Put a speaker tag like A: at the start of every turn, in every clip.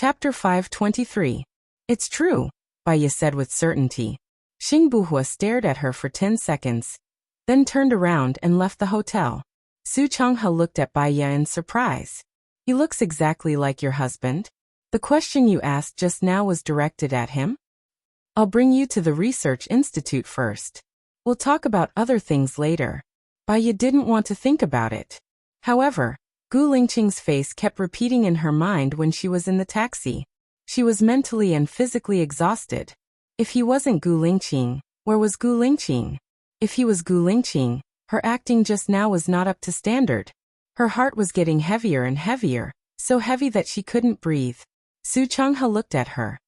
A: Chapter 523. It's true, Baiya said with certainty. Xing Buhua stared at her for 10 seconds, then turned around and left the hotel. Su Changhe looked at Baiya in surprise. He looks exactly like your husband. The question you asked just now was directed at him? I'll bring you to the research institute first. We'll talk about other things later. Baiya didn't want to think about it. However, Gu Lingqing's face kept repeating in her mind when she was in the taxi. She was mentally and physically exhausted. If he wasn't Gu Lingqing, where was Gu Lingqing? If he was Gu Lingqing, her acting just now was not up to standard. Her heart was getting heavier and heavier, so heavy that she couldn't breathe. Su Changhe looked at her.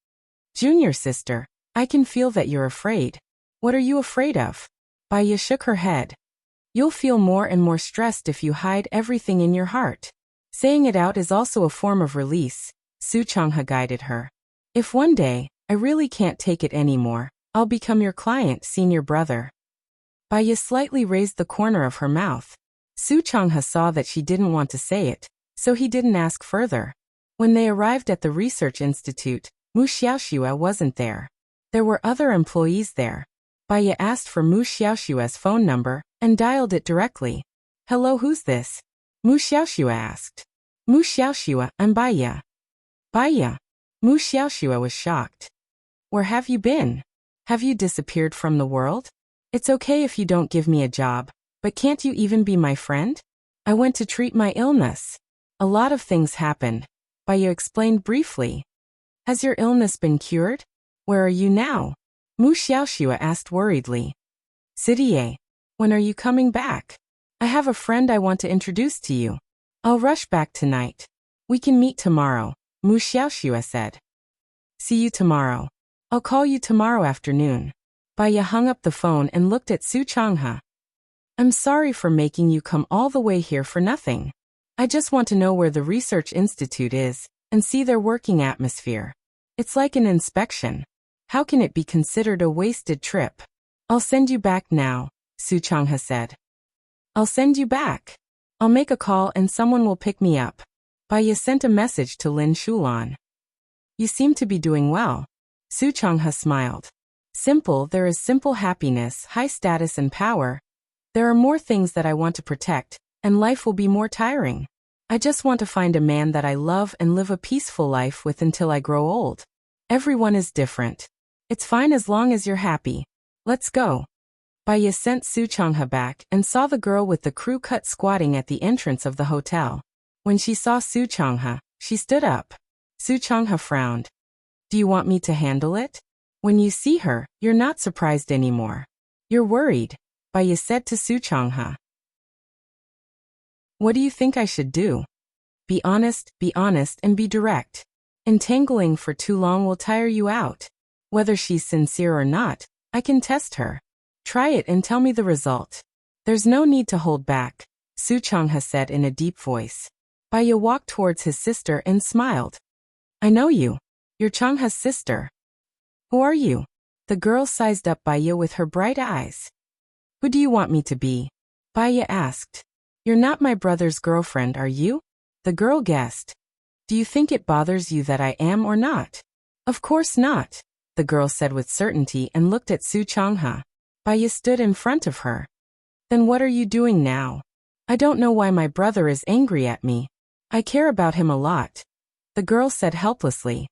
A: Junior sister, I can feel that you're afraid. What are you afraid of? Baiya shook her head. You'll feel more and more stressed if you hide everything in your heart. Saying it out is also a form of release, Su Changhe guided her. If one day, I really can't take it anymore, I'll become your client, senior brother. Baiya slightly raised the corner of her mouth. Su Changhe saw that she didn't want to say it, so he didn't ask further. When they arrived at the research institute, Mu Xiaoxue wasn't there. There were other employees there. Baiya asked for Mu Xiaoxue's phone number and dialed it directly. Hello, who's this? Mu Xiaoxue asked. Mu Xiaoxue, I'm Baiya. Baiya? Mu Xiaoxue was shocked. Where have you been? Have you disappeared from the world? It's okay if you don't give me a job, but can't you even be my friend? I went to treat my illness. A lot of things happened. Baiya explained briefly. Has your illness been cured? Where are you now? Mu Xiaoxue asked worriedly. Sidiye, when are you coming back? I have a friend I want to introduce to you. I'll rush back tonight. We can meet tomorrow, Mu Xiaoxue said. See you tomorrow. I'll call you tomorrow afternoon. Baiya hung up the phone and looked at Su Changhe. I'm sorry for making you come all the way here for nothing. I just want to know where the research institute is and see their working atmosphere. It's like an inspection. How can it be considered a wasted trip? I'll send you back now, Su Changhe said. I'll send you back. I'll make a call and someone will pick me up. Baiya sent a message to Lin Shulan. You seem to be doing well. Su Changhe smiled. Simple, there is simple happiness, high status and power. There are more things that I want to protect, and life will be more tiring. I just want to find a man that I love and live a peaceful life with until I grow old. Everyone is different. It's fine as long as you're happy. Let's go. Baiya sent Su Changhe back and saw the girl with the crew cut squatting at the entrance of the hotel. When she saw Su Changhe, she stood up. Su Changhe frowned. Do you want me to handle it? When you see her, you're not surprised anymore. You're worried, Baiya said to Su Changhe. What do you think I should do? Be honest, and be direct. Entangling for too long will tire you out. Whether she's sincere or not, I can test her. Try it and tell me the result. There's no need to hold back, Su Changhe said in a deep voice. Baiya walked towards his sister and smiled. I know you. You're Changhe's sister. Who are you? The girl sized up Baiya with her bright eyes. Who do you want me to be? Baiya asked. You're not my brother's girlfriend, are you? The girl guessed. Do you think it bothers you that I am or not? Of course not, the girl said with certainty and looked at Su Changhe. Baiya stood in front of her. Then what are you doing now? I don't know why my brother is angry at me. I care about him a lot. The girl said helplessly.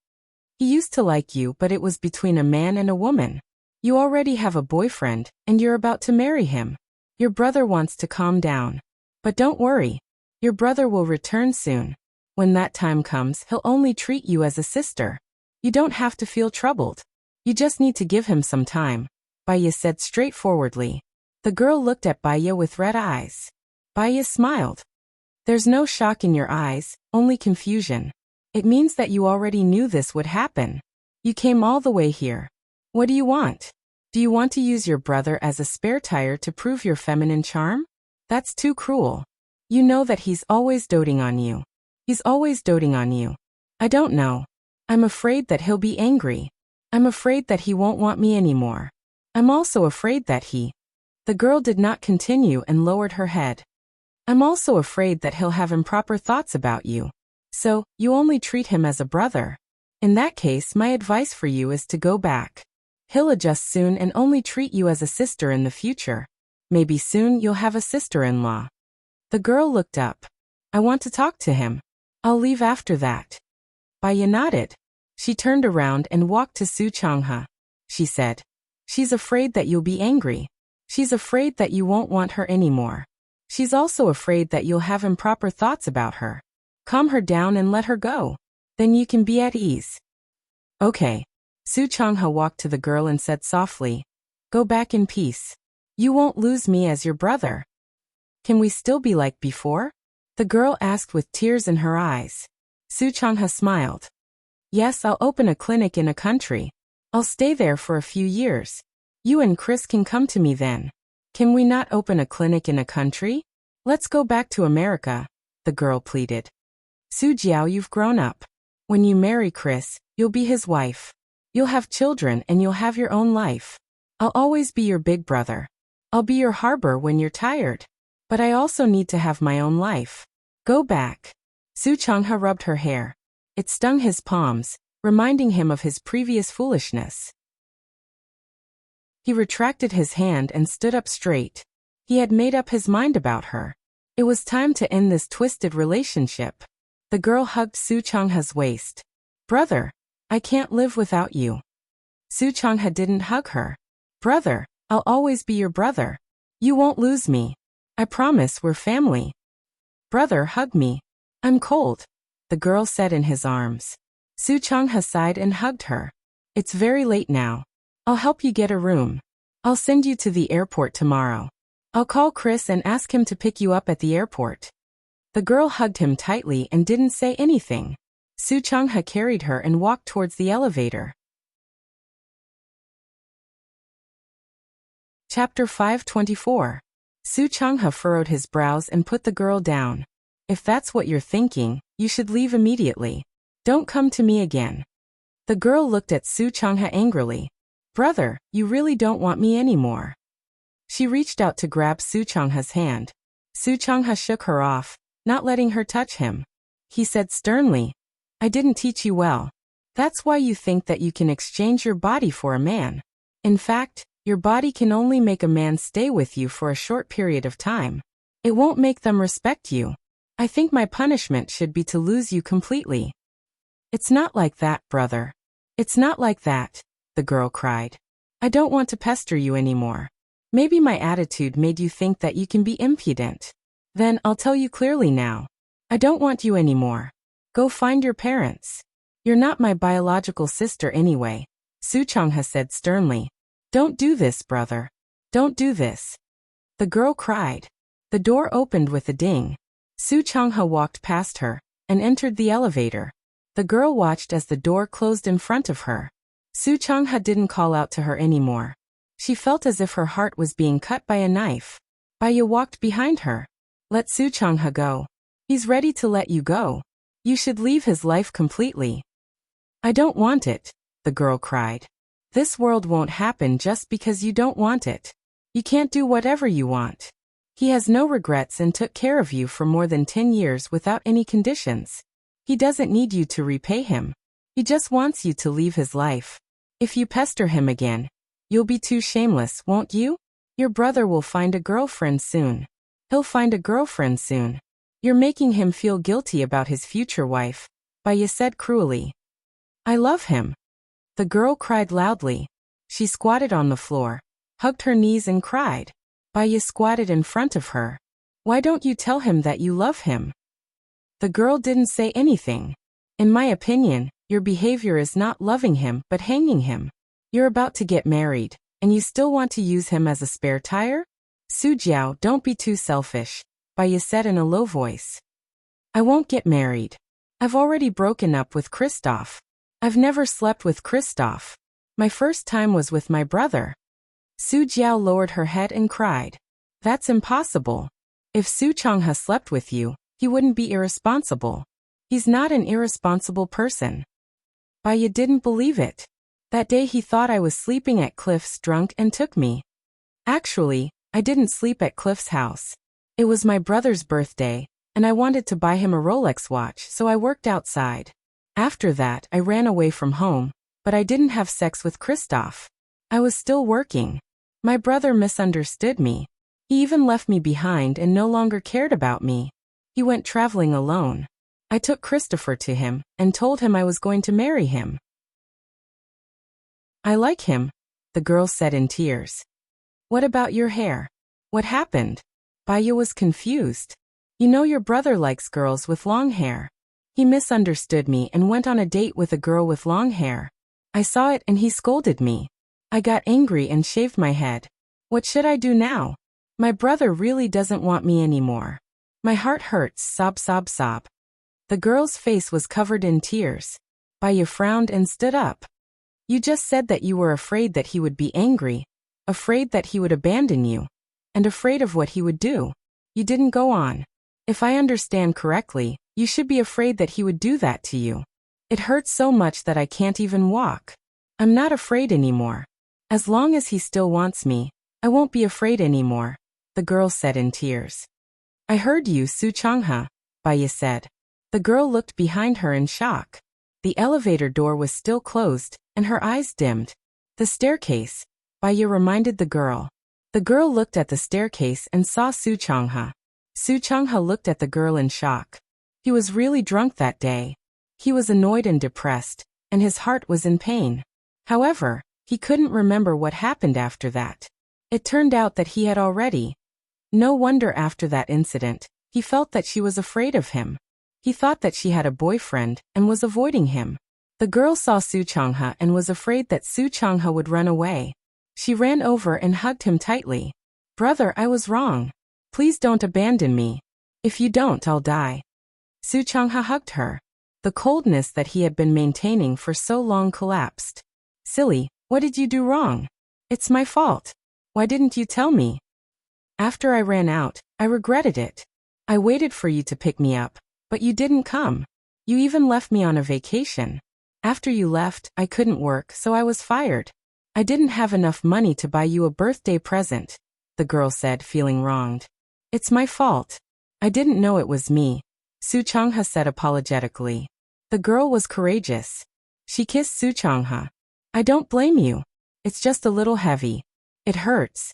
A: He used to like you, but it was between a man and a woman. You already have a boyfriend, and you're about to marry him. Your brother wants to calm down. But don't worry. Your brother will return soon. When that time comes, he'll only treat you as a sister. You don't have to feel troubled. You just need to give him some time, Baiya said straightforwardly. The girl looked at Baiya with red eyes. Baiya smiled. There's no shock in your eyes, only confusion. It means that you already knew this would happen. You came all the way here. What do you want? Do you want to use your brother as a spare tire to prove your feminine charm? That's too cruel. You know that he's always doting on you. He's always doting on you. I don't know. I'm afraid that he'll be angry. I'm afraid that he won't want me anymore. I'm also afraid that he... The girl did not continue and lowered her head. I'm also afraid that he'll have improper thoughts about you. So, you only treat him as a brother. In that case, my advice for you is to go back. He'll adjust soon and only treat you as a sister in the future. Maybe soon you'll have a sister-in-law. The girl looked up. I want to talk to him. I'll leave after that. Baya nodded. She turned around and walked to Su Changhe. She said, she's afraid that you'll be angry. She's afraid that you won't want her anymore. She's also afraid that you'll have improper thoughts about her. Calm her down and let her go. Then you can be at ease. Okay. Su Changhe walked to the girl and said softly, go back in peace. You won't lose me as your brother. Can we still be like before? The girl asked with tears in her eyes. Su Changhe smiled. Yes, I'll open a clinic in a country. I'll stay there for a few years. You and Chris can come to me then. Can we not open a clinic in a country? Let's go back to America, the girl pleaded. Su Jiao, you've grown up. When you marry Chris, you'll be his wife. You'll have children and you'll have your own life. I'll always be your big brother. I'll be your harbor when you're tired. But I also need to have my own life. Go back. Su Changhe rubbed her hair. It stung his palms, reminding him of his previous foolishness. He retracted his hand and stood up straight. He had made up his mind about her. It was time to end this twisted relationship. The girl hugged Su Changhe's waist. Brother, I can't live without you. Su Changhe didn't hug her. Brother, I'll always be your brother. You won't lose me. I promise we're family. Brother, hug me. I'm cold, the girl said in his arms. Su Changhe sighed and hugged her. It's very late now. I'll help you get a room. I'll send you to the airport tomorrow. I'll call Chris and ask him to pick you up at the airport. The girl hugged him tightly and didn't say anything. Su Changhe carried her and walked towards the elevator. Chapter 524. Su Changhe furrowed his brows and put the girl down. If that's what you're thinking, you should leave immediately. Don't come to me again. The girl looked at Su Changhe angrily. Brother, you really don't want me anymore. She reached out to grab Su Changhe's hand. Su Changhe shook her off, not letting her touch him. He said sternly, I didn't teach you well. That's why you think that you can exchange your body for a man. In fact, your body can only make a man stay with you for a short period of time. It won't make them respect you. I think my punishment should be to lose you completely. It's not like that, brother. It's not like that, the girl cried. I don't want to pester you anymore. Maybe my attitude made you think that you can be impudent. Then I'll tell you clearly now. I don't want you anymore. Go find your parents. You're not my biological sister anyway, Su Changhe said sternly. Don't do this, brother. Don't do this. The girl cried. The door opened with a ding. Su Changhe walked past her and entered the elevator. The girl watched as the door closed in front of her. Su Changhe didn't call out to her anymore. She felt as if her heart was being cut by a knife. Baya walked behind her. Let Su Changhe go. He's ready to let you go. You should leave his life completely. I don't want it, the girl cried. This world won't happen just because you don't want it. You can't do whatever you want. He has no regrets and took care of you for more than 10 years without any conditions. He doesn't need you to repay him. He just wants you to leave his life. If you pester him again, you'll be too shameless, won't you? Your brother will find a girlfriend soon. He'll find a girlfriend soon. You're making him feel guilty about his future wife, Baya said cruelly. I love him. The girl cried loudly. She squatted on the floor, hugged her knees and cried. Baya squatted in front of her. Why don't you tell him that you love him? The girl didn't say anything. In my opinion, your behavior is not loving him but hanging him. You're about to get married, and you still want to use him as a spare tire? Su Jiao, don't be too selfish, Baya said in a low voice. I won't get married. I've already broken up with Christoph. I've never slept with Christoph. My first time was with my brother. Su Jiao lowered her head and cried. That's impossible. If Su Changhe slept with you, he wouldn't be irresponsible. He's not an irresponsible person. Baya didn't believe it. That day he thought I was sleeping at Cliff's drunk and took me. Actually, I didn't sleep at Cliff's house. It was my brother's birthday, and I wanted to buy him a Rolex watch, so I worked outside. After that, I ran away from home, but I didn't have sex with Christoph. I was still working. My brother misunderstood me. He even left me behind and no longer cared about me. He went traveling alone. I took Christopher to him and told him I was going to marry him. I like him, the girl said in tears. What about your hair? What happened? Baya was confused. You know your brother likes girls with long hair. He misunderstood me and went on a date with a girl with long hair. I saw it and he scolded me. I got angry and shaved my head. What should I do now? My brother really doesn't want me anymore. My heart hurts, sob, sob, sob. The girl's face was covered in tears. Baya frowned and stood up. You just said that you were afraid that he would be angry, afraid that he would abandon you, and afraid of what he would do. You didn't go on. If I understand correctly, you should be afraid that he would do that to you. It hurts so much that I can't even walk. I'm not afraid anymore. As long as he still wants me, I won't be afraid anymore, the girl said in tears. I heard you, Su Changha, Baya said. The girl looked behind her in shock. The elevator door was still closed, and her eyes dimmed. The staircase, Baya reminded the girl. The girl looked at the staircase and saw Su Changha. Su Changha looked at the girl in shock. He was really drunk that day. He was annoyed and depressed, and his heart was in pain. However, he couldn't remember what happened after that. It turned out that he had already. No wonder after that incident, he felt that she was afraid of him. He thought that she had a boyfriend and was avoiding him. The girl saw Su Changha and was afraid that Su Changha would run away. She ran over and hugged him tightly. Brother, I was wrong. Please don't abandon me. If you don't, I'll die. Su Changha hugged her. The coldness that he had been maintaining for so long collapsed. Silly, what did you do wrong? It's my fault. Why didn't you tell me? After I ran out, I regretted it. I waited for you to pick me up, but you didn't come. You even left me on a vacation. After you left, I couldn't work, so I was fired. I didn't have enough money to buy you a birthday present, the girl said, feeling wronged. It's my fault. I didn't know it was me, Su Changha said apologetically. The girl was courageous. She kissed Su Changha. I don't blame you. It's just a little heavy. It hurts.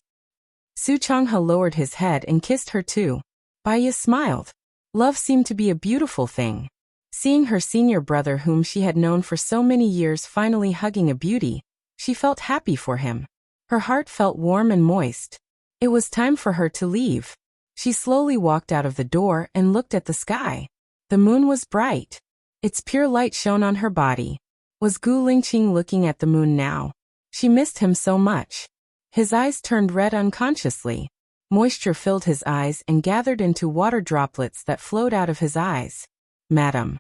A: Su Changha lowered his head and kissed her too. Baya smiled. Love seemed to be a beautiful thing. Seeing her senior brother whom she had known for so many years finally hugging a beauty, she felt happy for him. Her heart felt warm and moist. It was time for her to leave. She slowly walked out of the door and looked at the sky. The moon was bright. Its pure light shone on her body. Was Gu Lingqing looking at the moon now? She missed him so much. His eyes turned red unconsciously. Moisture filled his eyes and gathered into water droplets that flowed out of his eyes. Madam.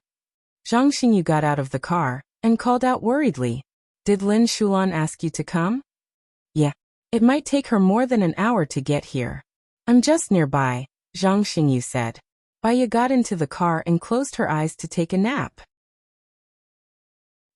A: Zhang Xingyu got out of the car and called out worriedly. Did Lin Shulan ask you to come? Yeah. It might take her more than an hour to get here. I'm just nearby, Zhang Xingyu said. Baya got into the car and closed her eyes to take a nap.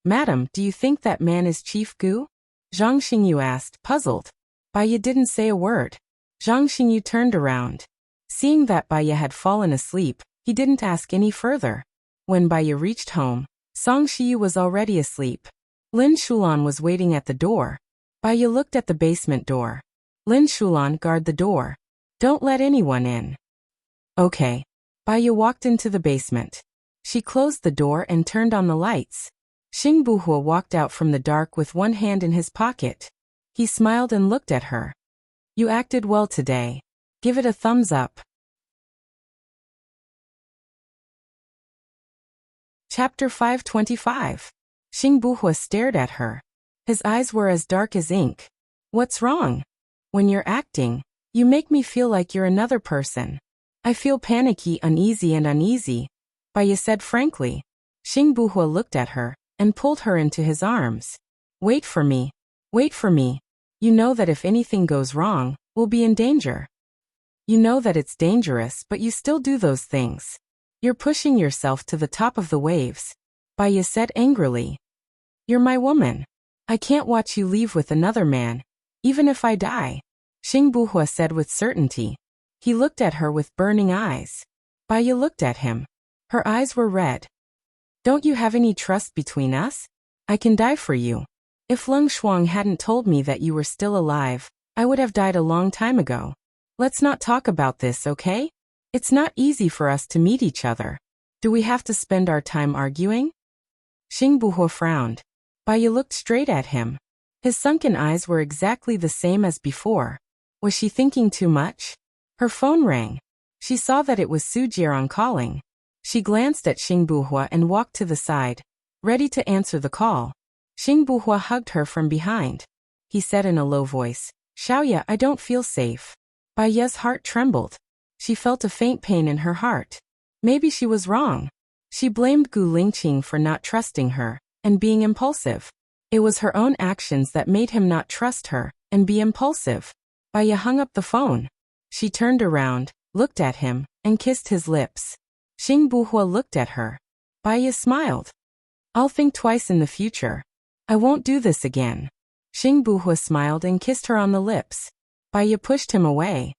A: Madam, do you think that man is Chief Gu? Zhang Xingyu asked, puzzled. Baya didn't say a word. Zhang Xingyu turned around. Seeing that Baya had fallen asleep, he didn't ask any further. When Baya reached home, Song Shiyu was already asleep. Lin Shulan was waiting at the door. Baya looked at the basement door. Lin Shulan, guard the door. Don't let anyone in. Okay. Baya walked into the basement. She closed the door and turned on the lights. Xing Buhua walked out from the dark with one hand in his pocket. He smiled and looked at her. You acted well today. Give it a thumbs up. Chapter 525. Xing Buhua stared at her. His eyes were as dark as ink. What's wrong? When you're acting, you make me feel like you're another person. I feel panicky, uneasy, Baya said frankly. Xing Buhua looked at her and pulled her into his arms. Wait for me. Wait for me. You know that if anything goes wrong, we'll be in danger. You know that it's dangerous, but you still do those things. You're pushing yourself to the top of the waves, Baya said angrily. You're my woman. I can't watch you leave with another man, even if I die, Xing Buhua said with certainty. He looked at her with burning eyes. Baya looked at him. Her eyes were red. Don't you have any trust between us? I can die for you. If Leng Shuang hadn't told me that you were still alive, I would have died a long time ago. Let's not talk about this, okay? It's not easy for us to meet each other. Do we have to spend our time arguing? Xing Buhua frowned. Bai Yi looked straight at him. His sunken eyes were exactly the same as before. Was she thinking too much? Her phone rang. She saw that it was Su Jiran calling. She glanced at Xing Buhua and walked to the side, ready to answer the call. Xing Buhua hugged her from behind. He said in a low voice, Xiaoya, I don't feel safe. Bai Yi's heart trembled. She felt a faint pain in her heart. Maybe she was wrong. She blamed Gu Lingqing for not trusting her and being impulsive. It was her own actions that made him not trust her and be impulsive. Bai Yi hung up the phone. She turned around, looked at him, and kissed his lips. Xing Buhua looked at her. Bai Yi smiled. I'll think twice in the future. I won't do this again. Xing Buhua smiled and kissed her on the lips. Bai Yi pushed him away.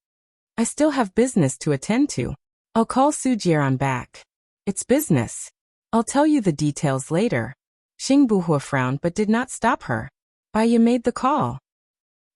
A: I still have business to attend to. I'll call Su Jiran back. It's business. I'll tell you the details later. Xing Buhua frowned but did not stop her. Bai Yi made the call.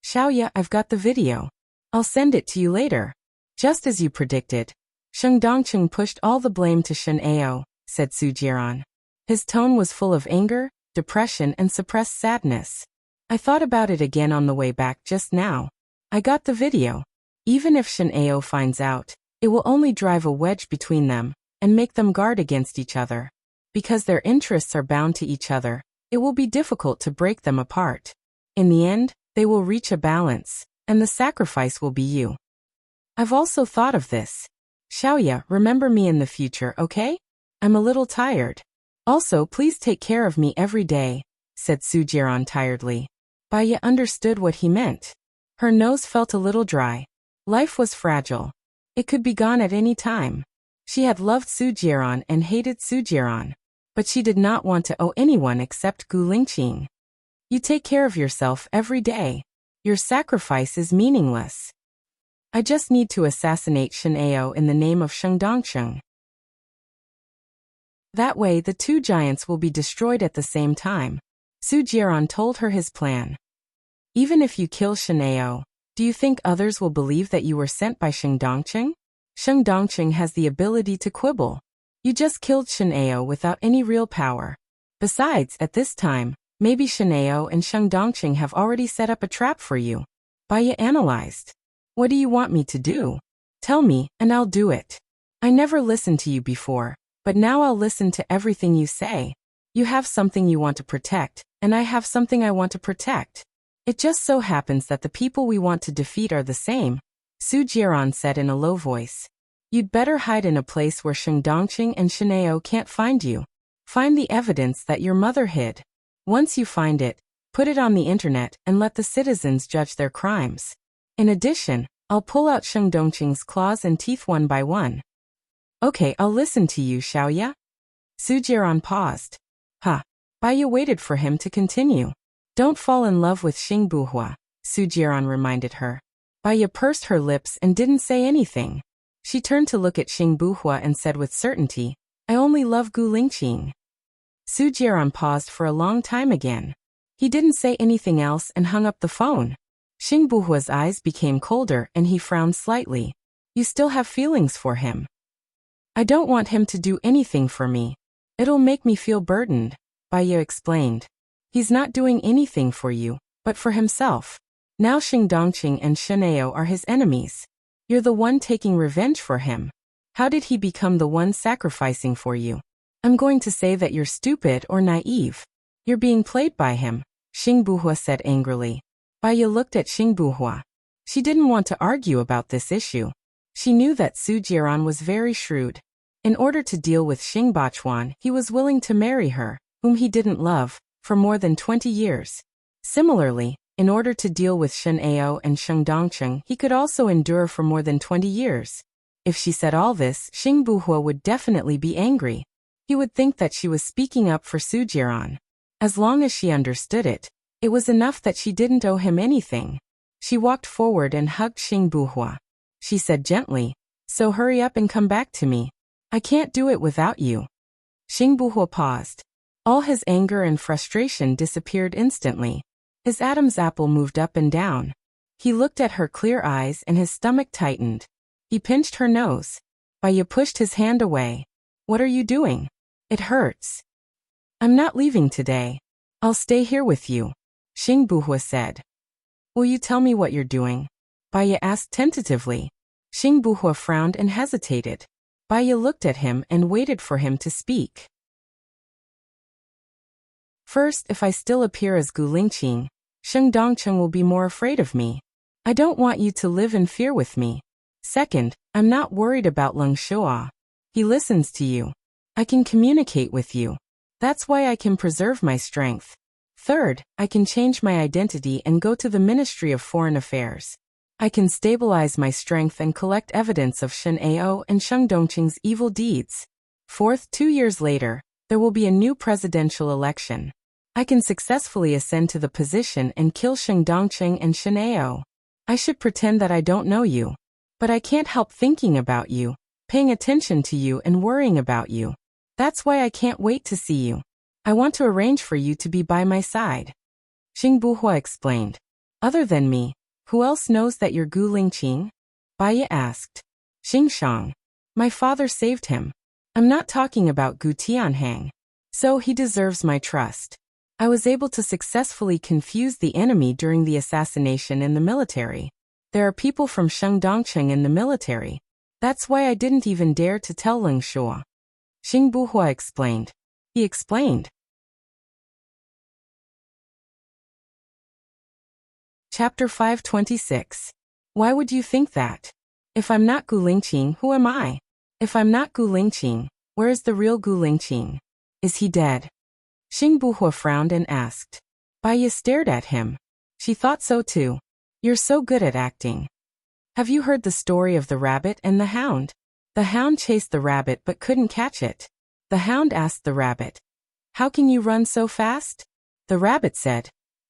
A: Xiaoya, I've got the video. I'll send it to you later. Just as you predicted. Sheng Dongqing pushed all the blame to Shen Ao, said Su Jiran. His tone was full of anger, depression and suppressed sadness. I thought about it again on the way back just now. I got the video. Even if Shen Ao finds out, it will only drive a wedge between them and make them guard against each other. Because their interests are bound to each other, it will be difficult to break them apart. In the end, they will reach a balance, and the sacrifice will be you. I've also thought of this. Xiaoya, remember me in the future, okay? I'm a little tired. Also, please take care of me every day, said Su Jiran tiredly. Bai Yi understood what he meant. Her nose felt a little dry. Life was fragile. It could be gone at any time. She had loved Su Jiran and hated Su Jiran. But she did not want to owe anyone except Gu Lingqing. You take care of yourself every day. Your sacrifice is meaningless. I just need to assassinate Shen Ao in the name of Sheng Dongqing. That way the two giants will be destroyed at the same time. Su Jiran told her his plan. Even if you kill Shen Ao, do you think others will believe that you were sent by Sheng Dongqing? Sheng Dongqing has the ability to quibble. You just killed Shen Ao without any real power. Besides, at this time, maybe Shen Ao and Sheng Dongqing have already set up a trap for you. Bai Yi analyzed. What do you want me to do? Tell me, and I'll do it. I never listened to you before, but now I'll listen to everything you say. You have something you want to protect, and I have something I want to protect. It just so happens that the people we want to defeat are the same, Su Jiran said in a low voice. You'd better hide in a place where Sheng Dongqing and Shen Ao can't find you. Find the evidence that your mother hid. Once you find it, put it on the internet and let the citizens judge their crimes. In addition, I'll pull out Sheng Dongqing's claws and teeth one by one. Okay, I'll listen to you, Xiaoya. Su Jiran paused. Bai Yi waited for him to continue. Don't fall in love with Xing Buhua, Su Jiran reminded her. Bai Yi pursed her lips and didn't say anything. She turned to look at Xing Buhua and said with certainty, I only love Gu Lingqing. Su Jiran paused for a long time again. He didn't say anything else and hung up the phone. Xing Buhua's eyes became colder and he frowned slightly. You still have feelings for him. I don't want him to do anything for me. It'll make me feel burdened, Bai Yi explained. He's not doing anything for you, but for himself. Now Sheng Dongqing and Shen Ao are his enemies. You're the one taking revenge for him. How did he become the one sacrificing for you? I'm going to say that you're stupid or naive. You're being played by him, Xing Buhua said angrily. Bai Yi looked at Xing Buhua. She didn't want to argue about this issue. She knew that Su Jiran was very shrewd. In order to deal with Xing Bachuan, he was willing to marry her, whom he didn't love, for more than 20 years. Similarly, in order to deal with Shen Ao and Sheng Dongqing, he could also endure for more than 20 years. If she said all this, Xing Buhua would definitely be angry. He would think that she was speaking up for Su Jiran. As long as she understood it, it was enough that she didn't owe him anything. She walked forward and hugged Xing Buhua. She said gently, so hurry up and come back to me. I can't do it without you. Xing Buhua paused. All his anger and frustration disappeared instantly. His Adam's apple moved up and down. He looked at her clear eyes and his stomach tightened. He pinched her nose. Baya pushed his hand away. What are you doing? It hurts. I'm not leaving today. I'll stay here with you, Xing Buhua said. Will you tell me what you're doing? Baya asked tentatively. Xing Buhua frowned and hesitated. Baya looked at him and waited for him to speak. First, if I still appear as Gu Lingqing, Sheng Dongcheng will be more afraid of me. I don't want you to live in fear with me. Second, I'm not worried about Leng Shua. He listens to you. I can communicate with you. That's why I can preserve my strength. Third, I can change my identity and go to the Ministry of Foreign Affairs. I can stabilize my strength and collect evidence of Shen Ao and Sheng Dongqing's evil deeds. Fourth, 2 years later, there will be a new presidential election. I can successfully ascend to the position and kill Sheng Dongqing and Shen Ao. I should pretend that I don't know you. But I can't help thinking about you, paying attention to you and worrying about you. That's why I can't wait to see you. I want to arrange for you to be by my side. Xing Buhua explained. Other than me, who else knows that you're Gu Lingqing? Baya asked. Xing Shang. My father saved him. I'm not talking about Gu Tianhang. So he deserves my trust. I was able to successfully confuse the enemy during the assassination in the military. There are people from Sheng Dongcheng in the military. That's why I didn't even dare to tell Leng Shua. Xing Buhua explained. He explained. Chapter 526. Why would you think that? If I'm not Gu Lingqing, who am I? If I'm not Gu Lingqing, where is the real Gu Lingqing? Is he dead? Xing Buhua frowned and asked. Baya stared at him. She thought so too. You're so good at acting. Have you heard the story of the rabbit and the hound? The hound chased the rabbit but couldn't catch it. The hound asked the rabbit, How can you run so fast? The rabbit said,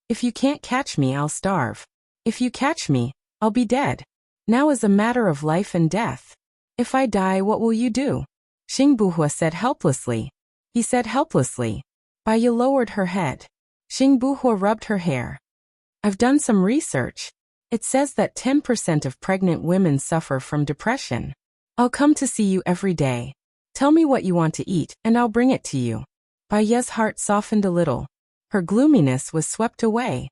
A: If you can't catch me, I'll starve. If you catch me, I'll be dead. Now is a matter of life and death. If I die, what will you do? Xing Buhua said helplessly. He said helplessly. Baya lowered her head. Xing Buhua rubbed her hair. I've done some research. It says that 10% of pregnant women suffer from depression. I'll come to see you every day. Tell me what you want to eat, and I'll bring it to you. Baya's heart softened a little. Her gloominess was swept away.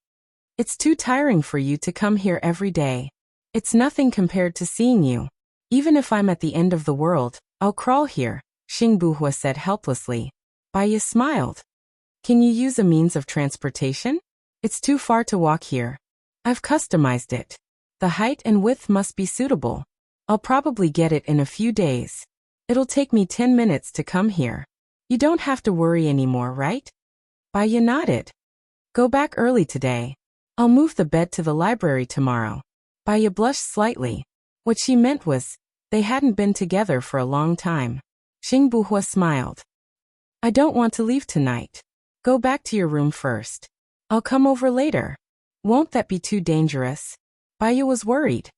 A: It's too tiring for you to come here every day. It's nothing compared to seeing you. Even if I'm at the end of the world, I'll crawl here, Xing Buhua said helplessly. Baya smiled. Can you use a means of transportation? It's too far to walk here. I've customized it. The height and width must be suitable. I'll probably get it in a few days. It'll take me 10 minutes to come here. You don't have to worry anymore, right? Baya nodded. Go back early today. I'll move the bed to the library tomorrow. Baya blushed slightly. What she meant was, they hadn't been together for a long time. Xing Buhua smiled. I don't want to leave tonight. Go back to your room first. I'll come over later. Won't that be too dangerous? Baya was worried.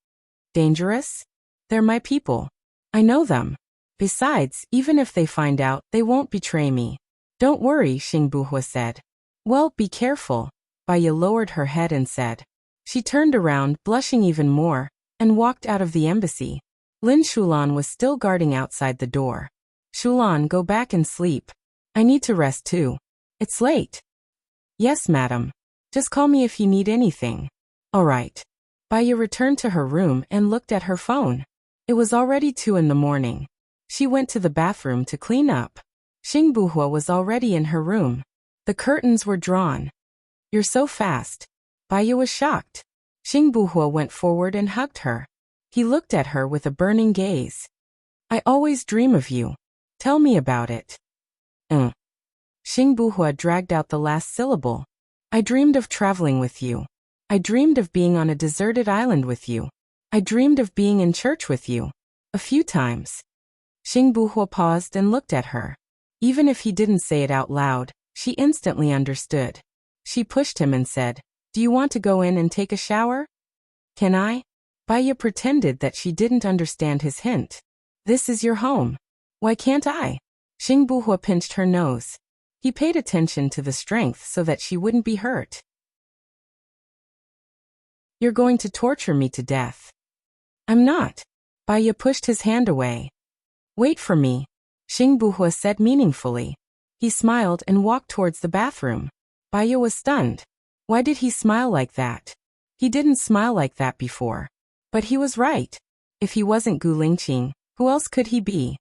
A: Dangerous? They're my people. I know them. Besides, even if they find out, they won't betray me. Don't worry, Xing Buhua said. Well, be careful. Baya lowered her head and said. She turned around, blushing even more, and walked out of the embassy. Lin Shulan was still guarding outside the door. Shulan, go back and sleep. I need to rest too. It's late. Yes, madam. Just call me if you need anything. All right. Baya returned to her room and looked at her phone. It was already 2 in the morning. She went to the bathroom to clean up. Xing Buhua was already in her room. The curtains were drawn. You're so fast. Baya was shocked. Xing Buhua went forward and hugged her. He looked at her with a burning gaze. I always dream of you. Tell me about it. Xing Buhua dragged out the last syllable. I dreamed of traveling with you. I dreamed of being on a deserted island with you. I dreamed of being in church with you. A few times. Xing Buhua paused and looked at her. Even if he didn't say it out loud, she instantly understood. She pushed him and said, Do you want to go in and take a shower? Can I? Baya pretended that she didn't understand his hint. This is your home. Why can't I? Xing Buhua pinched her nose. He paid attention to the strength so that she wouldn't be hurt. You're going to torture me to death. I'm not. Baya pushed his hand away. Wait for me, Xing Buhua said meaningfully. He smiled and walked towards the bathroom. Baya was stunned. Why did he smile like that? He didn't smile like that before. But he was right. If he wasn't Gu Lingqing, who else could he be?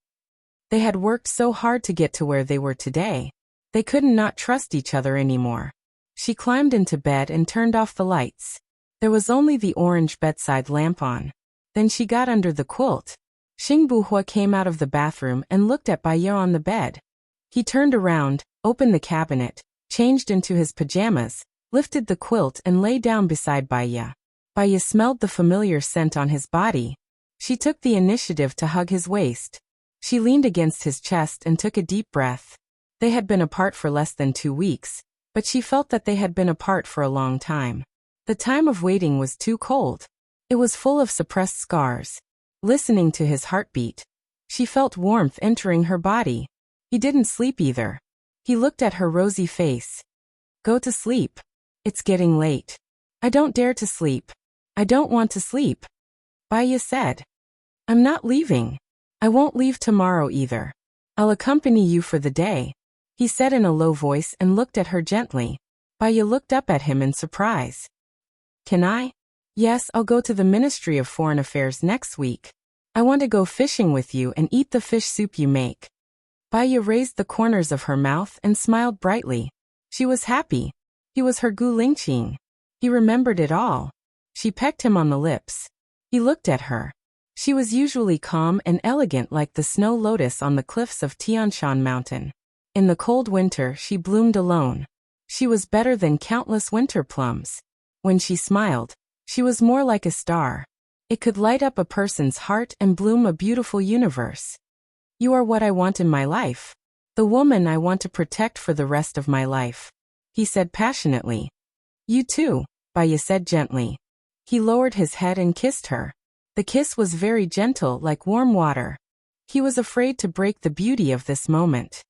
A: They had worked so hard to get to where they were today. They couldn't not trust each other anymore. She climbed into bed and turned off the lights. There was only the orange bedside lamp on. Then she got under the quilt. Xing Buhua came out of the bathroom and looked at Baya on the bed. He turned around, opened the cabinet, changed into his pajamas, lifted the quilt and lay down beside Baya. Baya smelled the familiar scent on his body. She took the initiative to hug his waist. She leaned against his chest and took a deep breath. They had been apart for less than 2 weeks, but she felt that they had been apart for a long time. The time of waiting was too cold. It was full of suppressed scars. Listening to his heartbeat, she felt warmth entering her body. He didn't sleep either. He looked at her rosy face. Go to sleep. It's getting late. I don't dare to sleep. I don't want to sleep. Baya said. I'm not leaving. I won't leave tomorrow either. I'll accompany you for the day, he said in a low voice and looked at her gently. Baya looked up at him in surprise. Can I? Yes, I'll go to the Ministry of Foreign Affairs next week. I want to go fishing with you and eat the fish soup you make. Baya raised the corners of her mouth and smiled brightly. She was happy. He was her Gu Lingqing. He remembered it all. She pecked him on the lips. He looked at her. She was usually calm and elegant like the snow lotus on the cliffs of Tianshan Mountain. In the cold winter she bloomed alone. She was better than countless winter plums. When she smiled, she was more like a star. It could light up a person's heart and bloom a beautiful universe. You are what I want in my life. The woman I want to protect for the rest of my life, he said passionately. You too, Baya said gently. He lowered his head and kissed her. The kiss was very gentle like warm water. He was afraid to break the beauty of this moment.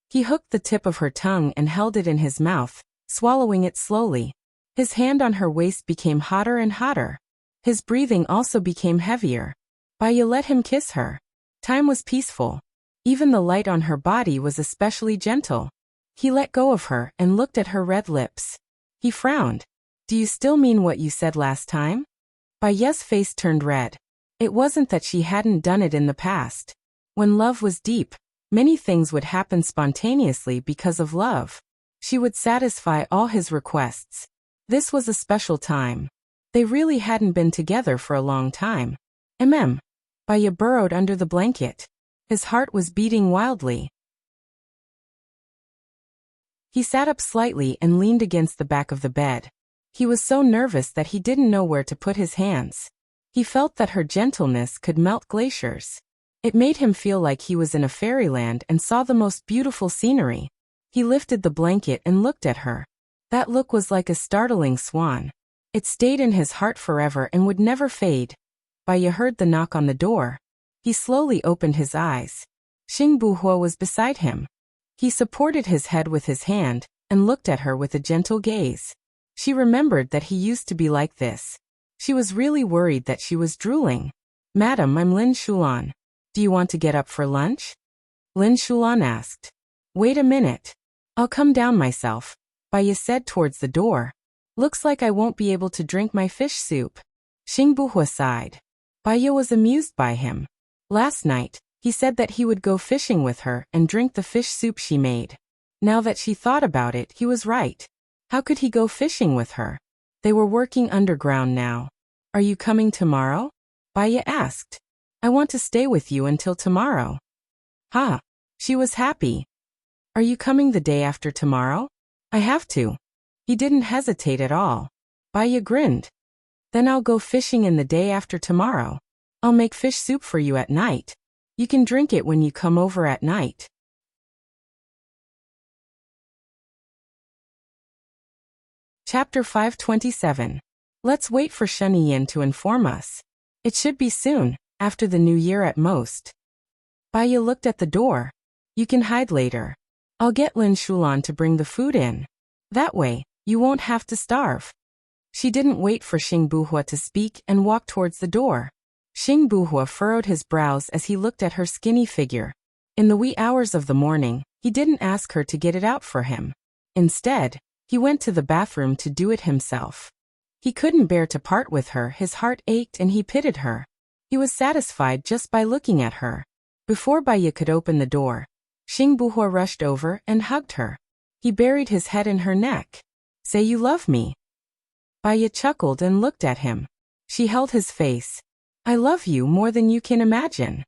A: He hooked the tip of her tongue and held it in his mouth, swallowing it slowly. His hand on her waist became hotter and hotter. His breathing also became heavier. Baya let him kiss her. Time was peaceful. Even the light on her body was especially gentle. He let go of her and looked at her red lips. He frowned. Do you still mean what you said last time? Baya's face turned red. It wasn't that she hadn't done it in the past. When love was deep, many things would happen spontaneously because of love. She would satisfy all his requests. This was a special time. They really hadn't been together for a long time. Baya burrowed under the blanket. His heart was beating wildly. He sat up slightly and leaned against the back of the bed. He was so nervous that he didn't know where to put his hands. He felt that her gentleness could melt glaciers. It made him feel like he was in a fairyland and saw the most beautiful scenery. He lifted the blanket and looked at her. That look was like a startling swan. It stayed in his heart forever and would never fade. Baya heard the knock on the door. He slowly opened his eyes. Xing Buhua was beside him. He supported his head with his hand and looked at her with a gentle gaze. She remembered that he used to be like this. She was really worried that she was drooling. Madam, I'm Lin Shulan. Do you want to get up for lunch? Lin Shulan asked. Wait a minute. I'll come down myself, Baya said towards the door. Looks like I won't be able to drink my fish soup. Xing Buhua sighed. Baya was amused by him. Last night, he said that he would go fishing with her and drink the fish soup she made. Now that she thought about it, he was right. How could he go fishing with her? They were working underground now. Are you coming tomorrow? Baya asked. I want to stay with you until tomorrow. Ha! She was happy. Are you coming the day after tomorrow? I have to. He didn't hesitate at all. Baya grinned. Then I'll go fishing in the day after tomorrow. I'll make fish soup for you at night. You can drink it when you come over at night. Chapter 527. Let's wait for Sheniyin to inform us. It should be soon, after the new year at most. Baya looked at the door. You can hide later. I'll get Lin Shulan to bring the food in. That way, you won't have to starve. She didn't wait for Xing Buhua to speak and walked towards the door. Xing Buhua furrowed his brows as he looked at her skinny figure. In the wee hours of the morning, he didn't ask her to get it out for him. Instead, he went to the bathroom to do it himself. He couldn't bear to part with her, his heart ached and he pitied her. He was satisfied just by looking at her. Before Baya could open the door, Xing Buhua rushed over and hugged her. He buried his head in her neck. Say you love me. Baya chuckled and looked at him. She held his face. I love you more than you can imagine.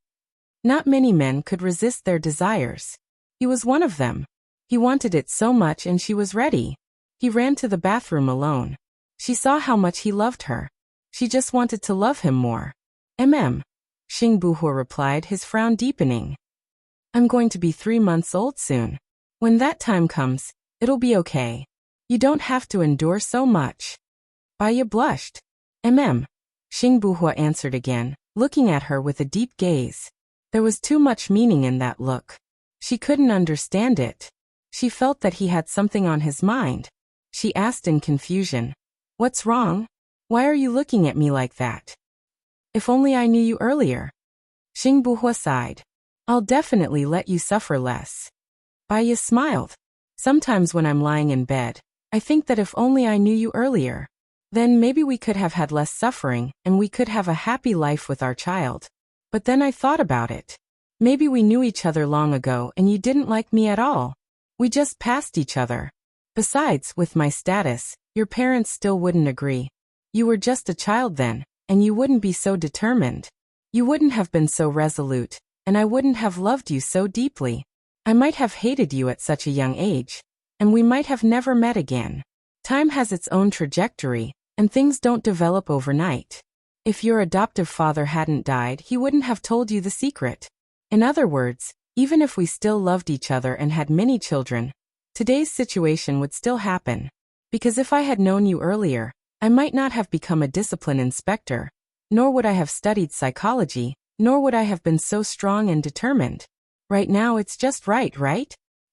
A: Not many men could resist their desires. He was one of them. He wanted it so much and she was ready. He ran to the bathroom alone. She saw how much he loved her. She just wanted to love him more. Xing Buhua replied, his frown deepening. I'm going to be 3 months old soon. When that time comes, it'll be okay. You don't have to endure so much. Baya blushed. Xing Buhua answered again, looking at her with a deep gaze. There was too much meaning in that look. She couldn't understand it. She felt that he had something on his mind. She asked in confusion. What's wrong? Why are you looking at me like that? If only I knew you earlier. Xing Buhua sighed. I'll definitely let you suffer less. Baya smiled. Sometimes when I'm lying in bed, I think that if only I knew you earlier, then maybe we could have had less suffering and we could have a happy life with our child. But then I thought about it. Maybe we knew each other long ago and you didn't like me at all. We just passed each other. Besides, with my status, your parents still wouldn't agree. You were just a child then, and you wouldn't be so determined. You wouldn't have been so resolute, and I wouldn't have loved you so deeply. I might have hated you at such a young age, and we might have never met again. Time has its own trajectory, and things don't develop overnight. If your adoptive father hadn't died, he wouldn't have told you the secret. In other words, even if we still loved each other and had many children, today's situation would still happen. Because if I had known you earlier, I might not have become a discipline inspector, nor would I have studied psychology, nor would I have been so strong and determined. Right now it's just right?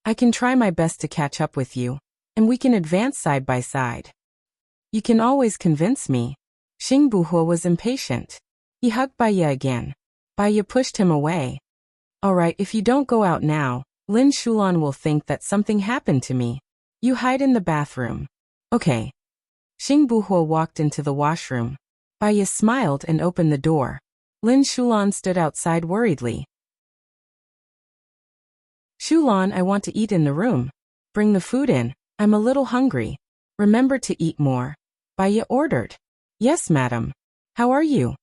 A: I can try my best to catch up with you, and we can advance side by side. You can always convince me. Xing Buhua was impatient. He hugged Baya again. Baya pushed him away. All right, if you don't go out now, Lin Shulan will think that something happened to me. You hide in the bathroom. Okay. Xing Buhua walked into the washroom. Baya smiled and opened the door. Lin Shulan stood outside worriedly. Shulan, I want to eat in the room. Bring the food in. I'm a little hungry. Remember to eat more. Baya ordered. Yes, madam. How are you?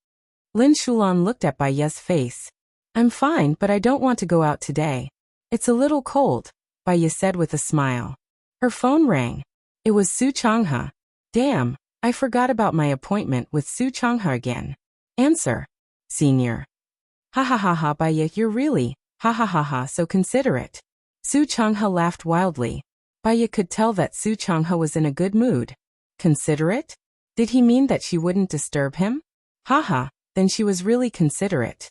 A: Lin Shulan looked at Baya's face. I'm fine, but I don't want to go out today. It's a little cold, Baya said with a smile. Her phone rang. It was Su Changhe. Damn, I forgot about my appointment with Su Changhe again. Answer. Senior. Ha ha ha ha, Baya, you're really, ha ha ha ha, so considerate. Su Changhe laughed wildly. Baya could tell that Su Changhe was in a good mood. Considerate? Did he mean that she wouldn't disturb him? Haha, then she was really considerate.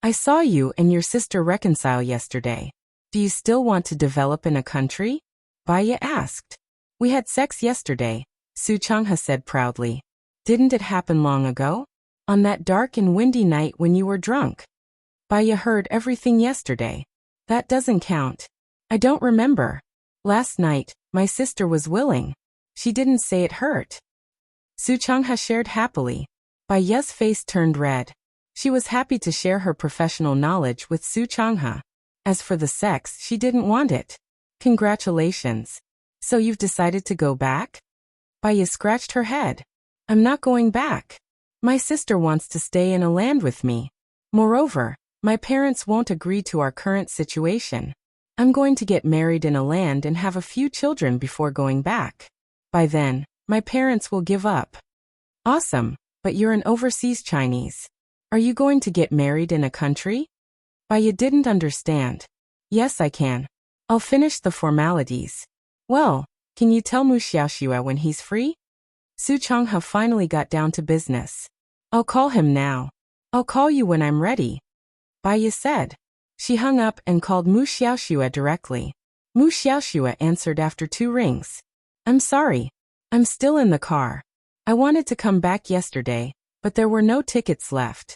A: I saw you and your sister reconcile yesterday. Do you still want to develop in a country? Baya asked. We had sex yesterday, Su Changhe said proudly. Didn't it happen long ago? On that dark and windy night when you were drunk? Baya heard everything yesterday. That doesn't count. I don't remember. Last night, my sister was willing. She didn't say it hurt. Su Changhe shared happily. Baya's face turned red. She was happy to share her professional knowledge with Su Changhe. As for the sex, she didn't want it. Congratulations. So you've decided to go back? Baya scratched her head. I'm not going back. My sister wants to stay in a land with me. Moreover, my parents won't agree to our current situation. I'm going to get married in a land and have a few children before going back. By then, my parents will give up. Awesome, but you're an overseas Chinese. Are you going to get married in a country? Baya didn't understand. Yes, I can. I'll finish the formalities. Well, can you tell Mu Xiaoxue when he's free? Su Changhe finally got down to business. I'll call him now. I'll call you when I'm ready. Baya said. She hung up and called Mu Xiaoxue directly. Mu Xiaoxue answered after 2 rings. I'm sorry. I'm still in the car. I wanted to come back yesterday, but there were no tickets left.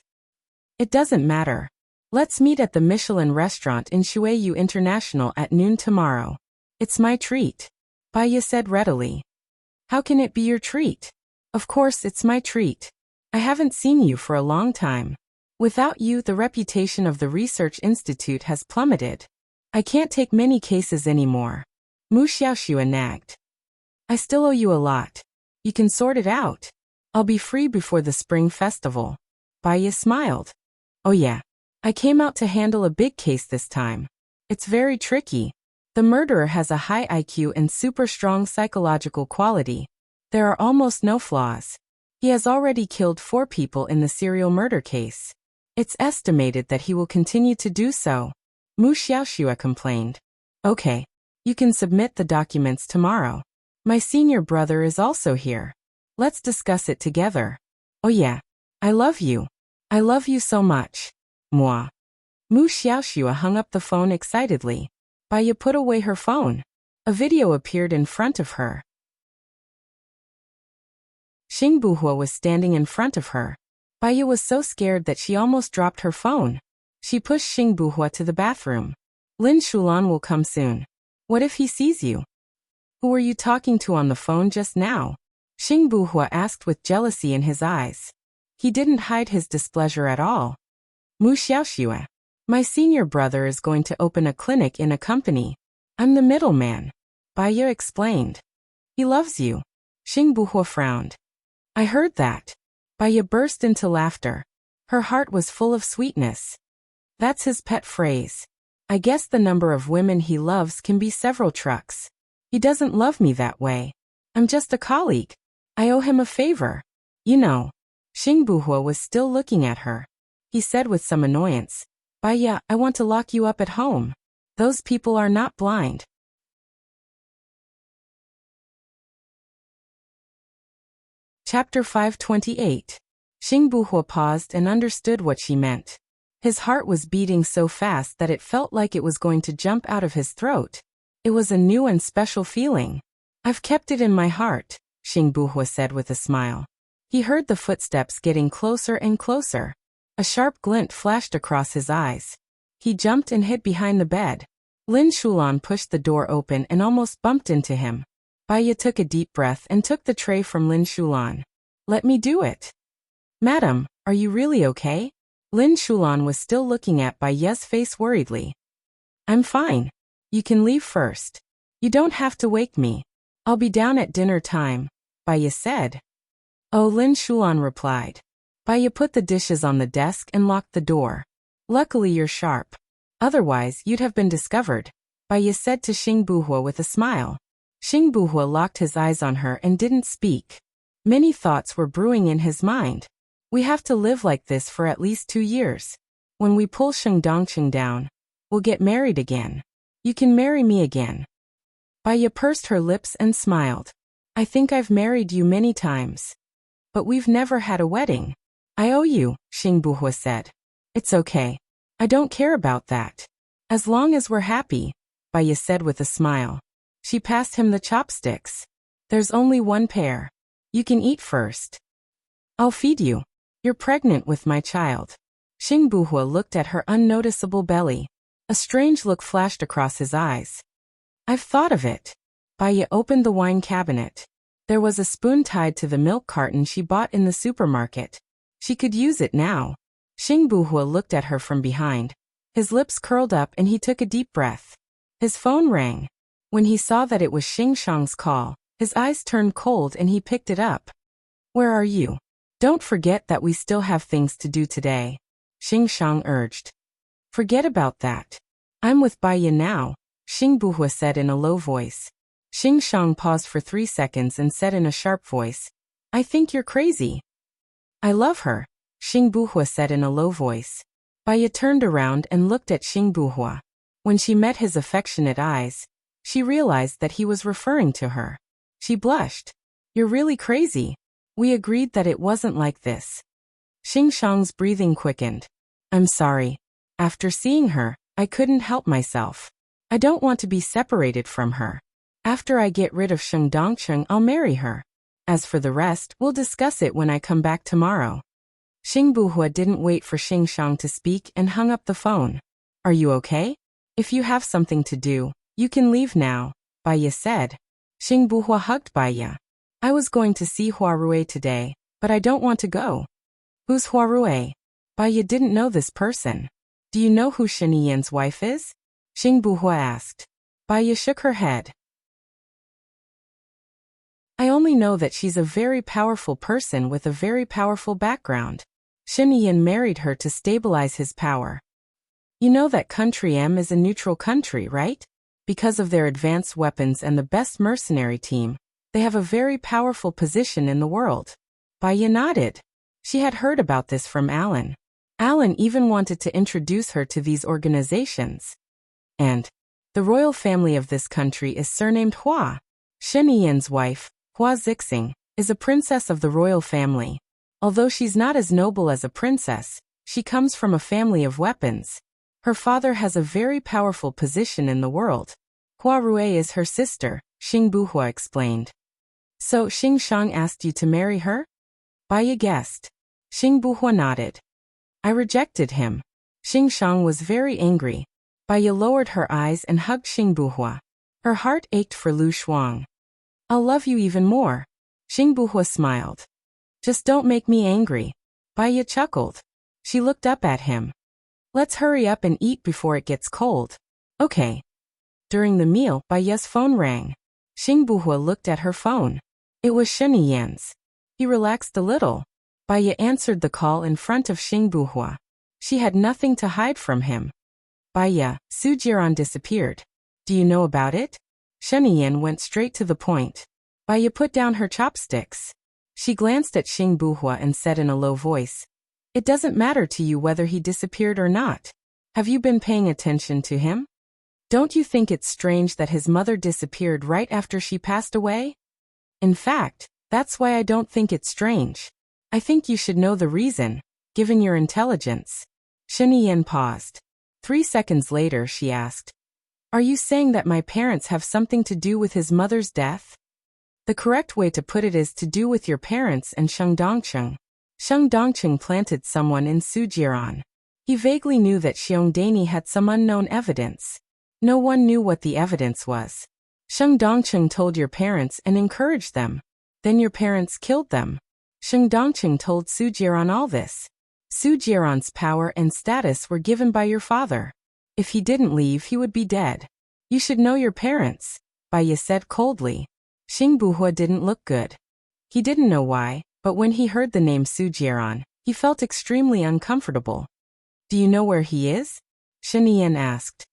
A: It doesn't matter. Let's meet at the Michelin restaurant in Shuiyu International at noon tomorrow. It's my treat. Baiya said readily. How can it be your treat? Of course it's my treat. I haven't seen you for a long time. Without you, the reputation of the research institute has plummeted. I can't take many cases anymore. Mu Xiaoxue nagged. I still owe you a lot. You can sort it out. I'll be free before the spring festival. Baiya smiled. Oh yeah. I came out to handle a big case this time. It's very tricky. The murderer has a high IQ and super strong psychological quality. There are almost no flaws. He has already killed 4 people in the serial murder case. It's estimated that he will continue to do so. Mu Xiaoxue complained. Okay. You can submit the documents tomorrow. My senior brother is also here. Let's discuss it together. Oh yeah. I love you. I love you so much. Moi. Mu Xiaoxue hung up the phone excitedly. Baiya put away her phone. A video appeared in front of her. Xing Buhua was standing in front of her. Baiya was so scared that she almost dropped her phone. She pushed Xing Buhua to the bathroom. Lin Shulan will come soon. What if he sees you? Who were you talking to on the phone just now? Xing Buhua asked with jealousy in his eyes. He didn't hide his displeasure at all. Mu Xiaoxue. My senior brother is going to open a clinic in a company. I'm the middleman. Baiya explained. He loves you. Xing Buhua frowned. I heard that. Baiya burst into laughter. Her heart was full of sweetness. That's his pet phrase. I guess the number of women he loves can be several trucks. He doesn't love me that way. I'm just a colleague. I owe him a favor. You know. Xing Buhua was still looking at her. He said with some annoyance. Baiya, I want to lock you up at home. Those people are not blind. Chapter 528. Xing Buhua paused and understood what she meant. His heart was beating so fast that it felt like it was going to jump out of his throat. It was a new and special feeling. I've kept it in my heart, Xing Buhua said with a smile. He heard the footsteps getting closer and closer. A sharp glint flashed across his eyes. He jumped and hid behind the bed. Lin Shulan pushed the door open and almost bumped into him. Baiya took a deep breath and took the tray from Lin Shulan. Let me do it. Madam, are you really okay? Lin Shulan was still looking at Baiya's face worriedly. I'm fine. You can leave first. You don't have to wake me. I'll be down at dinner time, Baiya said. Oh, Lin Shulan replied. Baiya put the dishes on the desk and locked the door. Luckily you're sharp. Otherwise you'd have been discovered, Baiya said to Xing Buhua with a smile. Xing Buhua locked his eyes on her and didn't speak. Many thoughts were brewing in his mind. We have to live like this for at least 2 years. When we pull Sheng Dongqing down, we'll get married again. You can marry me again. Baiya pursed her lips and smiled. I think I've married you many times. But we've never had a wedding. I owe you, Xing Buhua said. It's okay. I don't care about that. As long as we're happy, Baiya said with a smile. She passed him the chopsticks. There's only one pair. You can eat first. I'll feed you. You're pregnant with my child. Xing Buhua looked at her unnoticeable belly. A strange look flashed across his eyes. I've thought of it. Baiya opened the wine cabinet. There was a spoon tied to the milk carton she bought in the supermarket. She could use it now. Xing Buhua looked at her from behind. His lips curled up and he took a deep breath. His phone rang. When he saw that it was Xing Shang's call, his eyes turned cold and he picked it up. Where are you? Don't forget that we still have things to do today, Xing Shang urged. Forget about that. I'm with Baiya now, Xing Buhua said in a low voice. Xing Shang paused for 3 seconds and said in a sharp voice, I think you're crazy. I love her, Xing Buhua said in a low voice. Baiya turned around and looked at Xing Buhua. When she met his affectionate eyes, she realized that he was referring to her. She blushed. You're really crazy. We agreed that it wasn't like this. Xing Shang's breathing quickened. I'm sorry. After seeing her, I couldn't help myself. I don't want to be separated from her. After I get rid of Sheng Dongcheng, I'll marry her. As for the rest, we'll discuss it when I come back tomorrow. Xing Buhua didn't wait for Xing Shang to speak and hung up the phone. Are you okay? If you have something to do, you can leave now, Baya said. Xing Buhua hugged Baya. I was going to see Hua Rui today, but I don't want to go. Who's Hua Rui? Baya didn't know this person. Do you know who Shen Yian's wife is? Xing Buhua asked. Baya shook her head. I only know that she's a very powerful person with a very powerful background. Shen Yian married her to stabilize his power. You know that country M is a neutral country, right? Because of their advanced weapons and the best mercenary team, they have a very powerful position in the world. Baya nodded. She had heard about this from Alan. Alan even wanted to introduce her to these organizations. And the royal family of this country is surnamed Hua. Shen Yian's wife, Hua Zixing, is a princess of the royal family. Although she's not as noble as a princess, she comes from a family of weapons. Her father has a very powerful position in the world. Hua Rui is her sister, Xing Buhua explained. So Xing Shang asked you to marry her? Baya guessed. Xing Buhua nodded. I rejected him. Xing Shang was very angry. Baya lowered her eyes and hugged Xing Buhua. Her heart ached for Lu Shuang. I'll love you even more. Xing Buhua smiled. Just don't make me angry. Baya chuckled. She looked up at him. Let's hurry up and eat before it gets cold. Okay. During the meal, Baya's phone rang. Xing Buhua looked at her phone. It was Shen Yian's. He relaxed a little. Baya answered the call in front of Xing Buhua. She had nothing to hide from him. Baya, Su Jiran disappeared. Do you know about it? Shen Yian went straight to the point. Baya put down her chopsticks. She glanced at Xing Buhua and said in a low voice, It doesn't matter to you whether he disappeared or not. Have you been paying attention to him? Don't you think it's strange that his mother disappeared right after she passed away? In fact, that's why I don't think it's strange. I think you should know the reason, given your intelligence. Shen Yian paused. 3 seconds later she asked, Are you saying that my parents have something to do with his mother's death? The correct way to put it is to do with your parents and Sheng Dongcheng. Sheng Dongcheng planted someone in Su Jiran. He vaguely knew that Xiong Dani had some unknown evidence. No one knew what the evidence was. Sheng Dongcheng told your parents and encouraged them. Then your parents killed them. Sheng Dongcheng told Su Jiran all this. Su Jiran's power and status were given by your father. If he didn't leave, he would be dead. You should know your parents, Baya said coldly. Xing Buhua didn't look good. He didn't know why, but when he heard the name Su Jiran, he felt extremely uncomfortable. Do you know where he is? Shen Yian asked.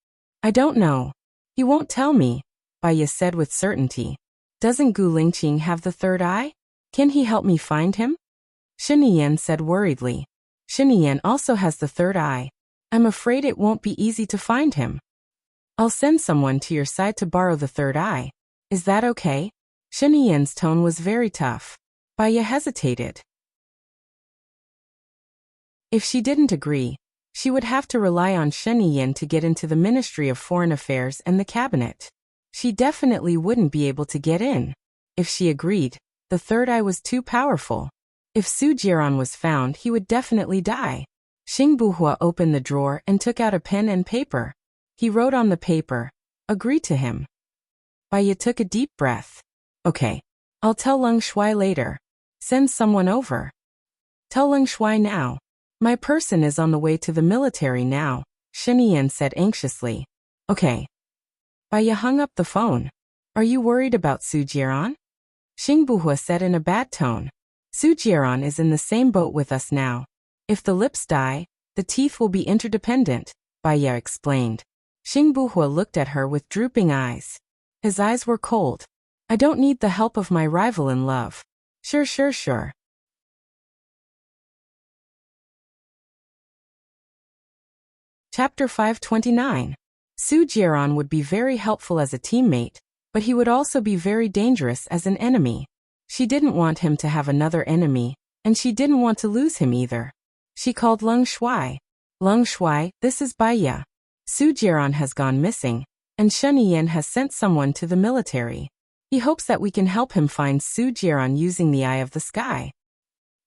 A: I don't know. He won't tell me, Baya said with certainty. Doesn't Gu Lingqing have the third eye? Can he help me find him? Shen Yian said worriedly. Shen Yian also has the third eye. I'm afraid it won't be easy to find him. I'll send someone to your side to borrow the third eye. Is that okay? Shen Yian's tone was very tough. Baya hesitated. If she didn't agree, she would have to rely on Shen Yian to get into the Ministry of Foreign Affairs and the cabinet. She definitely wouldn't be able to get in. If she agreed, the third eye was too powerful. If Su Jiran was found, he would definitely die. Xing Buhua opened the drawer and took out a pen and paper. He wrote on the paper, Agree to him. Baya took a deep breath. Okay. I'll tell Leng Shuai later. Send someone over. Tell Leng Shuai now. My person is on the way to the military now, Shen Yian said anxiously. Okay. Baya hung up the phone. Are you worried about Su Jiran? Xing Buhua said in a bad tone. Su Jiran is in the same boat with us now. If the lips die, the teeth will be interdependent, Baya explained. Xing Buhua looked at her with drooping eyes. His eyes were cold. I don't need the help of my rival in love. Sure. Chapter 529. Su Jiran would be very helpful as a teammate, but he would also be very dangerous as an enemy. She didn't want him to have another enemy, and she didn't want to lose him either. She called Leng Shuai. Leng Shuai, this is Baya. Su Jiran has gone missing, and Shen Yan has sent someone to the military. He hopes that we can help him find Su Jiran using the eye of the sky.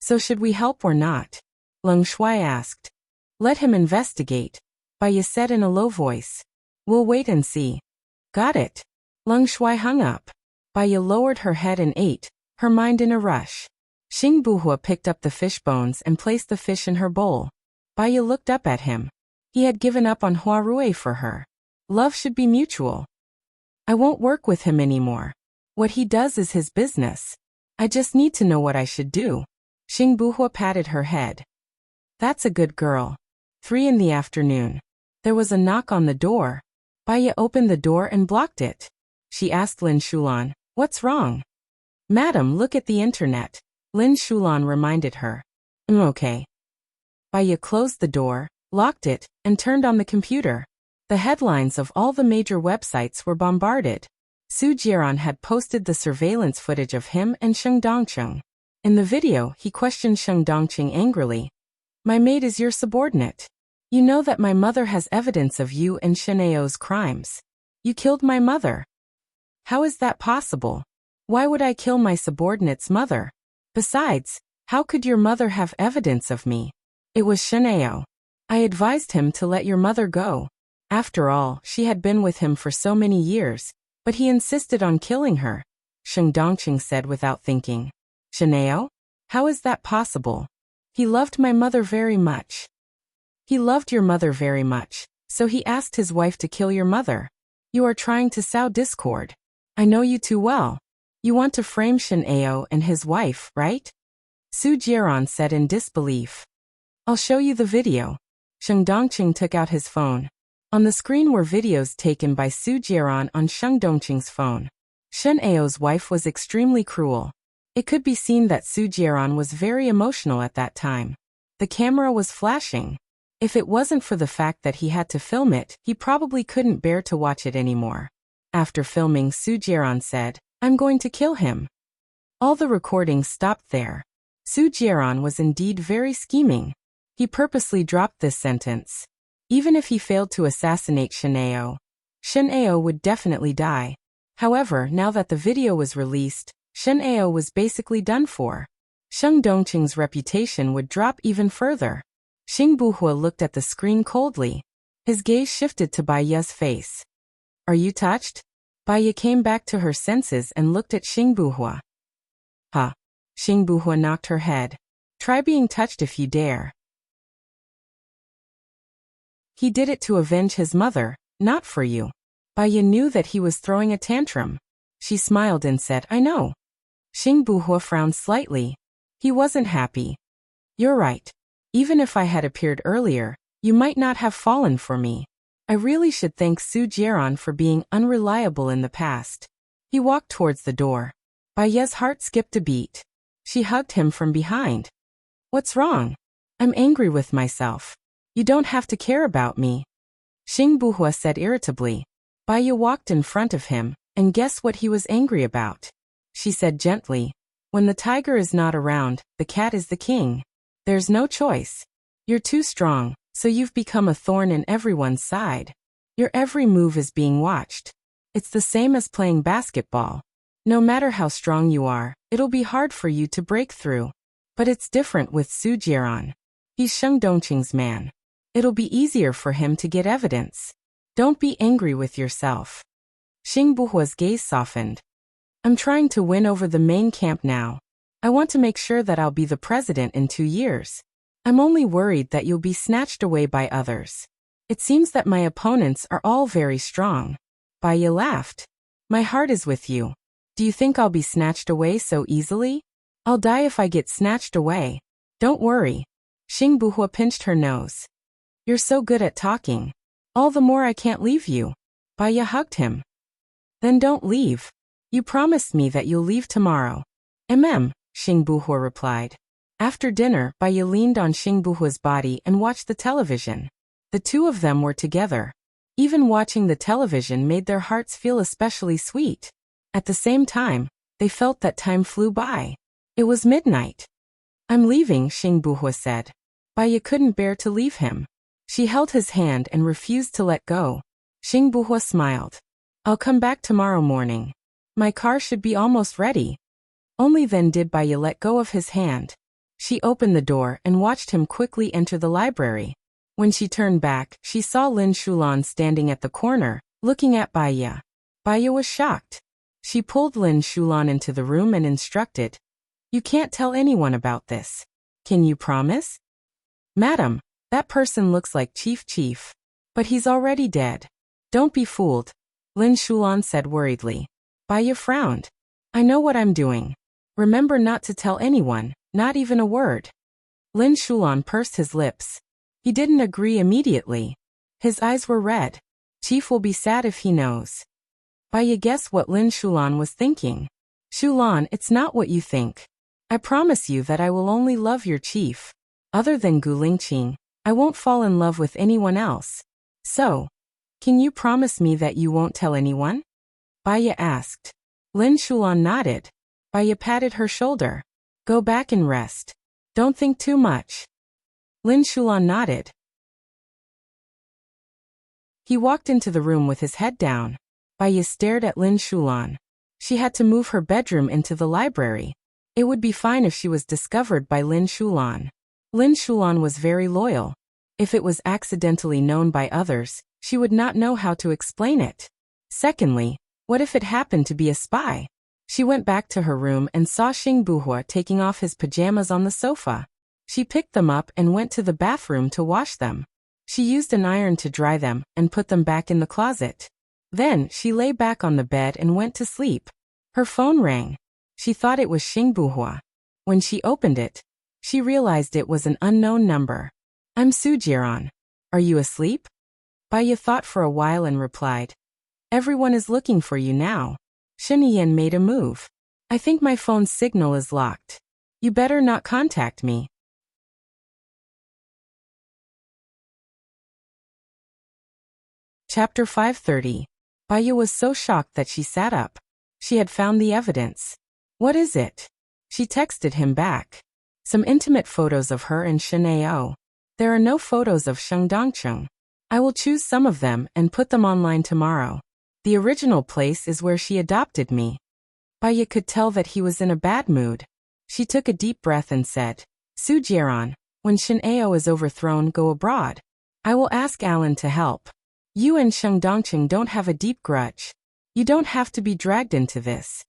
A: So should we help or not? Leng Shuai asked. Let him investigate, Bai Ye said in a low voice. We'll wait and see. Got it. Leng Shuai hung up. Bai Ye lowered her head and ate, her mind in a rush. Xing Buhua picked up the fish bones and placed the fish in her bowl. Bai Ye looked up at him. He had given up on Hua Rui for her. Love should be mutual. I won't work with him anymore. What he does is his business. I just need to know what I should do. Xing Buhua patted her head. That's a good girl. 3 in the afternoon. There was a knock on the door. Bai Ye opened the door and blocked it. She asked Lin Shulan, what's wrong? Madam, look at the internet. Lin Shulan reminded her. Okay. Bai Ye closed the door, locked it, and turned on the computer. The headlines of all the major websites were bombarded. Su Jiran had posted the surveillance footage of him and Sheng Dongcheng. In the video, he questioned Sheng Dongcheng angrily. My maid is your subordinate. You know that my mother has evidence of you and Shenao's crimes. You killed my mother. How is that possible? Why would I kill my subordinate's mother? Besides, how could your mother have evidence of me? It was Shenao. I advised him to let your mother go. After all, she had been with him for so many years, but he insisted on killing her, Sheng Dongqing said without thinking. Shenao? How is that possible? He loved my mother very much. He loved your mother very much, so he asked his wife to kill your mother. You are trying to sow discord. I know you too well. You want to frame Shenao and his wife, right? Su Jiran said in disbelief. I'll show you the video. Sheng Dongqing took out his phone. On the screen were videos taken by Su Jiran on Sheng Dongqing's phone. Shenao's wife was extremely cruel. It could be seen that Su Jiran was very emotional at that time. The camera was flashing. If it wasn't for the fact that he had to film it, he probably couldn't bear to watch it anymore. After filming, Su Jiran said, I'm going to kill him. All the recordings stopped there. Su Jiran was indeed very scheming. He purposely dropped this sentence. Even if he failed to assassinate Shenao would definitely die. However, now that the video was released, Shenao was basically done for. Sheng Dongqing's reputation would drop even further. Xing Buhua looked at the screen coldly. His gaze shifted to Bai Ye's face. Are you touched? Bai Ye came back to her senses and looked at Xing Buhua. Huh. Xing Buhua knocked her head. Try being touched if you dare. He did it to avenge his mother, not for you. Bai Ye knew that he was throwing a tantrum. She smiled and said, I know. Xing Buhua frowned slightly. He wasn't happy. You're right. Even if I had appeared earlier, you might not have fallen for me. I really should thank Su Jiran for being unreliable in the past. He walked towards the door. Bai Ye's heart skipped a beat. She hugged him from behind. What's wrong? I'm angry with myself. You don't have to care about me. Xing Buhua said irritably. Bai Ye walked in front of him, and guess what he was angry about? She said gently. When the tiger is not around, the cat is the king. There's no choice. You're too strong, so you've become a thorn in everyone's side. Your every move is being watched. It's the same as playing basketball. No matter how strong you are, it'll be hard for you to break through. But it's different with Su Jiran. He's Sheng Dongqing's man. It'll be easier for him to get evidence. Don't be angry with yourself. Xing Buhua's gaze softened. I'm trying to win over the main camp now. I want to make sure that I'll be the president in 2 years. I'm only worried that you'll be snatched away by others. It seems that my opponents are all very strong. Bai Ye laughed. My heart is with you. Do you think I'll be snatched away so easily? I'll die if I get snatched away. Don't worry. Xing Buhua pinched her nose. You're so good at talking. All the more I can't leave you. Bai Ye hugged him. Then don't leave. You promised me that you'll leave tomorrow. Xing Buhua replied. After dinner, Bai Ye leaned on Xing Buhua's body and watched the television. The two of them were together. Even watching the television made their hearts feel especially sweet. At the same time, they felt that time flew by. It was midnight. I'm leaving, Xing Buhua said. Bai Ye couldn't bear to leave him. She held his hand and refused to let go. Xing Buhua smiled. I'll come back tomorrow morning. My car should be almost ready. Only then did Baya let go of his hand. She opened the door and watched him quickly enter the library. When she turned back, she saw Lin Shulan standing at the corner, looking at Baya. Baya was shocked. She pulled Lin Shulan into the room and instructed, "You can't tell anyone about this. Can you promise?" "Madam, that person looks like Chief, but he's already dead." "Don't be fooled," Lin Shulan said worriedly. Baya frowned. "I know what I'm doing. Remember not to tell anyone, not even a word." Lin Shulan pursed his lips. He didn't agree immediately. His eyes were red. Chief will be sad if he knows. Baya guessed what Lin Shulan was thinking. "Shulan, it's not what you think. I promise you that I will only love your chief. Other than Gu Lingqing, I won't fall in love with anyone else. So, can you promise me that you won't tell anyone?" Baya asked. Lin Shulan nodded. Baya patted her shoulder. "Go back and rest. Don't think too much." Lin Shulan nodded. He walked into the room with his head down. Baya stared at Lin Shulan. She had to move her bedroom into the library. It would be fine if she was discovered by Lin Shulan. Lin Shulan was very loyal. If it was accidentally known by others, she would not know how to explain it. Secondly, what if it happened to be a spy? She went back to her room and saw Xing Buhua taking off his pajamas on the sofa. She picked them up and went to the bathroom to wash them. She used an iron to dry them and put them back in the closet. Then she lay back on the bed and went to sleep. Her phone rang. She thought it was Xing Buhua. When she opened it, she realized it was an unknown number. "I'm Su Jiran. Are you asleep?" Baya thought for a while and replied, "Everyone is looking for you now." Shen Yan made a move. "I think my phone's signal is locked. You better not contact me." Chapter 530. Baya was so shocked that she sat up. She had found the evidence. "What is it?" She texted him back. "Some intimate photos of her and Shen Ao. There are no photos of Sheng Dongcheng. I will choose some of them and put them online tomorrow. The original place is where she adopted me." Baya could tell that he was in a bad mood. She took a deep breath and said, "Su Jiran, when Shen Ao is overthrown, go abroad. I will ask Alan to help. You and Sheng Dongcheng don't have a deep grudge. You don't have to be dragged into this.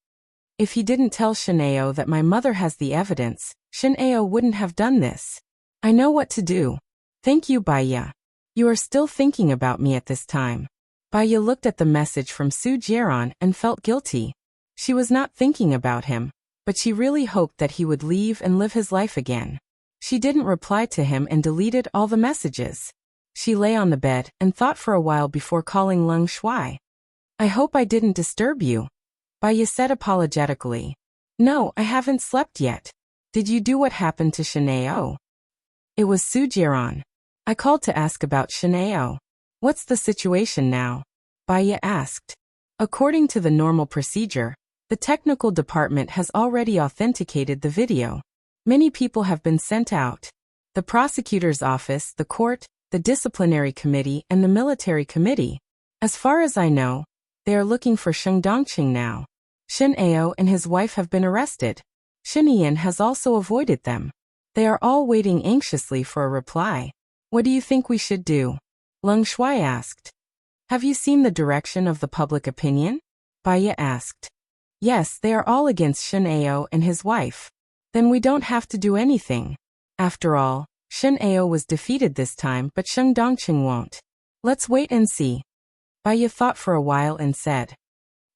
A: If he didn't tell Shen Ao that my mother has the evidence, Shen Ao wouldn't have done this. I know what to do. Thank you, Baya. You are still thinking about me at this time." Baya looked at the message from Su Jiran and felt guilty. She was not thinking about him, but she really hoped that he would leave and live his life again. She didn't reply to him and deleted all the messages. She lay on the bed and thought for a while before calling Leng Shuai. "I hope I didn't disturb you," Baya said apologetically. "No, I haven't slept yet. Did you do what happened to Shen Ao?" "It was Su Jiran. I called to ask about Shen Ao. What's the situation now?" Baya asked. According to the normal procedure, the technical department has already authenticated the video. Many people have been sent out. The prosecutor's office, the court, the disciplinary committee, and the military committee. As far as I know, they are looking for Sheng Dongqing now. Shen Ao and his wife have been arrested. Shen Yan has also avoided them. They are all waiting anxiously for a reply. What do you think we should do? Leng Shuai asked. Have you seen the direction of the public opinion? Baya asked. Yes, they are all against Shen Ao and his wife. Then we don't have to do anything. After all, Shen Ao was defeated this time, but Sheng Dongqing won't. Let's wait and see. Baya thought for a while and said,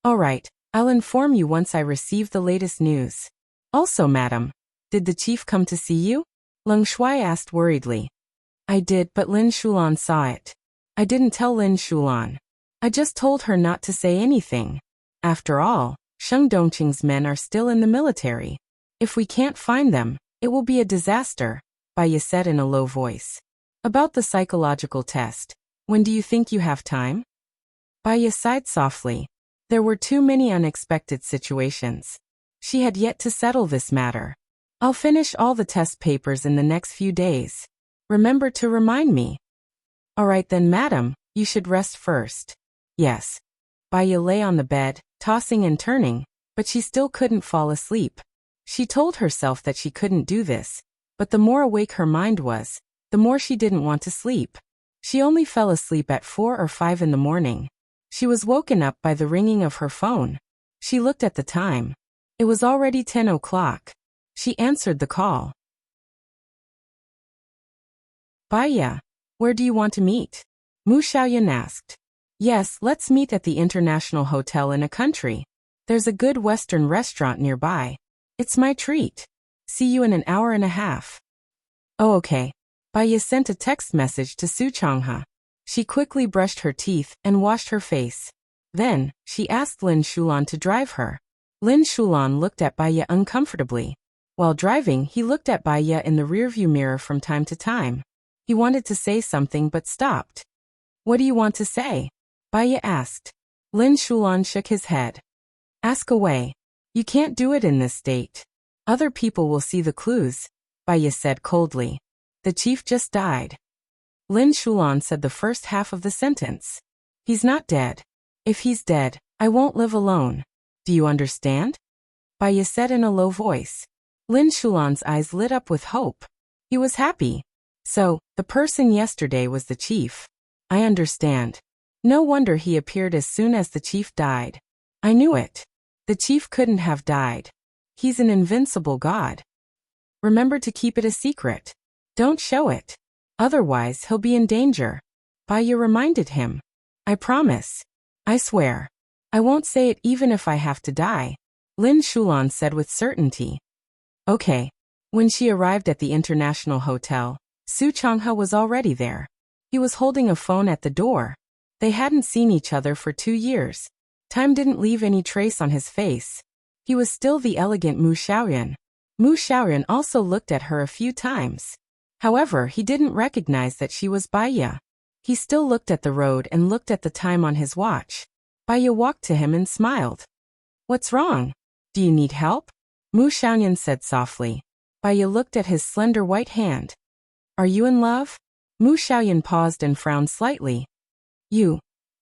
A: All right, I'll inform you once I receive the latest news. Also, madam, did the chief come to see you? Leng Shuai asked worriedly. I did, but Lin Shulan saw it. I didn't tell Lin Shulan. I just told her not to say anything. After all, Sheng Dongqing's men are still in the military. If we can't find them, it will be a disaster, Baya said in a low voice. About the psychological test, when do you think you have time? Baya sighed softly. There were too many unexpected situations. She had yet to settle this matter. I'll finish all the test papers in the next few days. Remember to remind me. All right then, madam, you should rest first. Yes. Baya lay on the bed, tossing and turning, but she still couldn't fall asleep. She told herself that she couldn't do this, but the more awake her mind was, the more she didn't want to sleep. She only fell asleep at 4 or 5 in the morning. She was woken up by the ringing of her phone. She looked at the time. It was already 10 o'clock. She answered the call. Baya, where do you want to meet? Mu Xiaoyan asked. Yes, let's meet at the International Hotel in a country. There's a good Western restaurant nearby. It's my treat. See you in an hour and a half. Oh, okay. Baya sent a text message to Su Changhe. She quickly brushed her teeth and washed her face. Then, she asked Lin Shulan to drive her. Lin Shulan looked at Baya uncomfortably. While driving, he looked at Baya in the rearview mirror from time to time. He wanted to say something but stopped. What do you want to say? Baya asked. Lin Shulan shook his head. Ask away. You can't do it in this state. Other people will see the clues, Baya said coldly. The chief just died. Lin Shulan said the first half of the sentence. He's not dead. If he's dead, I won't live alone. Do you understand? Baya said in a low voice. Lin Shulan's eyes lit up with hope. He was happy. So, the person yesterday was the chief. I understand. No wonder he appeared as soon as the chief died. I knew it. The chief couldn't have died. He's an invincible god. Remember to keep it a secret. Don't show it. Otherwise he'll be in danger. Baya reminded him. I promise. I swear. I won't say it even if I have to die, Lin Shulan said with certainty. Okay. When she arrived at the International Hotel, Su Changhe was already there. He was holding a phone at the door. They hadn't seen each other for 2 years. Time didn't leave any trace on his face. He was still the elegant Mu Xiaoyan. Mu Xiaoyan also looked at her a few times. However, he didn't recognize that she was Baya. He still looked at the road and looked at the time on his watch. Baya walked to him and smiled. What's wrong? Do you need help? Mu Xiaoyan said softly. Baya looked at his slender white hand. Are you in love? Mu Xiaoyan paused and frowned slightly. You.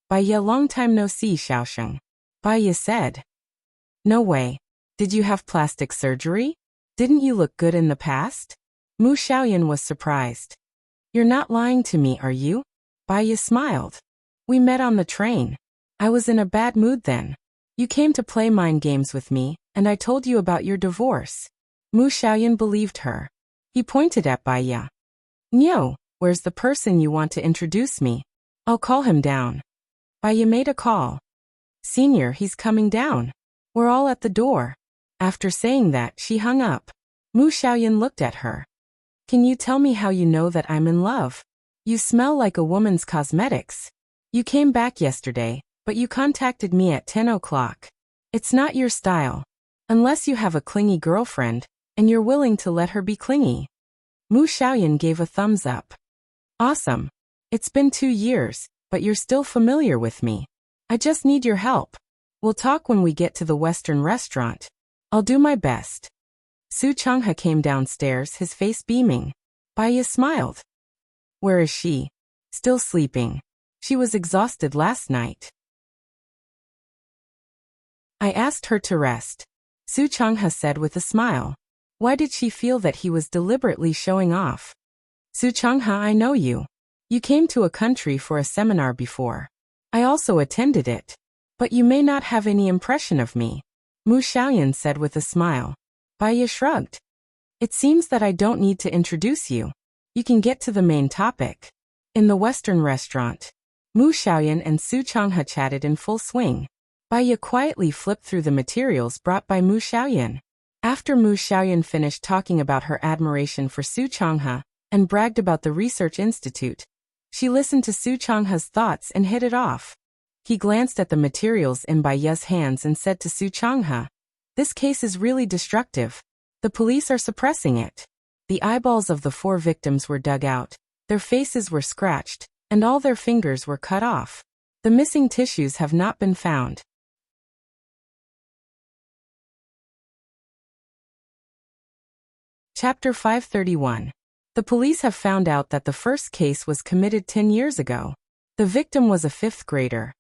A: Baya, long time no see, Xiaosheng. Baya said. No way. Did you have plastic surgery? Didn't you look good in the past? Mu Xiaoyan was surprised. You're not lying to me, are you? Baya smiled. We met on the train. I was in a bad mood then. You came to play mind games with me, and I told you about your divorce. Mu Xiaoyan believed her. He pointed at Baya. Nyo, where's the person you want to introduce me? I'll call him down. Baya made a call. Senior, he's coming down. We're all at the door. After saying that, she hung up. Mu Xiaoyan looked at her. Can you tell me how you know that I'm in love? You smell like a woman's cosmetics. You came back yesterday, but you contacted me at 10 o'clock. It's not your style. Unless you have a clingy girlfriend, and you're willing to let her be clingy. Mu Xiaoyan gave a thumbs up. Awesome. It's been 2 years, but you're still familiar with me. I just need your help. We'll talk when we get to the Western restaurant. I'll do my best. Su Changhe came downstairs, his face beaming. Baya smiled. Where is she? Still sleeping. She was exhausted last night. I asked her to rest. Su Changhe said with a smile. Why did she feel that he was deliberately showing off? Su Changhe, I know you. You came to a country for a seminar before. I also attended it. But you may not have any impression of me. Mu Xiaoyan said with a smile. Baya shrugged. It seems that I don't need to introduce you. You can get to the main topic. In the Western restaurant, Mu Xiaoyan and Su Changhe chatted in full swing. Baya quietly flipped through the materials brought by Mu Xiaoyan. After Mu Xiaoyan finished talking about her admiration for Su Changhe and bragged about the research institute, she listened to Su Changhe's thoughts and hit it off. He glanced at the materials in Baya's hands and said to Su Changhe, this case is really destructive. The police are suppressing it. The eyeballs of the 4 victims were dug out, their faces were scratched, and all their fingers were cut off. The missing tissues have not been found. Chapter 531. The police have found out that the first case was committed 10 years ago. The victim was a 5th grader.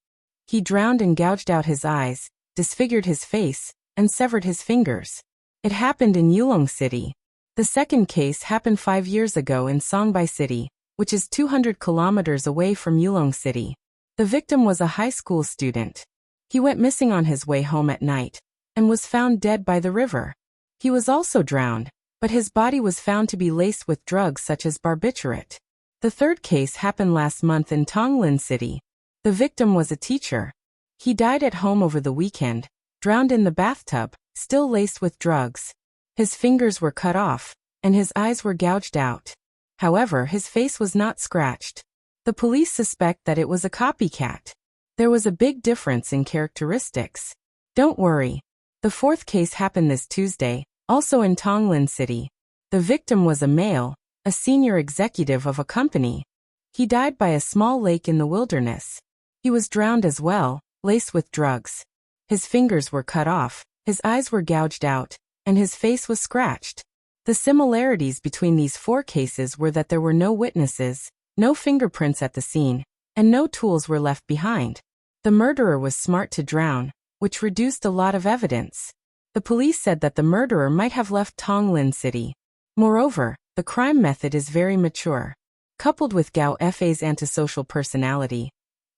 A: He drowned and gouged out his eyes, disfigured his face, and severed his fingers. It happened in Yulong City. The second case happened 5 years ago in Songbei City, which is 200 kilometers away from Yulong City. The victim was a high school student. He went missing on his way home at night and was found dead by the river. He was also drowned, but his body was found to be laced with drugs such as barbiturate. The third case happened last month in Tonglin City. The victim was a teacher. He died at home over the weekend, drowned in the bathtub, still laced with drugs. His fingers were cut off, and his eyes were gouged out. However, his face was not scratched. The police suspect that it was a copycat. There was a big difference in characteristics. Don't worry. The fourth case happened this Tuesday, also in Tonglin City. The victim was a male, a senior executive of a company. He died by a small lake in the wilderness. He was drowned as well, laced with drugs. His fingers were cut off, his eyes were gouged out, and his face was scratched. The similarities between these 4 cases were that there were no witnesses, no fingerprints at the scene, and no tools were left behind. The murderer was smart to drown, which reduced a lot of evidence. The police said that the murderer might have left Tonglin City. Moreover, the crime method is very mature. Coupled with Gao Fa's antisocial personality,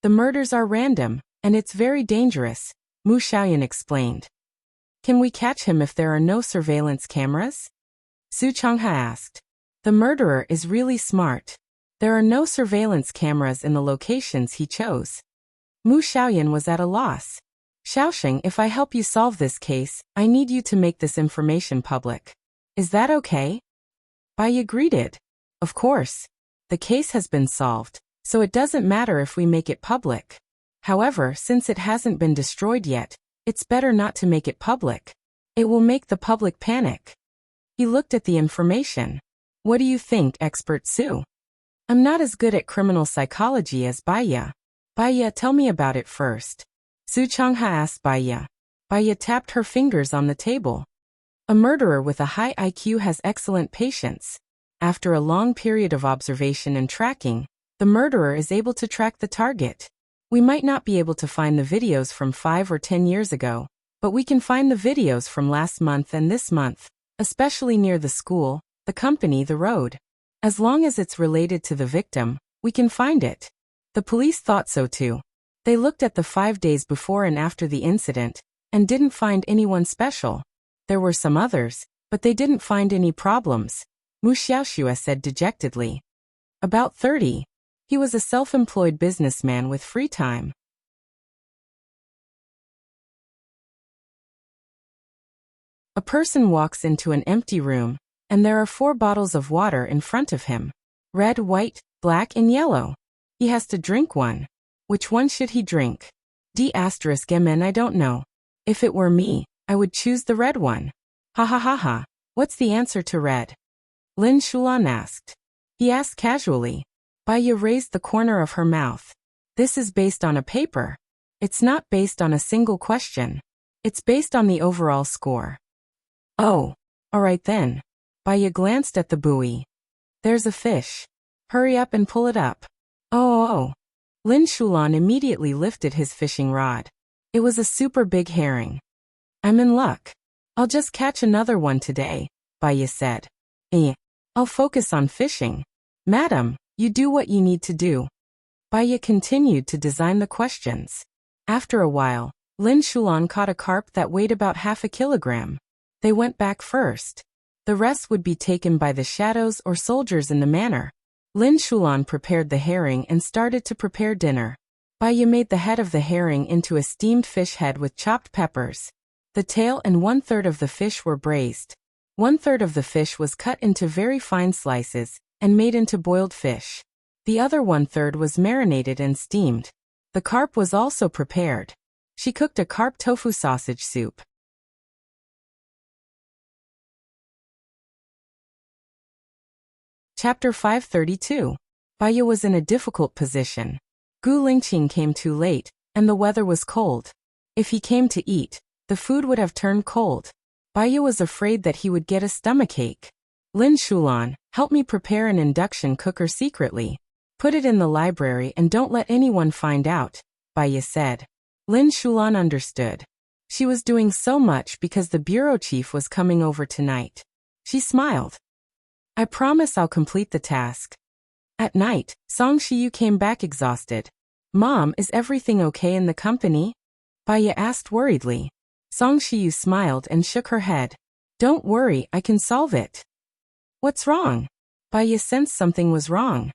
A: the murders are random, and it's very dangerous, Mu Xiaoyan explained. Can we catch him if there are no surveillance cameras? Su Changha asked. The murderer is really smart. There are no surveillance cameras in the locations he chose. Mu Xiaoyan was at a loss. Xiaosheng, if I help you solve this case, I need you to make this information public. Is that okay? Bai greeted. Of course. The case has been solved, so it doesn't matter if we make it public. However, since it hasn't been destroyed yet, it's better not to make it public. It will make the public panic. He looked at the information. What do you think, expert Su? I'm not as good at criminal psychology as Baiya. Baiya, tell me about it first. Su Changha asked Baiya. Baiya tapped her fingers on the table. A murderer with a high IQ has excellent patience. After a long period of observation and tracking, the murderer is able to track the target. We might not be able to find the videos from 5 or 10 years ago, but we can find the videos from last month and this month, especially near the school, the company, the road. As long as it's related to the victim, we can find it. The police thought so too. They looked at the 5 days before and after the incident, and didn't find anyone special. There were some others, but they didn't find any problems, Mu Xiaoxue said dejectedly. About 30. He was a self-employed businessman with free time. A person walks into an empty room, and there are 4 bottles of water in front of him. Red, white, black, and yellow. He has to drink one. Which one should he drink? D***MN I don't know. If it were me, I would choose the red one. Ha ha ha ha. What's the answer to red? Lin Shulan asked. He asked casually. Baiya raised the corner of her mouth. This is based on a paper. It's not based on a single question. It's based on the overall score. Oh. Alright then. Baiya glanced at the buoy. There's a fish. Hurry up and pull it up. Oh. Lin Shulan immediately lifted his fishing rod. It was a super big herring. I'm in luck. I'll just catch another one today, Baiya said. I'll focus on fishing. Madam, you do what you need to do. Baiya continued to design the questions. After a while, Lin Shulan caught a carp that weighed about half a kilogram. They went back first. The rest would be taken by the shadows or soldiers in the manor. Lin Shulan prepared the herring and started to prepare dinner. Baiya made the head of the herring into a steamed fish head with chopped peppers. The tail and 1/3 of the fish were braised. 1/3 of the fish was cut into very fine slices and made into boiled fish. The other 1/3 was marinated and steamed. The carp was also prepared. She cooked a carp tofu sausage soup. Chapter 532. Baiya was in a difficult position. Gu Lingqing came too late, and the weather was cold. If he came to eat, the food would have turned cold. Baiya was afraid that he would get a stomachache. Lin Shulan, Help me prepare an induction cooker secretly. Put it in the library and don't let anyone find out, Baya said. Lin Shulan understood. She was doing so much because the bureau chief was coming over tonight. She smiled. I promise I'll complete the task. At night, Song Shiyu came back exhausted. Mom, is everything okay in the company? Baya asked worriedly. Song Shiyu smiled and shook her head. Don't worry, I can solve it. What's wrong? Baya sensed something was wrong.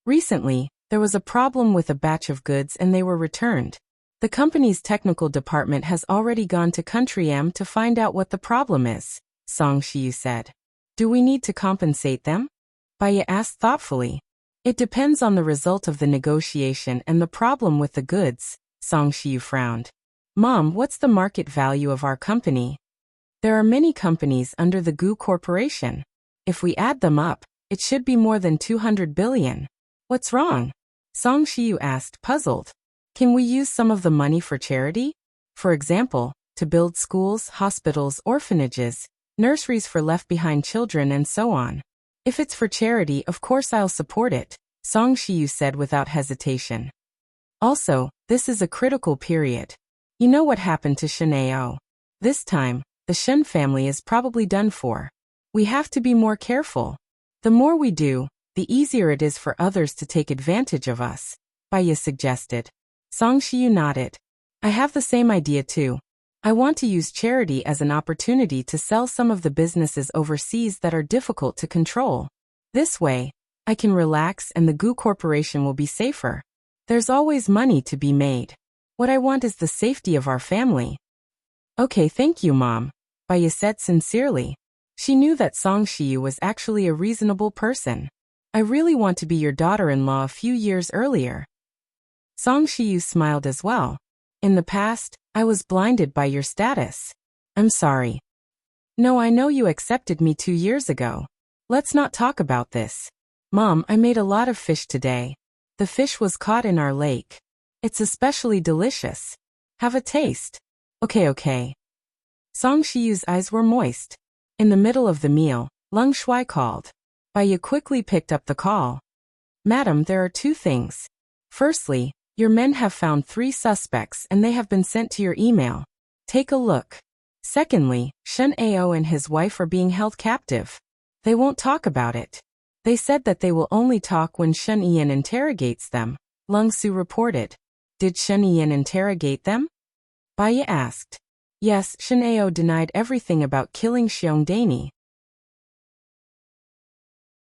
A: Recently, there was a problem with a batch of goods and they were returned. The company's technical department has already gone to Country M to find out what the problem is, Song Shiyu said. Do we need to compensate them? Baya asked thoughtfully. It depends on the result of the negotiation and the problem with the goods, Song Shiyu frowned. Mom, what's the market value of our company? There are many companies under the GU Corporation. If we add them up, it should be more than 200 billion. What's wrong? Song Shiyu asked, puzzled. Can we use some of the money for charity? For example, to build schools, hospitals, orphanages, nurseries for left-behind children and so on. If it's for charity, of course I'll support it, Song Shiyu said without hesitation. Also, this is a critical period. You know what happened to Shenao. This time, the Shen family is probably done for. We have to be more careful. The more we do, the easier it is for others to take advantage of us, Baya suggested. Song Shiyu nodded. I have the same idea too. I want to use charity as an opportunity to sell some of the businesses overseas that are difficult to control. This way, I can relax and the GU Corporation will be safer. There's always money to be made. What I want is the safety of our family. Okay, thank you, Mom, Baya said sincerely. She knew that Song Shiyu was actually a reasonable person. I really want to be your daughter-in-law a few years earlier. Song Shiyu smiled as well. In the past, I was blinded by your status. I'm sorry. No, I know you accepted me 2 years ago. Let's not talk about this. Mom, I made a lot of fish today. The fish was caught in our lake. It's especially delicious. Have a taste. Okay. Song Shiyu's eyes were moist. In the middle of the meal, Leng Shuai called. Baya quickly picked up the call. Madam, there are 2 things. Firstly, your men have found 3 suspects and they have been sent to your email. Take a look. Secondly, Shen Ao and his wife are being held captive. They won't talk about it. They said that they will only talk when Shen Ian interrogates them, Leng Su reported. Did Shen Ian interrogate them? Baya asked. Yes, Shen Ao denied everything about killing Xiong Dani.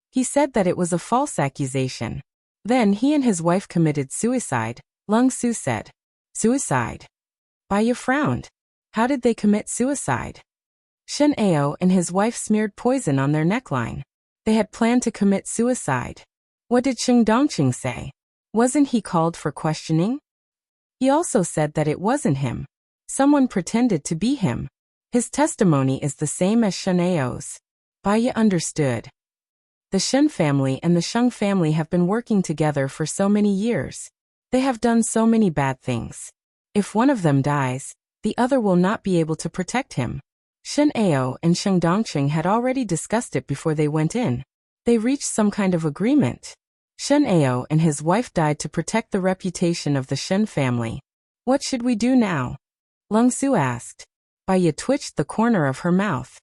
A: He said that it was a false accusation. Then he and his wife committed suicide, Leng Su said. Suicide? Baya frowned. How did they commit suicide? Shen Ao and his wife smeared poison on their neckline. They had planned to commit suicide. What did Sheng Dongqing say? Wasn't he called for questioning? He also said that it wasn't him. Someone pretended to be him. His testimony is the same as Shen Ao's. Baya understood. The Shen family and the Sheng family have been working together for so many years. They have done so many bad things. If one of them dies, the other will not be able to protect him. Shen Ao and Sheng Dongqing had already discussed it before they went in. They reached some kind of agreement. Shen Ao and his wife died to protect the reputation of the Shen family. What should we do now? Leng Su asked. Baya twitched the corner of her mouth.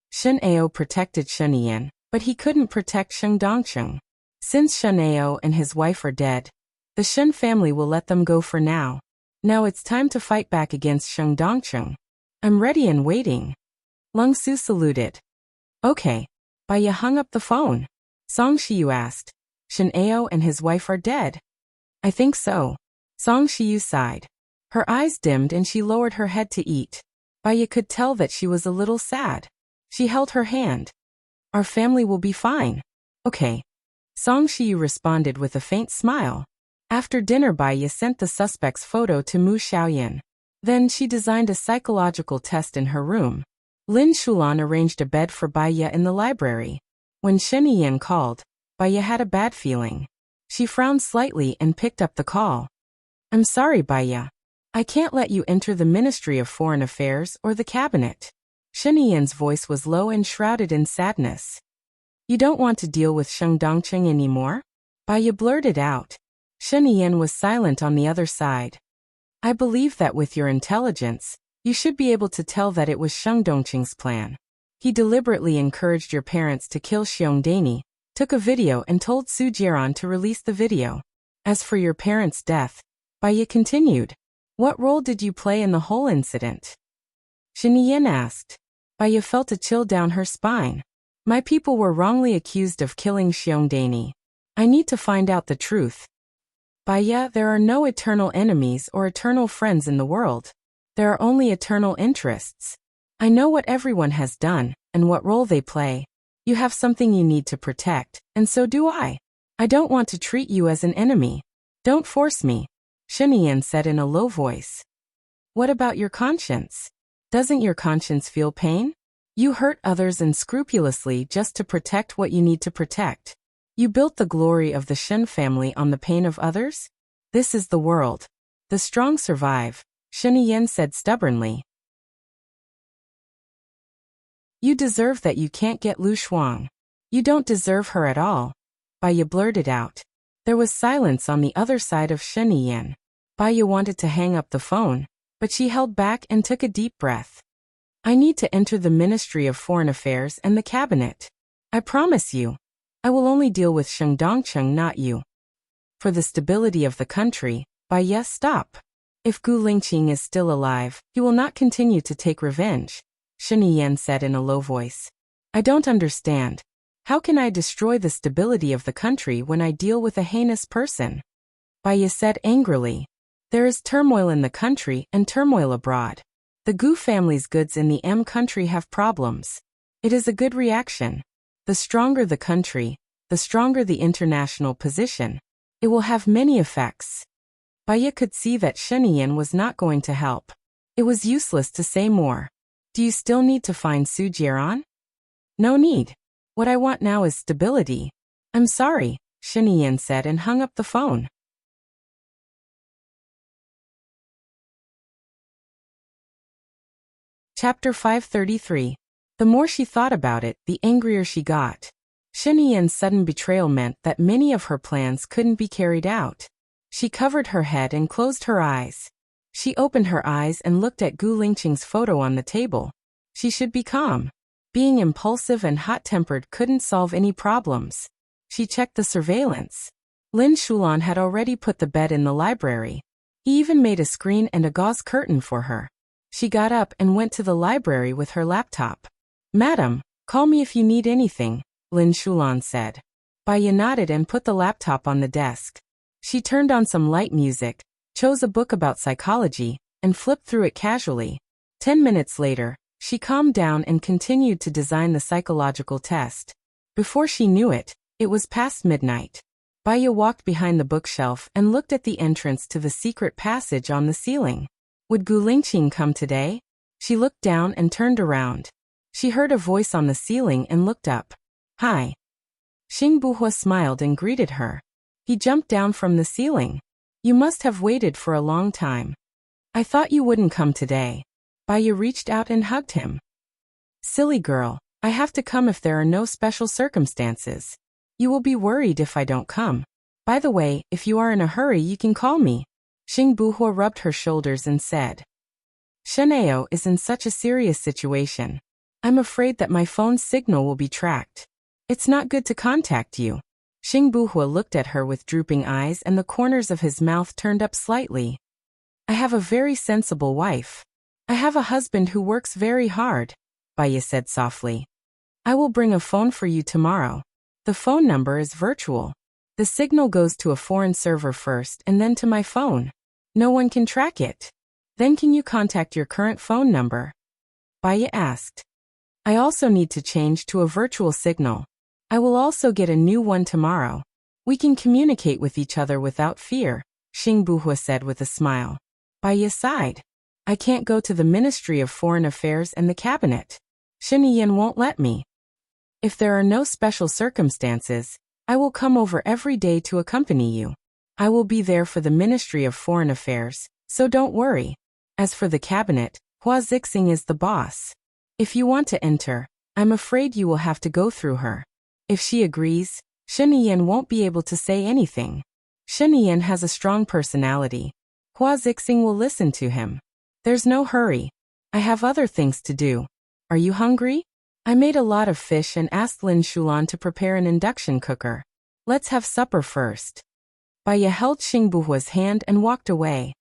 A: Shen Ao protected Shen Ian, but he couldn't protect Sheng Dongqing. Since Shen Ao and his wife are dead, the Shen family will let them go for now. Now it's time to fight back against Sheng Dongqing. I'm ready and waiting. Leng Su saluted. Okay. Baya hung up the phone. Song Shiyu asked. Shen Ao and his wife are dead. I think so. Song Shiyu sighed. Her eyes dimmed and she lowered her head to eat. Baya could tell that she was a little sad. She held her hand. Our family will be fine. Okay. Song Shiyu responded with a faint smile. After dinner, Baya sent the suspect's photo to Mu Xiaoyan. Then she designed a psychological test in her room. Lin Shulan arranged a bed for Baya in the library. When Shen Yian called, Baya had a bad feeling. She frowned slightly and picked up the call. I'm sorry, Baya. I can't let you enter the Ministry of Foreign Affairs or the cabinet. Shen Yian's voice was low and shrouded in sadness. You don't want to deal with Sheng Dongcheng anymore? Baya blurted out. Shen Yan was silent on the other side. I believe that with your intelligence, you should be able to tell that it was Sheng Dongcheng's plan. He deliberately encouraged your parents to kill Xiong Dani, took a video and told Su Jieran to release the video. As for your parents' death, Baya continued, what role did you play in the whole incident? Shen Yan asked. Baya felt a chill down her spine. My people were wrongly accused of killing Xiong Dani. I need to find out the truth. Baya, there are no eternal enemies or eternal friends in the world. There are only eternal interests. I know what everyone has done, and what role they play. You have something you need to protect, and so do I. I don't want to treat you as an enemy. Don't force me, Shen Yan said in a low voice. What about your conscience? Doesn't your conscience feel pain? You hurt others unscrupulously just to protect what you need to protect. You built the glory of the Shen family on the pain of others? This is the world. The strong survive, Shen Yan said stubbornly. You deserve that you can't get Lu Shuang. You don't deserve her at all, Baya blurted out. There was silence on the other side of Shen Yan. Baya wanted to hang up the phone, but she held back and took a deep breath. I need to enter the Ministry of Foreign Affairs and the Cabinet. I promise you. I will only deal with Sheng Dongcheng, not you. For the stability of the country, Baya, stop. If Gu Lingqing is still alive, he will not continue to take revenge, Shen Yan said in a low voice. I don't understand. How can I destroy the stability of the country when I deal with a heinous person? Baya said angrily. There is turmoil in the country and turmoil abroad. The Gu family's goods in the M country have problems. It is a good reaction. The stronger the country, the stronger the international position. It will have many effects. Baya could see that Shen Yan was not going to help. It was useless to say more. Do you still need to find Su Jieran? No need. What I want now is stability. I'm sorry, Shen Yan said and hung up the phone. Chapter 533. The more she thought about it, the angrier she got. Shen Yan's sudden betrayal meant that many of her plans couldn't be carried out. She covered her head and closed her eyes. She opened her eyes and looked at Gu Lingqing's photo on the table. She should be calm. Being impulsive and hot-tempered couldn't solve any problems. She checked the surveillance. Lin Shulan had already put the bed in the library. He even made a screen and a gauze curtain for her. She got up and went to the library with her laptop. Madam, call me if you need anything, Lin Shulan said. Baya nodded and put the laptop on the desk. She turned on some light music, chose a book about psychology, and flipped through it casually. 10 minutes later, she calmed down and continued to design the psychological test. Before she knew it, it was past midnight. Baya walked behind the bookshelf and looked at the entrance to the secret passage on the ceiling. Would Gu Lingqing come today? She looked down and turned around. She heard a voice on the ceiling and looked up. Hi. Xing Buhua smiled and greeted her. He jumped down from the ceiling. You must have waited for a long time. I thought you wouldn't come today. Baya reached out and hugged him. Silly girl, I have to come if there are no special circumstances. You will be worried if I don't come. By the way, if you are in a hurry you can call me. Xing Buhua rubbed her shoulders and said. Shenao is in such a serious situation. I'm afraid that my phone's signal will be tracked. It's not good to contact you. Xing Buhua looked at her with drooping eyes and the corners of his mouth turned up slightly. I have a very sensible wife. I have a husband who works very hard, Baya said softly. I will bring a phone for you tomorrow. The phone number is virtual. The signal goes to a foreign server first and then to my phone. No one can track it. Then can you contact your current phone number? Baya asked. I also need to change to a virtual signal. I will also get a new one tomorrow. We can communicate with each other without fear, Xing Buhua said with a smile. Baya sighed. I can't go to the Ministry of Foreign Affairs and the Cabinet. Shen Yan won't let me. If there are no special circumstances, I will come over every day to accompany you. I will be there for the Ministry of Foreign Affairs, so don't worry. As for the Cabinet, Hua Zixing is the boss. If you want to enter, I'm afraid you will have to go through her. If she agrees, Shenian won't be able to say anything. Shenian has a strong personality. Hua Zixing will listen to him. There's no hurry. I have other things to do. Are you hungry? I made a lot of fish and asked Lin Shulan to prepare an induction cooker. Let's have supper first. Baya held Xingbuhua's hand and walked away.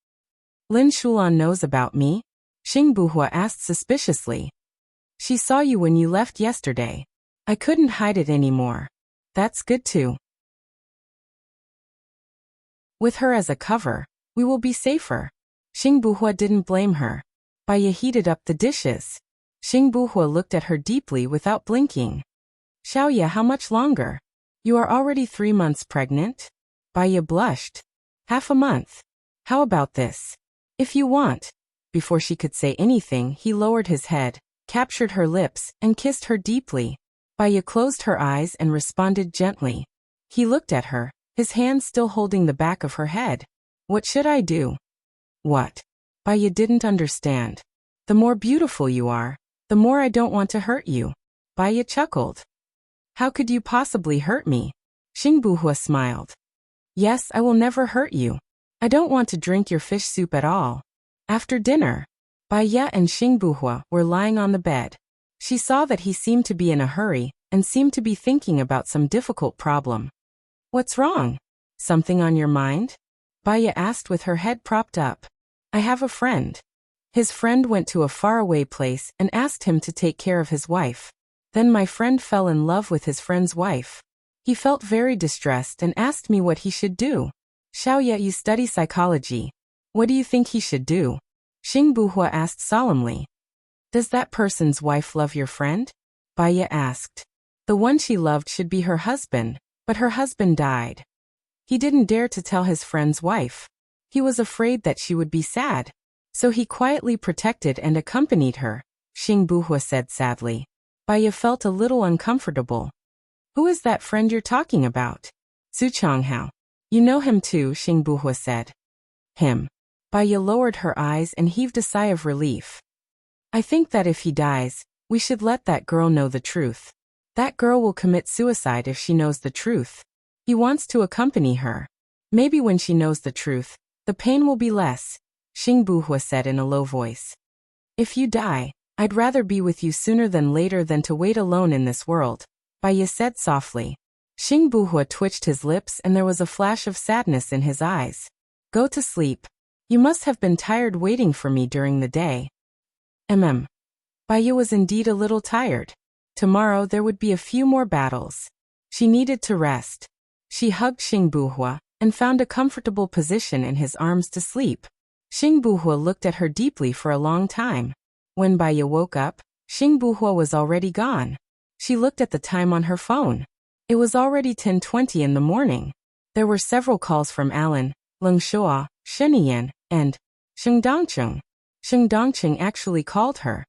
A: Lin Shulan knows about me? Xingbuhua asked suspiciously. She saw you when you left yesterday. I couldn't hide it anymore. That's good too. With her as a cover, we will be safer. Xingbuhua didn't blame her. Baya heated up the dishes. Xingbuhua looked at her deeply without blinking. Xiaoya, how much longer? You are already 3 months pregnant? Baya blushed. Half a month. How about this? If you want. Before she could say anything, he lowered his head, captured her lips, and kissed her deeply. Baya closed her eyes and responded gently. He looked at her, his hand still holding the back of her head. What should I do? What? Baya didn't understand. The more beautiful you are, the more I don't want to hurt you. Baya chuckled. How could you possibly hurt me? Xingbuhua smiled. Yes, I will never hurt you. I don't want to drink your fish soup at all. After dinner, Baya and Xingbuhua were lying on the bed. She saw that he seemed to be in a hurry and seemed to be thinking about some difficult problem. What's wrong? Something on your mind? Baya asked with her head propped up. I have a friend. His friend went to a faraway place and asked him to take care of his wife. Then my friend fell in love with his friend's wife. He felt very distressed and asked me what he should do. Xiaoya, you study psychology. What do you think he should do? Xingbuhua asked solemnly. Does that person's wife love your friend? Baya asked. The one she loved should be her husband, but her husband died. He didn't dare to tell his friend's wife. He was afraid that she would be sad. So he quietly protected and accompanied her, Xingbuhua said sadly. Baya felt a little uncomfortable. Who is that friend you're talking about? Su Changhao. You know him too, Xingbuhua said. Him. Baya lowered her eyes and heaved a sigh of relief. I think that if he dies, we should let that girl know the truth. That girl will commit suicide if she knows the truth. He wants to accompany her. Maybe when she knows the truth, the pain will be less, Xingbuhua said in a low voice. If you die, I'd rather be with you sooner than later than to wait alone in this world, Baya said softly. Xingbuhua twitched his lips and there was a flash of sadness in his eyes. Go to sleep. You must have been tired waiting for me during the day. Baya was indeed a little tired. Tomorrow there would be a few more battles. She needed to rest. She hugged Xingbuhua and found a comfortable position in his arms to sleep. Xingbuhua looked at her deeply for a long time. When Baya woke up, Xingbuhua was already gone. She looked at the time on her phone. It was already 10:20 in the morning. There were several calls from Alan, Leng Shua, Shenian, and Sheng Dongcheng. Sheng Dongcheng actually called her.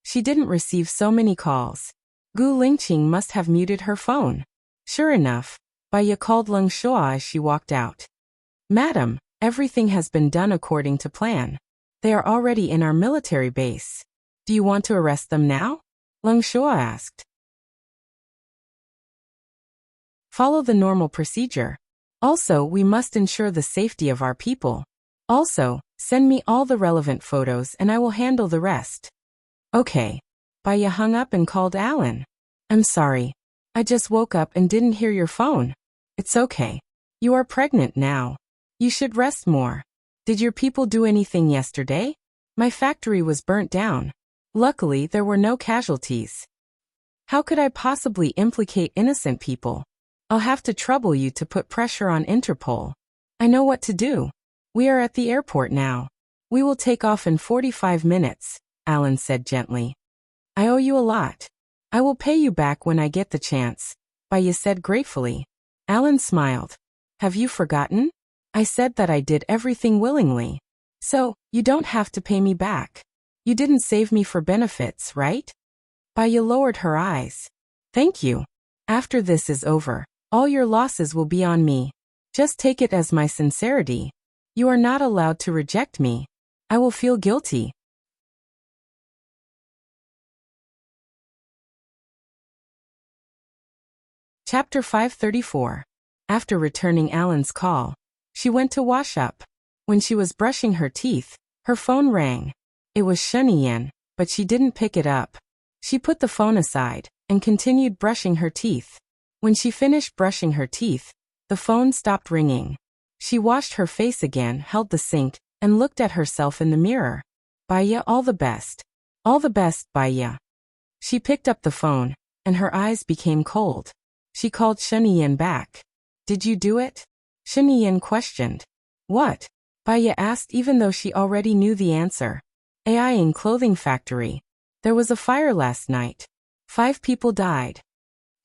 A: She didn't receive so many calls. Gu Lingqing must have muted her phone. Sure enough, Baya called Leng Shua as she walked out. Madam, everything has been done according to plan. They are already in our military base. Do you want to arrest them now? Leng Shua asked. Follow the normal procedure. Also, we must ensure the safety of our people. Also, send me all the relevant photos and I will handle the rest. Okay. Baya hung up and called Alan. I'm sorry. I just woke up and didn't hear your phone. It's okay. You are pregnant now. You should rest more. Did your people do anything yesterday? My factory was burnt down. Luckily, there were no casualties. How could I possibly implicate innocent people? I'll have to trouble you to put pressure on Interpol. I know what to do. We are at the airport now. We will take off in 45 minutes, Alan said gently. I owe you a lot. I will pay you back when I get the chance, Baya said gratefully. Alan smiled. Have you forgotten? I said that I did everything willingly. So, you don't have to pay me back. You didn't save me for benefits, right? Baya lowered her eyes. Thank you. After this is over, all your losses will be on me. Just take it as my sincerity. You are not allowed to reject me. I will feel guilty. Chapter 534. After returning Alan's call, she went to wash up. When she was brushing her teeth, her phone rang. It was Sheniyan, but she didn't pick it up. She put the phone aside and continued brushing her teeth. When she finished brushing her teeth, the phone stopped ringing. She washed her face again, held the sink, and looked at herself in the mirror. Baya, all the best. All the best, Baya. She picked up the phone, and her eyes became cold. She called Sheniyan back. Did you do it? Sheniyan questioned. What? Baya asked, even though she already knew the answer. AI in clothing factory. There was a fire last night. 5 people died.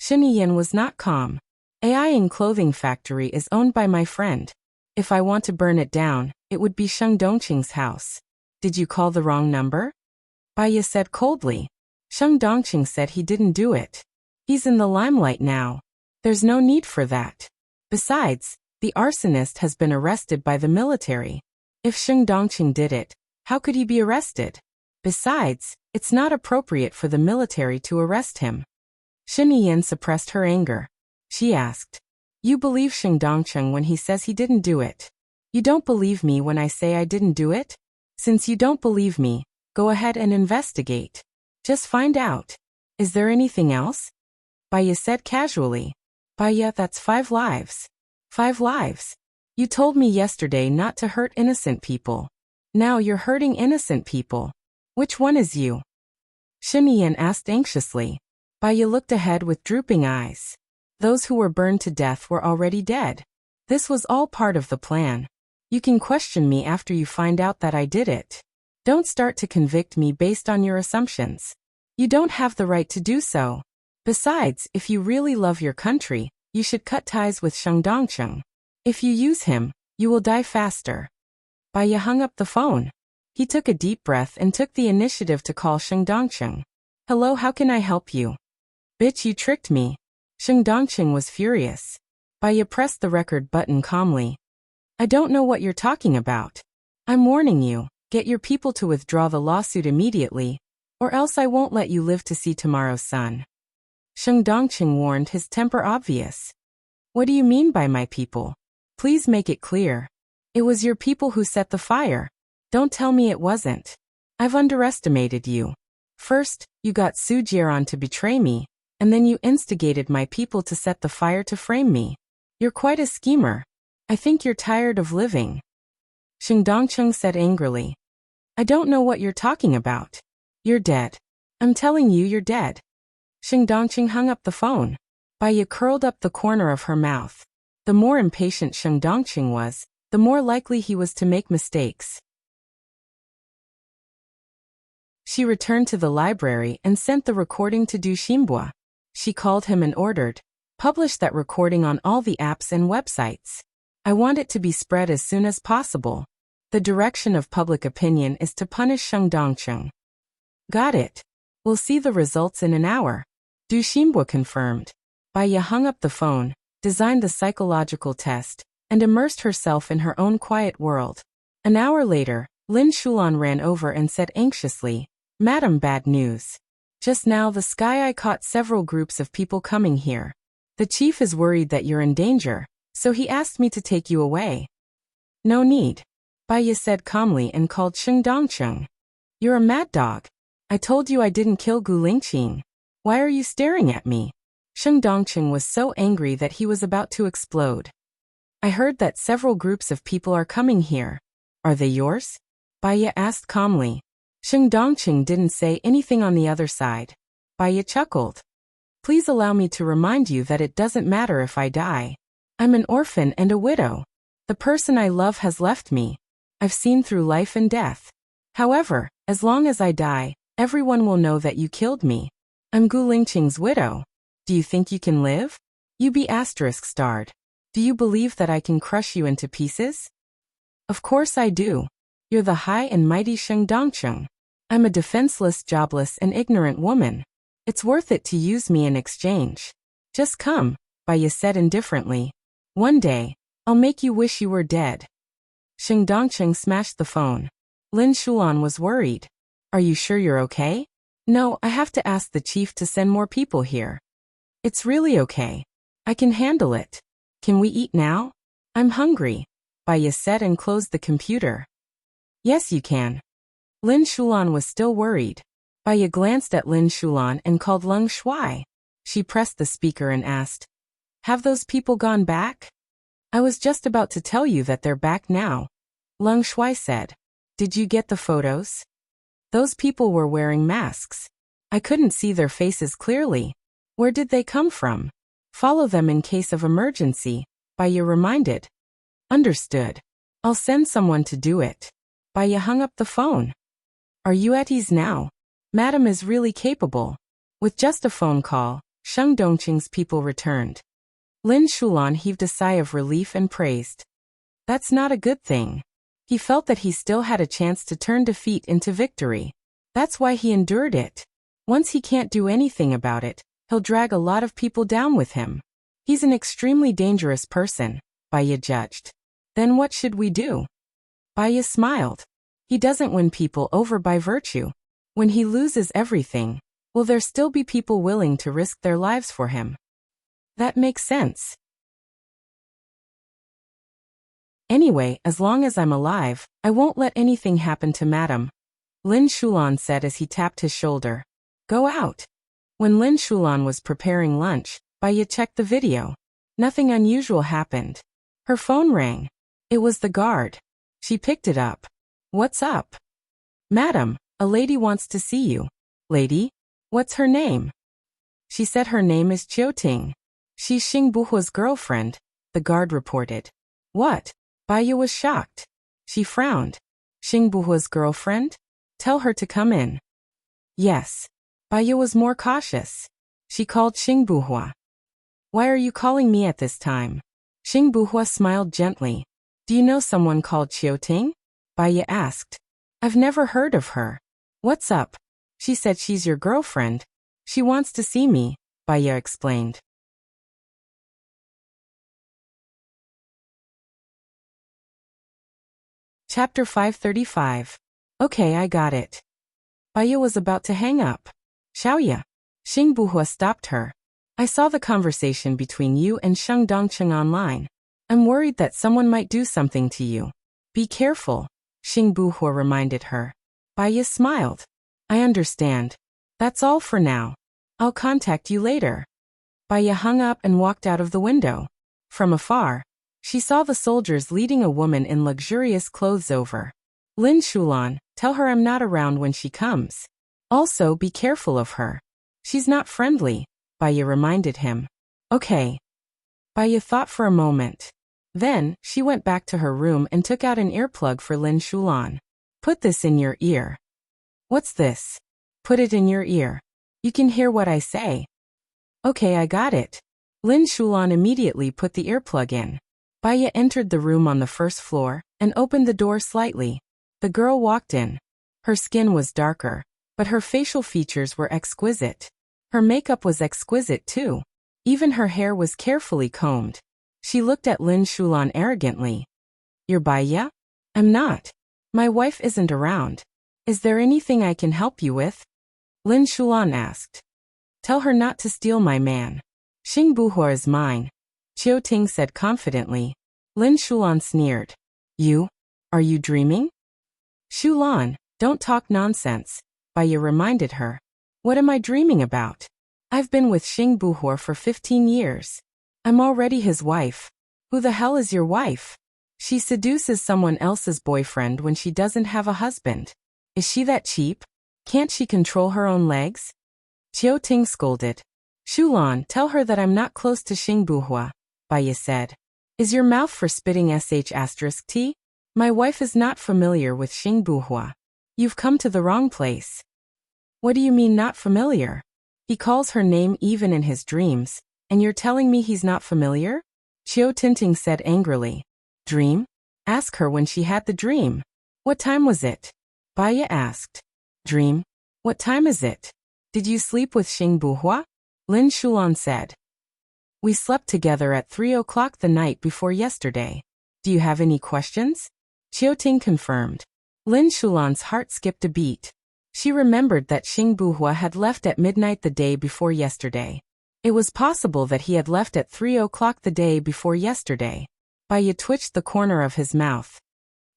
A: Sheniyan was not calm. AI in clothing factory is owned by my friend. If I want to burn it down, it would be Sheng Dongqing's house. Did you call the wrong number? Baya said coldly. Sheng Dongqing said he didn't do it. He's in the limelight now. There's no need for that. Besides, the arsonist has been arrested by the military. If Sheng Dongqing did it, how could he be arrested? Besides, it's not appropriate for the military to arrest him. Sheniyan suppressed her anger. She asked, You believe Sheng Dongqing when he says he didn't do it? You don't believe me when I say I didn't do it? Since you don't believe me, go ahead and investigate. Just find out. Is there anything else? Baya said casually. Baya, that's 5 lives. 5 lives. You told me yesterday not to hurt innocent people. Now you're hurting innocent people. Which one is you? Sheniyan asked anxiously. Baya looked ahead with drooping eyes. Those who were burned to death were already dead. This was all part of the plan. You can question me after you find out that I did it. Don't start to convict me based on your assumptions. You don't have the right to do so. Besides, if you really love your country, you should cut ties with Sheng Dongqing. If you use him, you will die faster. Baya hung up the phone. He took a deep breath and took the initiative to call Sheng Dongqing. Hello, how can I help you? Bitch, you tricked me. Sheng Dongqing was furious. Baya pressed the record button calmly. I don't know what you're talking about. I'm warning you, get your people to withdraw the lawsuit immediately, or else I won't let you live to see tomorrow's sun. Sheng Dongqing warned, his temper obvious. What do you mean by my people? Please make it clear. It was your people who set the fire. Don't tell me it wasn't. I've underestimated you. First, you got Su Jieran to betray me, and then you instigated my people to set the fire to frame me. You're quite a schemer. I think you're tired of living. Sheng Dongqing said angrily. I don't know what you're talking about. You're dead. I'm telling you, you're dead. Sheng Dongqing hung up the phone. Baya curled up the corner of her mouth. The more impatient Sheng Dongqing was, the more likely he was to make mistakes. She returned to the library and sent the recording to Du Xinbo. She called him and ordered, publish that recording on all the apps and websites. I want it to be spread as soon as possible. The direction of public opinion is to punish Sheng Dongqing. Got it. We'll see the results in an hour. Du Xinbo confirmed. Baya hung up the phone, designed the psychological test, and immersed herself in her own quiet world. An hour later, Lin Shulan ran over and said anxiously, Madam, bad news. Just now the sky eye caught several groups of people coming here. The chief is worried that you're in danger, so he asked me to take you away. No need. Baya said calmly and called Sheng Dongqing. You're a mad dog. I told you I didn't kill Gu Lingqing. Why are you staring at me? Sheng Dongqing was so angry that he was about to explode. I heard that several groups of people are coming here. Are they yours? Baya asked calmly. Sheng Dongqing didn't say anything on the other side. Baya chuckled. Please allow me to remind you that it doesn't matter if I die. I'm an orphan and a widow. The person I love has left me. I've seen through life and death. However, as long as I die, everyone will know that you killed me. I'm Gu Lingqing's widow. Do you think you can live? You be ****. Do you believe that I can crush you into pieces? Of course I do. You're the high and mighty Sheng Dongqing. I'm a defenseless, jobless, and ignorant woman. It's worth it to use me in exchange. Just come, Baya said indifferently. One day, I'll make you wish you were dead. Sheng Dongqing smashed the phone. Lin Shulan was worried. Are you sure you're okay? No, I have to ask the chief to send more people here. It's really okay. I can handle it. Can we eat now? I'm hungry, Baya said and closed the computer. Yes, you can. Lin Shulan was still worried. Baya glanced at Lin Shulan and called Leng Shuai. She pressed the speaker and asked, "Have those people gone back?" "I was just about to tell you that they're back now," Leng Shuai said. "Did you get the photos?" "Those people were wearing masks. I couldn't see their faces clearly. Where did they come from?" "Follow them in case of emergency," Baya reminded. "Understood. I'll send someone to do it." Baya hung up the phone. "Are you at ease now? Madam is really capable." With just a phone call, Sheng Dongqing's people returned. Lin Shulan heaved a sigh of relief and praised. That's not a good thing. He felt that he still had a chance to turn defeat into victory. That's why he endured it. Once he can't do anything about it, he'll drag a lot of people down with him. He's an extremely dangerous person, Baya judged. Then what should we do? Baya smiled. He doesn't win people over by virtue. When he loses everything, will there still be people willing to risk their lives for him? That makes sense. Anyway, as long as I'm alive, I won't let anything happen to Madam, Lin Shulan said as he tapped his shoulder. Go out. When Lin Shulan was preparing lunch, Baya checked the video. Nothing unusual happened. Her phone rang. It was the guard. She picked it up. What's up? Madam, a lady wants to see you. Lady? What's her name? She said her name is Ting. She's Xing Buhua's girlfriend, the guard reported. What? Baya was shocked. She frowned. Xing Buhua's girlfriend? Tell her to come in. Yes. Baya was more cautious. She called Xing Buhua. Why are you calling me at this time? Xing Buhua smiled gently. Do you know someone called Ting? Baya asked. I've never heard of her. What's up? She said she's your girlfriend. She wants to see me, Baya explained. Chapter 535. Okay, I got it. Baya was about to hang up. Xiaoya. Xing Buhua stopped her. I saw the conversation between you and Sheng Dongqing online. I'm worried that someone might do something to you. Be careful, Xing Buhua reminded her. Baya smiled. I understand. That's all for now. I'll contact you later. Baya hung up and walked out of the window. From afar, she saw the soldiers leading a woman in luxurious clothes over. Lin Shulan, tell her I'm not around when she comes. Also, be careful of her. She's not friendly, Baya reminded him. Okay. Baya thought for a moment. Then, she went back to her room and took out an earplug for Lin Shulan. Put this in your ear. What's this? Put it in your ear. You can hear what I say. Okay, I got it. Lin Shulan immediately put the earplug in. Baya entered the room on the first floor and opened the door slightly. The girl walked in. Her skin was darker, but her facial features were exquisite. Her makeup was exquisite too. Even her hair was carefully combed. She looked at Lin Shulan arrogantly. You're Baya? I'm not. My wife isn't around. Is there anything I can help you with? Lin Shulan asked. Tell her not to steal my man. Xing Buhua is mine, Ting said confidently. Lin Shulan sneered. You? Are you dreaming? Shulan, don't talk nonsense, Baya reminded her. What am I dreaming about? I've been with Xing Buhua for 15 years. I'm already his wife. Who the hell is your wife? She seduces someone else's boyfriend when she doesn't have a husband. Is she that cheap? Can't she control her own legs? Ting scolded. Shulan, tell her that I'm not close to Xing Buhua, Baya said. Is your mouth for spitting sh*t? My wife is not familiar with Xing Buhua. You've come to the wrong place. What do you mean not familiar? He calls her name even in his dreams, and you're telling me he's not familiar? Ting said angrily. Dream? Ask her when she had the dream. What time was it? Baya asked. Dream? What time is it? Did you sleep with Xing Buhua? Lin Shulan said. We slept together at 3 o'clock the night before yesterday. Do you have any questions? Ting confirmed. Lin Shulan's heart skipped a beat. She remembered that Xing Buhua had left at midnight the day before yesterday. It was possible that he had left at 3 o'clock the day before yesterday. Baya twitched the corner of his mouth.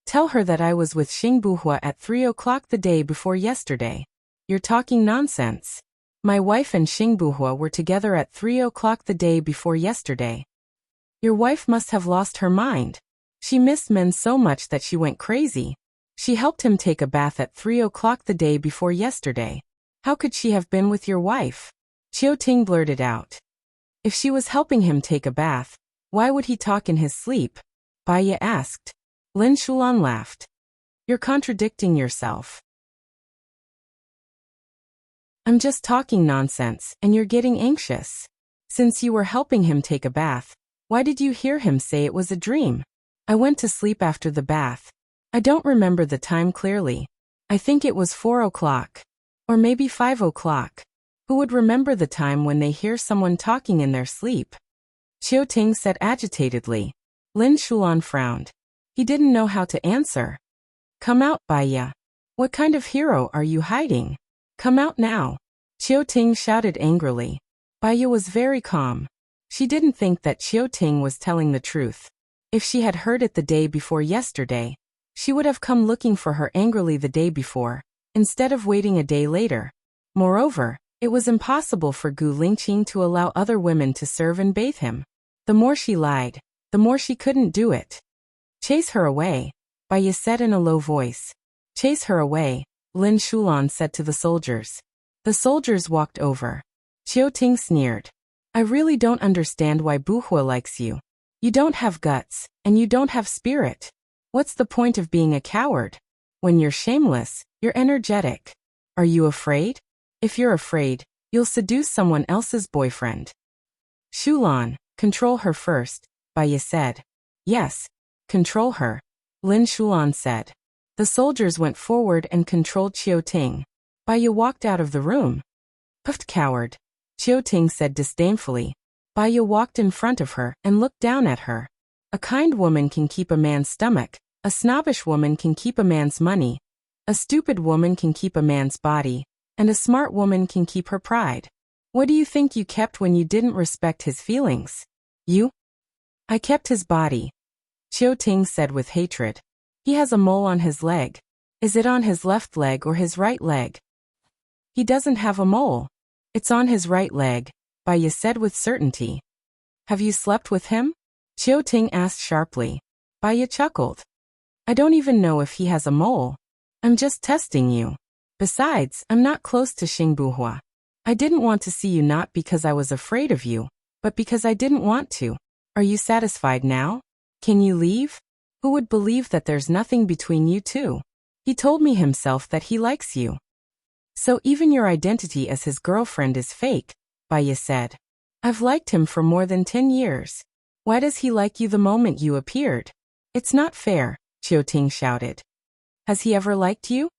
A: Tell her that I was with Xingbuhua at 3 o'clock the day before yesterday. You're talking nonsense. My wife and Xingbuhua were together at 3 o'clock the day before yesterday. Your wife must have lost her mind. She missed men so much that she went crazy. She helped him take a bath at 3 o'clock the day before yesterday. How could she have been with your wife? Qiu Ting blurted out. If she was helping him take a bath, why would he talk in his sleep? Baya asked. Lin Shulan laughed. You're contradicting yourself. I'm just talking nonsense, and you're getting anxious. Since you were helping him take a bath, why did you hear him say it was a dream? I went to sleep after the bath. I don't remember the time clearly. I think it was 4 o'clock. Or maybe 5 o'clock. Who would remember the time when they hear someone talking in their sleep? Qiu Ting said agitatedly. Lin Shulan frowned. He didn't know how to answer. Come out, Baya. What kind of hero are you hiding? Come out now. Qiu Ting shouted angrily. Baya was very calm. She didn't think that Qiu Ting was telling the truth. If she had heard it the day before yesterday, she would have come looking for her angrily the day before, instead of waiting a day later. Moreover, it was impossible for Gu Lingqing to allow other women to serve and bathe him. The more she lied, the more she couldn't do it. Chase her away, Baya said in a low voice. Chase her away, Lin Shulan said to the soldiers. The soldiers walked over. Qiu Ting sneered. I really don't understand why Buhua likes you. You don't have guts, and you don't have spirit. What's the point of being a coward? When you're shameless, you're energetic. Are you afraid? If you're afraid, you'll seduce someone else's boyfriend. Shulan, control her first, Baya said. Yes, control her, Lin Shulan said. The soldiers went forward and controlled Qiu Ting. Baya walked out of the room. Puffed coward, Qiu Ting said disdainfully. Baya walked in front of her and looked down at her. A kind woman can keep a man's stomach, a snobbish woman can keep a man's money, a stupid woman can keep a man's body, and a smart woman can keep her pride. What do you think you kept when you didn't respect his feelings? You? I kept his body, Qiu Ting said with hatred. He has a mole on his leg. Is it on his left leg or his right leg? He doesn't have a mole. It's on his right leg, Baya said with certainty. Have you slept with him? Qiu Ting asked sharply. Baya chuckled. I don't even know if he has a mole. I'm just testing you. Besides, I'm not close to Xingbuhua. I didn't want to see you not because I was afraid of you, but because I didn't want to. Are you satisfied now? Can you leave? Who would believe that there's nothing between you two? He told me himself that he likes you. So even your identity as his girlfriend is fake, Baya said. I've liked him for more than 10 years. Why does he like you the moment you appeared? It's not fair, Qiu Ting shouted. Has he ever liked you?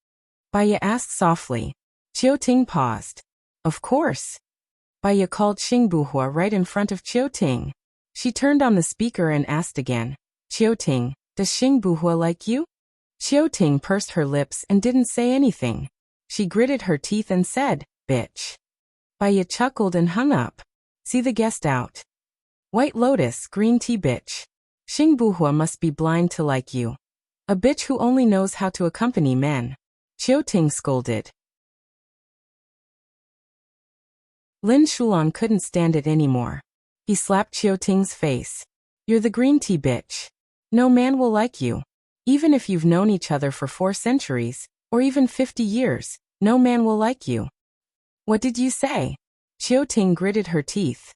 A: Baya asked softly. Qiu Ting paused. Of course. Baya called Xingbuhua right in front of Qiu Ting. She turned on the speaker and asked again. Qiu Ting, does Xingbuhua like you? Qiu Ting pursed her lips and didn't say anything. She gritted her teeth and said, bitch. Baya chuckled and hung up. See the guest out. White Lotus, green tea bitch. Xingbuhua must be blind to like you. A bitch who only knows how to accompany men. Qiu Ting scolded. Lin Shulan couldn't stand it anymore. He slapped Qiu Ting's face. You're the green tea bitch. No man will like you. Even if you've known each other for 4 centuries, or even 50 years, no man will like you. What did you say? Qiu Ting gritted her teeth.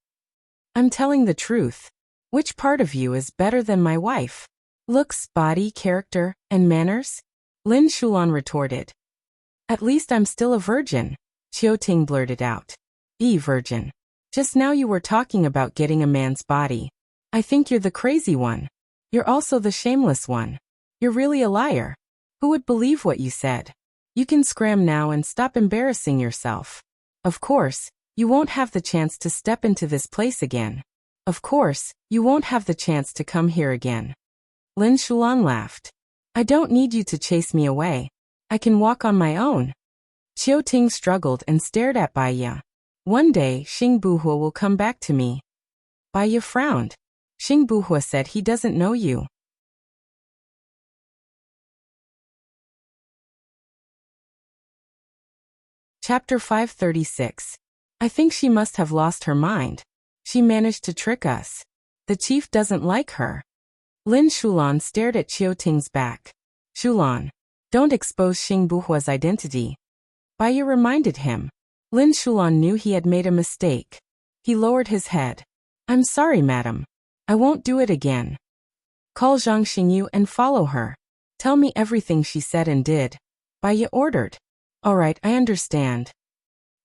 A: I'm telling the truth. Which part of you is better than my wife? Looks, body, character, and manners? Lin Shulan retorted. At least I'm still a virgin, Qiu Ting blurted out. Virgin. Just now you were talking about getting a man's body. I think you're the crazy one. You're also the shameless one. You're really a liar. Who would believe what you said? You can scram now and stop embarrassing yourself. Of course, you won't have the chance to step into this place again. Of course, you won't have the chance to come here again. Lin Shulan laughed. I don't need you to chase me away. I can walk on my own. Qiu Ting struggled and stared at Baya. One day, Xing Buhua will come back to me. Bai Ye frowned. Xing Buhua said he doesn't know you. Chapter 536. I think she must have lost her mind. She managed to trick us. The chief doesn't like her. Lin Shulan stared at Qiu Ting's back. Shulan, don't expose Xing Buhua's identity. Bai Ye reminded him. Lin Shulan knew he had made a mistake. He lowered his head. I'm sorry, madam. I won't do it again. Call Zhang Xingyu and follow her. Tell me everything she said and did. Bai Ye ordered. All right, I understand.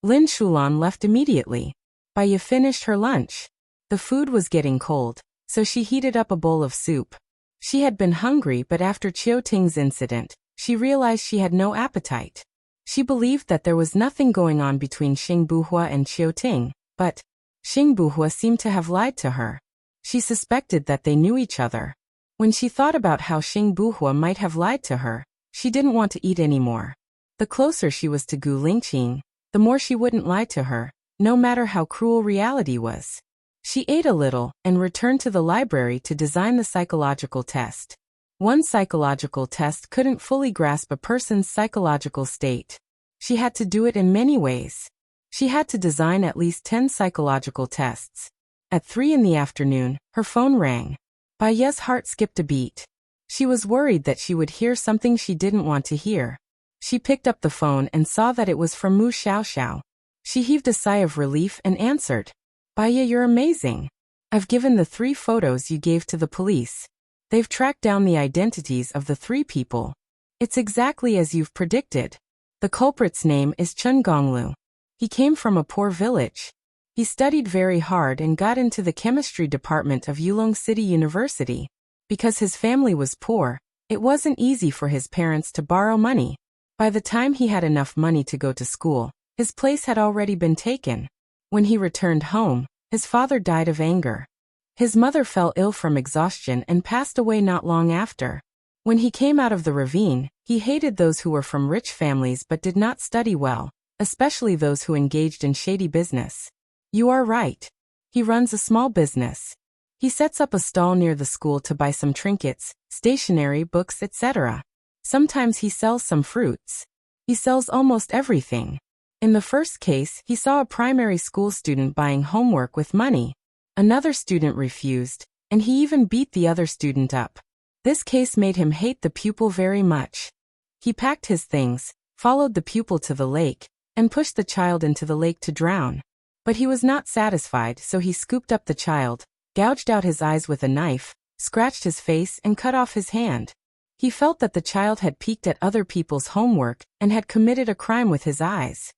A: Lin Shulan left immediately. Bai Ye finished her lunch. The food was getting cold, so she heated up a bowl of soup. She had been hungry, but after Qiu Ting's incident, she realized she had no appetite. She believed that there was nothing going on between Xing Buhua and Qiu Ting, but Xing Buhua seemed to have lied to her. She suspected that they knew each other. When she thought about how Xing Buhua might have lied to her, she didn't want to eat anymore. The closer she was to Gu Lingqing, the more she wouldn't lie to her, no matter how cruel reality was. She ate a little and returned to the library to design the psychological test. One psychological test couldn't fully grasp a person's psychological state. She had to do it in many ways. She had to design at least 10 psychological tests. At 3 in the afternoon, her phone rang. Bai Ye's heart skipped a beat. She was worried that she would hear something she didn't want to hear. She picked up the phone and saw that it was from Mu Xiaoxiao. She heaved a sigh of relief and answered. Bai Ye, you're amazing. I've given the 3 photos you gave to the police. They've tracked down the identities of the 3 people. It's exactly as you've predicted. The culprit's name is Chen Gonglu. He came from a poor village. He studied very hard and got into the chemistry department of Yulong City University. Because his family was poor, it wasn't easy for his parents to borrow money. By the time he had enough money to go to school, his place had already been taken. When he returned home, his father died of anger. His mother fell ill from exhaustion and passed away not long after. When he came out of the ravine, he hated those who were from rich families but did not study well, especially those who engaged in shady business. You are right. He runs a small business. He sets up a stall near the school to buy some trinkets, stationery, books, etc. Sometimes he sells some fruits. He sells almost everything. In the first case, he saw a primary school student buying homework with money. Another student refused, and he even beat the other student up. This case made him hate the pupil very much. He packed his things, followed the pupil to the lake, and pushed the child into the lake to drown. But he was not satisfied, so he scooped up the child, gouged out his eyes with a knife, scratched his face, and cut off his hand. He felt that the child had peeked at other people's homework and had committed a crime with his eyes.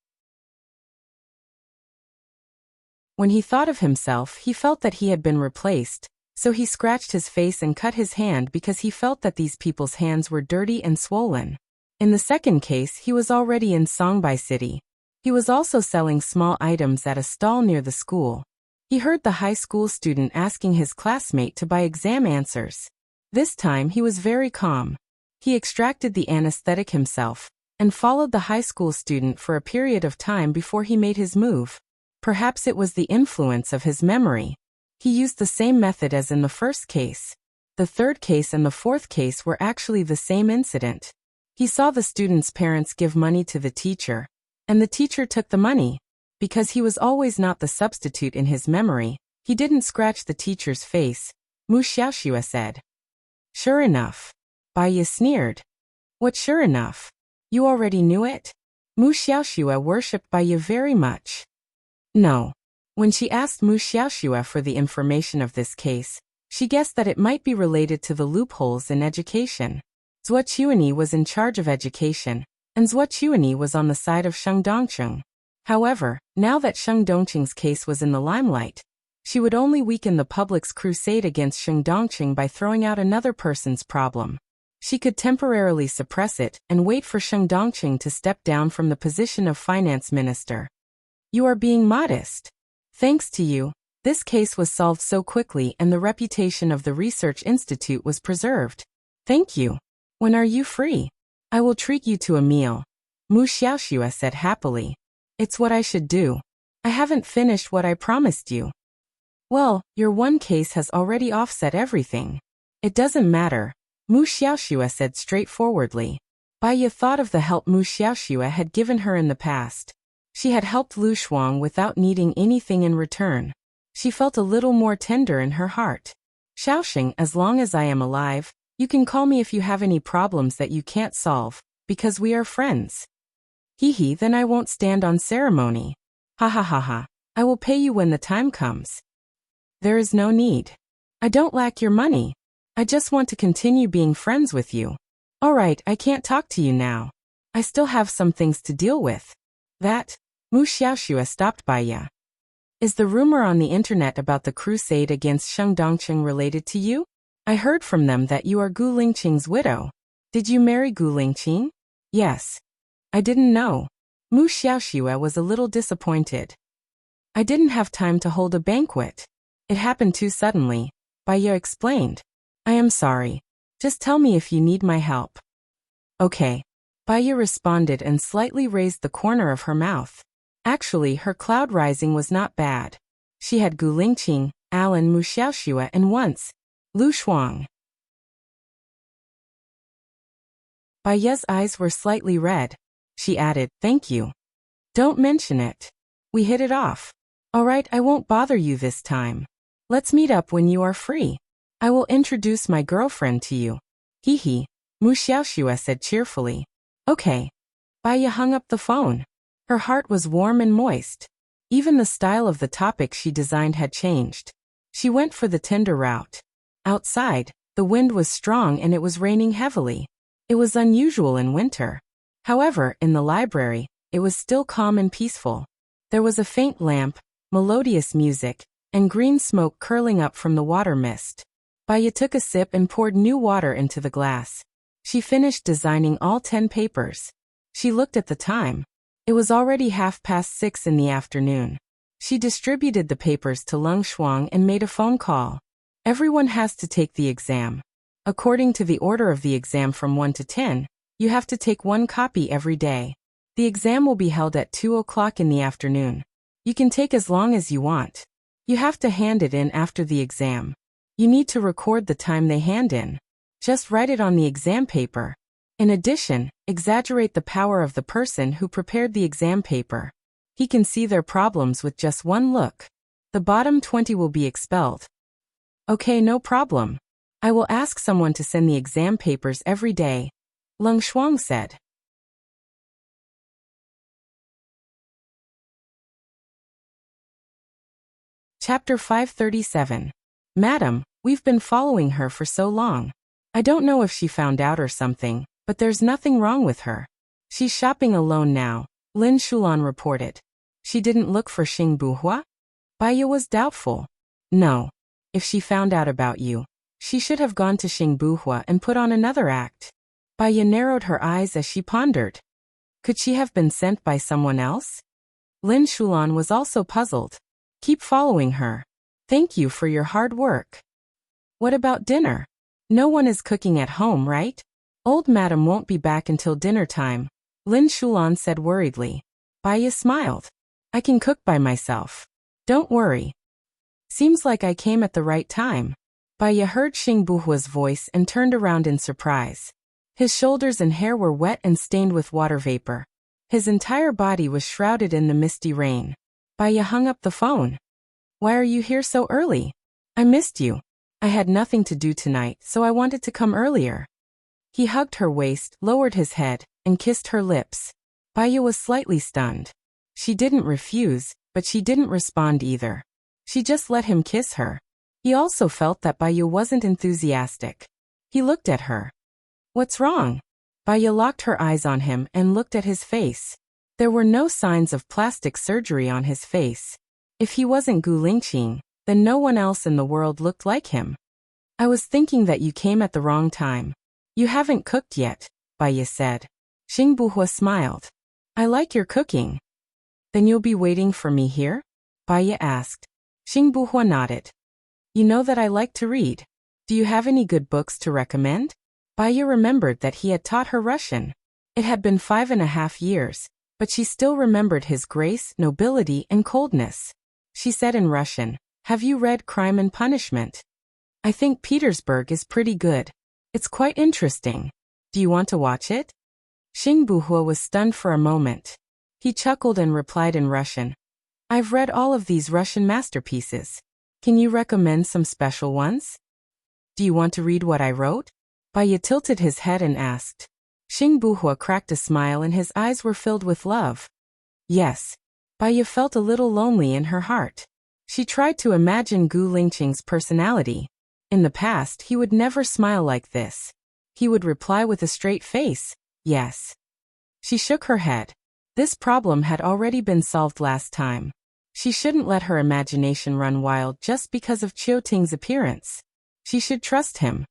A: When he thought of himself, he felt that he had been replaced, so he scratched his face and cut his hand because he felt that these people's hands were dirty and swollen. In the second case, he was already in Songbai City. He was also selling small items at a stall near the school. He heard the high school student asking his classmate to buy exam answers. This time he was very calm. He extracted the anesthetic himself and followed the high school student for a period of time before he made his move. Perhaps it was the influence of his memory. He used the same method as in the first case. The third case and the fourth case were actually the same incident. He saw the student's parents give money to the teacher, and the teacher took the money. Because he was always not the substitute in his memory, he didn't scratch the teacher's face, Mu Xiaoxue said. Sure enough. Bai Ye sneered. What sure enough? You already knew it? Mu Xiaoxue worshipped Bai Ye very much. No. When she asked Mu Xiaoxue for the information of this case, she guessed that it might be related to the loopholes in education. Zhuo Qiuani was in charge of education, and Zhuo Qiuani was on the side of Sheng Dongcheng. However, now that Sheng Dongqing's case was in the limelight, she would only weaken the public's crusade against Sheng Dongqing by throwing out another person's problem. She could temporarily suppress it and wait for Sheng Dongqing to step down from the position of finance minister. You are being modest. Thanks to you, this case was solved so quickly and the reputation of the research institute was preserved. Thank you. When are you free? I will treat you to a meal. Mu Xiaoxue said happily. It's what I should do. I haven't finished what I promised you. Well, your one case has already offset everything. It doesn't matter, Mu Xiaoxue said straightforwardly. Baiya thought of the help Mu Xiaoxue had given her in the past. She had helped Lu Shuang without needing anything in return. She felt a little more tender in her heart. Xiaoxing, as long as I am alive, you can call me if you have any problems that you can't solve, because we are friends. Hee, then I won't stand on ceremony. Ha ha ha ha. I will pay you when the time comes. There is no need. I don't lack your money. I just want to continue being friends with you. Alright, I can't talk to you now. I still have some things to deal with. That? Mu Xiaoxue stopped Baiya. Is the rumor on the internet about the crusade against Sheng Dongqing related to you? I heard from them that you are Gu Lingqing's widow. Did you marry Gu Lingqing? Yes. I didn't know. Mu Xiaoxue was a little disappointed. I didn't have time to hold a banquet. It happened too suddenly, Baiya explained. I am sorry. Just tell me if you need my help. Okay. Baiya responded and slightly raised the corner of her mouth. Actually, her cloud rising was not bad. She had Gu Lingqing, Alan Mu Xiaoxue and once, Lu Shuang. Baiya's eyes were slightly red. She added, thank you. Don't mention it. We hit it off. Alright, I won't bother you this time. Let's meet up when you are free. I will introduce my girlfriend to you. Hee, Mu Xiaoxue said cheerfully. Okay. Baiya hung up the phone. Her heart was warm and moist. Even the style of the topic she designed had changed. She went for the tender route. Outside, the wind was strong and it was raining heavily. It was unusual in winter. However, in the library, it was still calm and peaceful. There was a faint lamp, melodious music, and green smoke curling up from the water mist. Baiya took a sip and poured new water into the glass. She finished designing all 10 papers. She looked at the time. It was already 6:30 in the afternoon. She distributed the papers to Leng Shuang and made a phone call. Everyone has to take the exam. According to the order of the exam from 1 to 10, you have to take 1 copy every day. The exam will be held at 2 o'clock in the afternoon. You can take as long as you want. You have to hand it in after the exam. You need to record the time they hand in. Just write it on the exam paper. In addition, exaggerate the power of the person who prepared the exam paper. He can see their problems with just one look. The bottom 20 will be expelled. Okay, no problem. I will ask someone to send the exam papers every day, Leng Shuang said. Chapter 537. Madam, we've been following her for so long. I don't know if she found out or something, but there's nothing wrong with her. She's shopping alone now, Lin Shulan reported. She didn't look for Xing Buhua? Baiya was doubtful. No. If she found out about you, she should have gone to Xing Buhua and put on another act. Baiya narrowed her eyes as she pondered. Could she have been sent by someone else? Lin Shulan was also puzzled. Keep following her. Thank you for your hard work. What about dinner? No one is cooking at home, right? Old madam won't be back until dinner time, Lin Shulan said worriedly. Baiya smiled. I can cook by myself. Don't worry. Seems like I came at the right time. Baiya heard Xing Buhua's voice and turned around in surprise. His shoulders and hair were wet and stained with water vapor. His entire body was shrouded in the misty rain. Baiya hung up the phone. Why are you here so early? I missed you. I had nothing to do tonight, so I wanted to come earlier. He hugged her waist, lowered his head, and kissed her lips. Baiya was slightly stunned. She didn't refuse, but she didn't respond either. She just let him kiss her. He also felt that Baiya wasn't enthusiastic. He looked at her. What's wrong? Baiya locked her eyes on him and looked at his face. There were no signs of plastic surgery on his face. If he wasn't Gu Lingqing, then no one else in the world looked like him. I was thinking that you came at the wrong time. You haven't cooked yet, Baiya said. Xing Buhua smiled. I like your cooking. Then you'll be waiting for me here? Baiya asked. Xing Buhua nodded. You know that I like to read. Do you have any good books to recommend? Baiya remembered that he had taught her Russian. It had been 5.5 years, but she still remembered his grace, nobility, and coldness. She said in Russian, "Have you read Crime and Punishment? I think Petersburg is pretty good. It's quite interesting. Do you want to watch it?" Xing Buhua was stunned for a moment. He chuckled and replied in Russian, "I've read all of these Russian masterpieces. Can you recommend some special ones? Do you want to read what I wrote?" Baya tilted his head and asked. Xing Buhua cracked a smile and his eyes were filled with love. Yes. Baya felt a little lonely in her heart. She tried to imagine Gu Lingqing's personality. In the past, he would never smile like this. He would reply with a straight face, "Yes." She shook her head. This problem had already been solved last time. She shouldn't let her imagination run wild just because of Qiu Ting's appearance. She should trust him.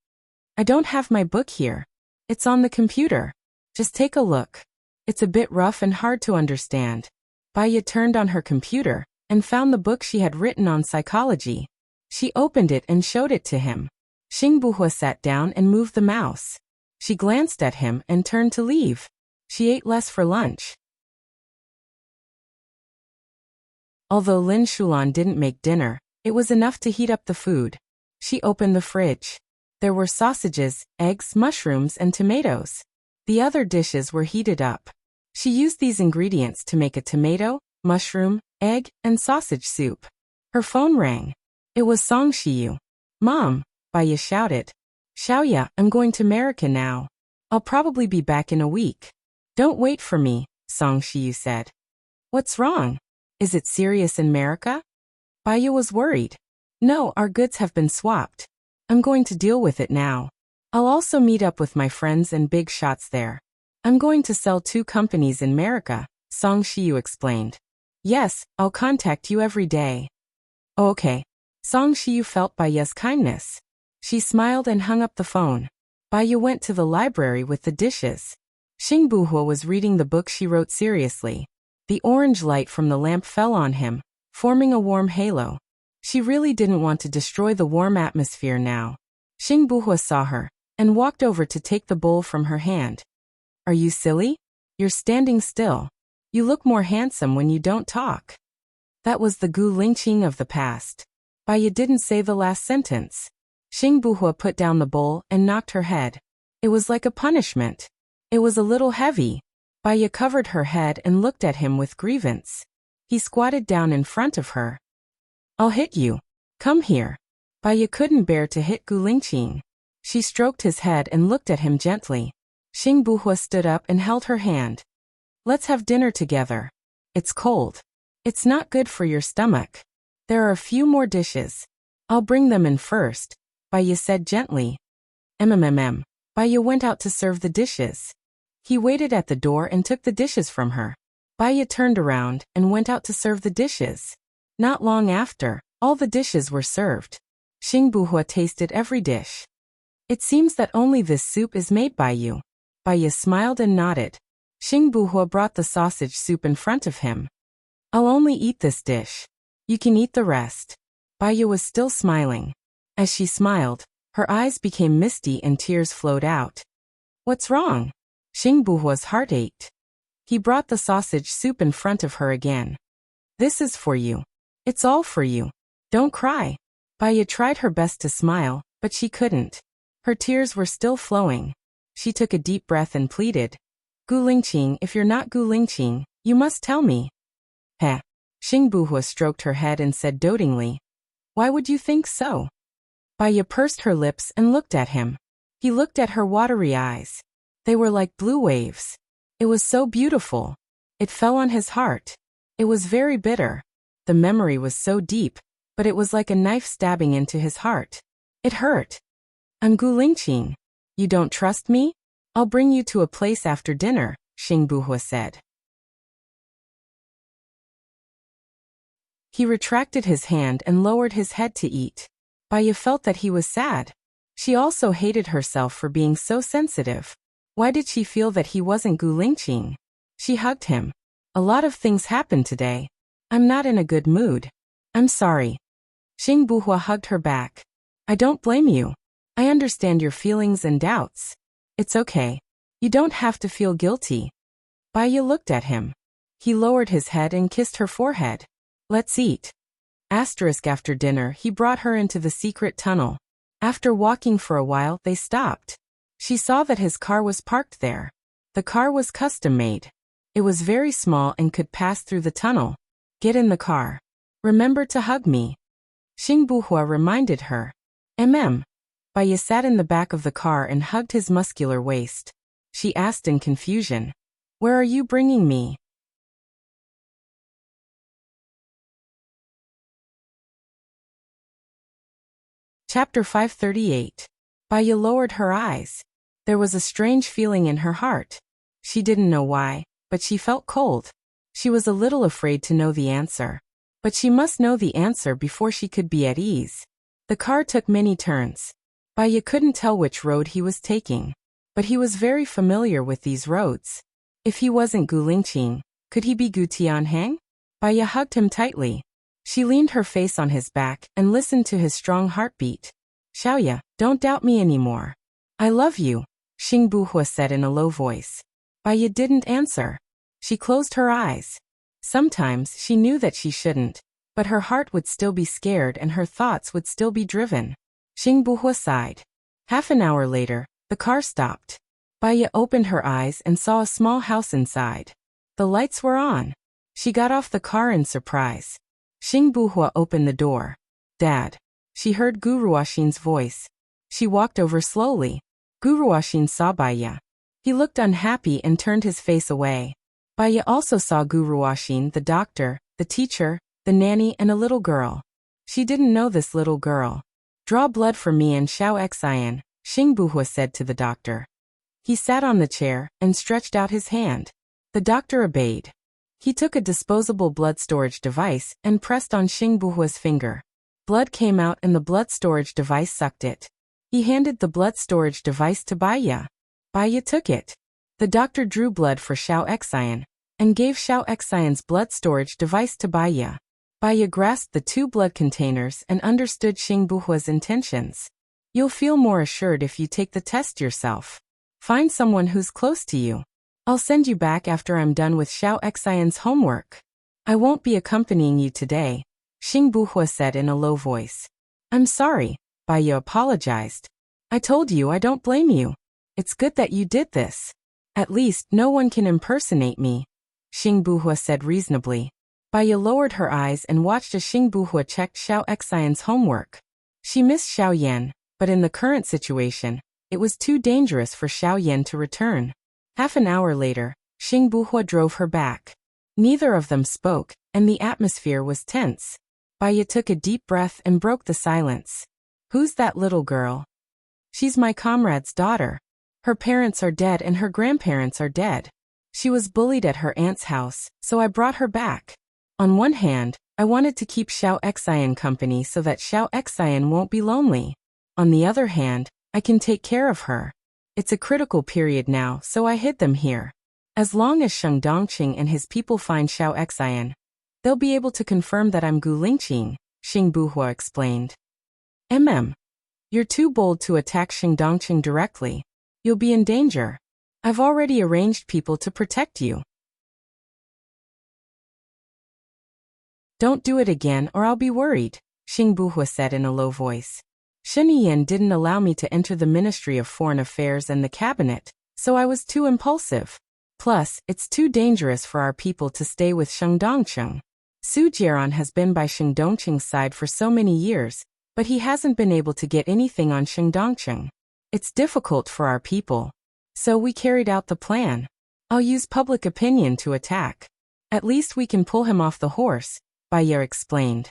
A: "I don't have my book here. It's on the computer. Just take a look. It's a bit rough and hard to understand." Baya turned on her computer and found the book she had written on psychology. She opened it and showed it to him. Xing Buhua sat down and moved the mouse. She glanced at him and turned to leave. She ate less for lunch. Although Lin Shulan didn't make dinner, it was enough to heat up the food. She opened the fridge. There were sausages, eggs, mushrooms, and tomatoes. The other dishes were heated up. She used these ingredients to make a tomato, mushroom, egg, and sausage soup. Her phone rang. It was Song Shiyu. "Mom," Baya shouted. "Xiaoya, I'm going to America now. I'll probably be back in a week." "Don't wait for me," Song Shiyu said. "What's wrong? Is it serious in America?" Baya was worried. "No, our goods have been swapped. I'm going to deal with it now. I'll also meet up with my friends and big shots there. I'm going to sell 2 companies in America," Song Shiyu explained. "Yes, I'll contact you every day." "Oh, okay." Song Shiyu felt Baya's kindness. She smiled and hung up the phone. Baya went to the library with the dishes. Xing Buhua was reading the book she wrote seriously. The orange light from the lamp fell on him, forming a warm halo. She really didn't want to destroy the warm atmosphere now. Xing Buhua saw her and walked over to take the bowl from her hand. "Are you silly? You're standing still. You look more handsome when you don't talk." That was the Gu Lingqing of the past. Baya didn't say the last sentence. Xing Buhua put down the bowl and knocked her head. It was like a punishment. It was a little heavy. Baya covered her head and looked at him with grievance. He squatted down in front of her. "I'll hit you. Come here." Baya couldn't bear to hit Gu Lingqing. She stroked his head and looked at him gently. Xing Buhua stood up and held her hand. "Let's have dinner together. It's cold. It's not good for your stomach. There are a few more dishes. I'll bring them in first," Baya said gently. Baya went out to serve the dishes. He waited at the door and took the dishes from her. Baya turned around and went out to serve the dishes. Not long after, all the dishes were served. Xing Buhua tasted every dish. "It seems that only this soup is made by you." Baya smiled and nodded. Xing Buhua brought the sausage soup in front of him. "I'll only eat this dish. You can eat the rest." Baya was still smiling. As she smiled, her eyes became misty and tears flowed out. "What's wrong?" Xing Buhua's heart ached. He brought the sausage soup in front of her again. "This is for you. It's all for you. Don't cry." Baya tried her best to smile, but she couldn't. Her tears were still flowing. She took a deep breath and pleaded, "Gu Lingqing, if you're not Gu Lingqing, you must tell me." "Heh." Xing Buhua stroked her head and said dotingly, "Why would you think so?" Baya pursed her lips and looked at him. He looked at her watery eyes. They were like blue waves. It was so beautiful. It fell on his heart. It was very bitter. The memory was so deep, but it was like a knife stabbing into his heart. It hurt. "I'm Gu Lingqing. You don't trust me? I'll bring you to a place after dinner," Xing Buhua said. He retracted his hand and lowered his head to eat. Baya felt that he was sad. She also hated herself for being so sensitive. Why did she feel that he wasn't Gu Lingqing? She hugged him. "A lot of things happened today. I'm not in a good mood. I'm sorry." Xing Buhua hugged her back. "I don't blame you. I understand your feelings and doubts. It's okay. You don't have to feel guilty." Baya looked at him. He lowered his head and kissed her forehead. Let's eat. After dinner, he brought her into the secret tunnel. After walking for a while, they stopped. She saw that his car was parked there. The car was custom-made. It was very small and could pass through the tunnel. Get in the car. Remember to hug me. Xing Buhua reminded her. Baya sat in the back of the car and hugged his muscular waist. She asked in confusion. Where are you bringing me? Chapter 538. Baya lowered her eyes. There was a strange feeling in her heart. She didn't know why, but she felt cold. She was a little afraid to know the answer. But she must know the answer before she could be at ease. The car took many turns. Baya couldn't tell which road he was taking. But he was very familiar with these roads. If he wasn't Gu Lingqing, could he be Gu Tianheng? Baya hugged him tightly. She leaned her face on his back and listened to his strong heartbeat. Xiaoya, don't doubt me anymore. I love you, Xing Buhua said in a low voice. Baya didn't answer. She closed her eyes. Sometimes she knew that she shouldn't, but her heart would still be scared and her thoughts would still be driven. Xing Buhua sighed. Half an hour later, the car stopped. Baya opened her eyes and saw a small house inside. The lights were on. She got off the car in surprise. Xing Buhua opened the door. Dad. She heard Gu Ruoxin's voice. She walked over slowly. Gu Ruoxin saw Baya. He looked unhappy and turned his face away. Baya also saw Gu Ruoxin, the doctor, the teacher, the nanny and a little girl. She didn't know this little girl. Draw blood for me and Xiao Xian, Xing Buhua said to the doctor. He sat on the chair and stretched out his hand. The doctor obeyed. He took a disposable blood storage device and pressed on Xing Buhua's finger. Blood came out and the blood storage device sucked it. He handed the blood storage device to Baya. Baya took it. The doctor drew blood for Xiao Xian and gave Xiao Xian's blood storage device to Baya. Baya grasped the two blood containers and understood Xing Buhua's intentions. You'll feel more assured if you take the test yourself. Find someone who's close to you. I'll send you back after I'm done with Xiao Xian's homework. I won't be accompanying you today, Xing Buhua said in a low voice. I'm sorry, Baya apologized. I told you I don't blame you. It's good that you did this. At least no one can impersonate me, Xing Buhua said reasonably. Baya lowered her eyes and watched as Xing Buhua checked Xiao Xian's homework. She missed Xiao Yan, but in the current situation, it was too dangerous for Xiao Yan to return. Half an hour later, Xing Buhua drove her back. Neither of them spoke, and the atmosphere was tense. Baya took a deep breath and broke the silence. Who's that little girl? She's my comrade's daughter. Her parents are dead and her grandparents are dead. She was bullied at her aunt's house, so I brought her back. On one hand, I wanted to keep Xiao Xian company so that Xiao Xian won't be lonely. On the other hand, I can take care of her. It's a critical period now, so I hid them here. As long as Sheng Dongqing and his people find Xiao Xian, they'll be able to confirm that I'm Gu Lingqing, Xing Buhua explained. You're too bold to attack Sheng Dongqing directly. You'll be in danger. I've already arranged people to protect you. Don't do it again or I'll be worried, Xing Buhua said in a low voice. Shen Yan didn't allow me to enter the Ministry of Foreign Affairs and the cabinet, so I was too impulsive. Plus, it's too dangerous for our people to stay with Sheng Dongqing. Su Jieran has been by Sheng Dongqing's side for so many years, but he hasn't been able to get anything on Sheng Dongqing. It's difficult for our people. So we carried out the plan. I'll use public opinion to attack. At least we can pull him off the horse, Baya explained.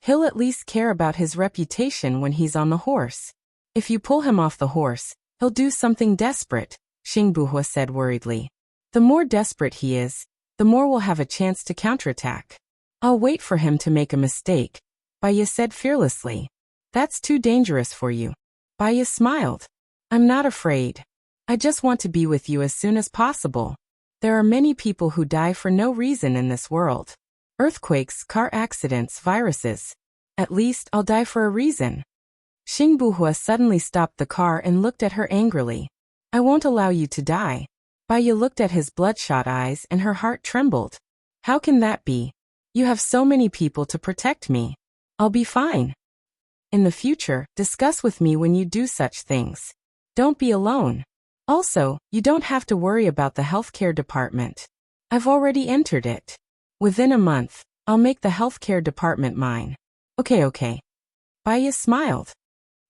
A: He'll at least care about his reputation when he's on the horse. If you pull him off the horse, he'll do something desperate, Xing Buhua said worriedly. The more desperate he is, the more we'll have a chance to counterattack. I'll wait for him to make a mistake, Baya said fearlessly. That's too dangerous for you. Baya smiled. I'm not afraid. I just want to be with you as soon as possible. There are many people who die for no reason in this world. Earthquakes, car accidents, viruses. At least I'll die for a reason. Xing Buhua suddenly stopped the car and looked at her angrily. I won't allow you to die. Baya looked at his bloodshot eyes and her heart trembled. How can that be? You have so many people to protect me. I'll be fine. In the future, discuss with me when you do such things. Don't be alone. Also, you don't have to worry about the healthcare department. I've already entered it. Within a month, I'll make the healthcare department mine. Okay. Baya smiled.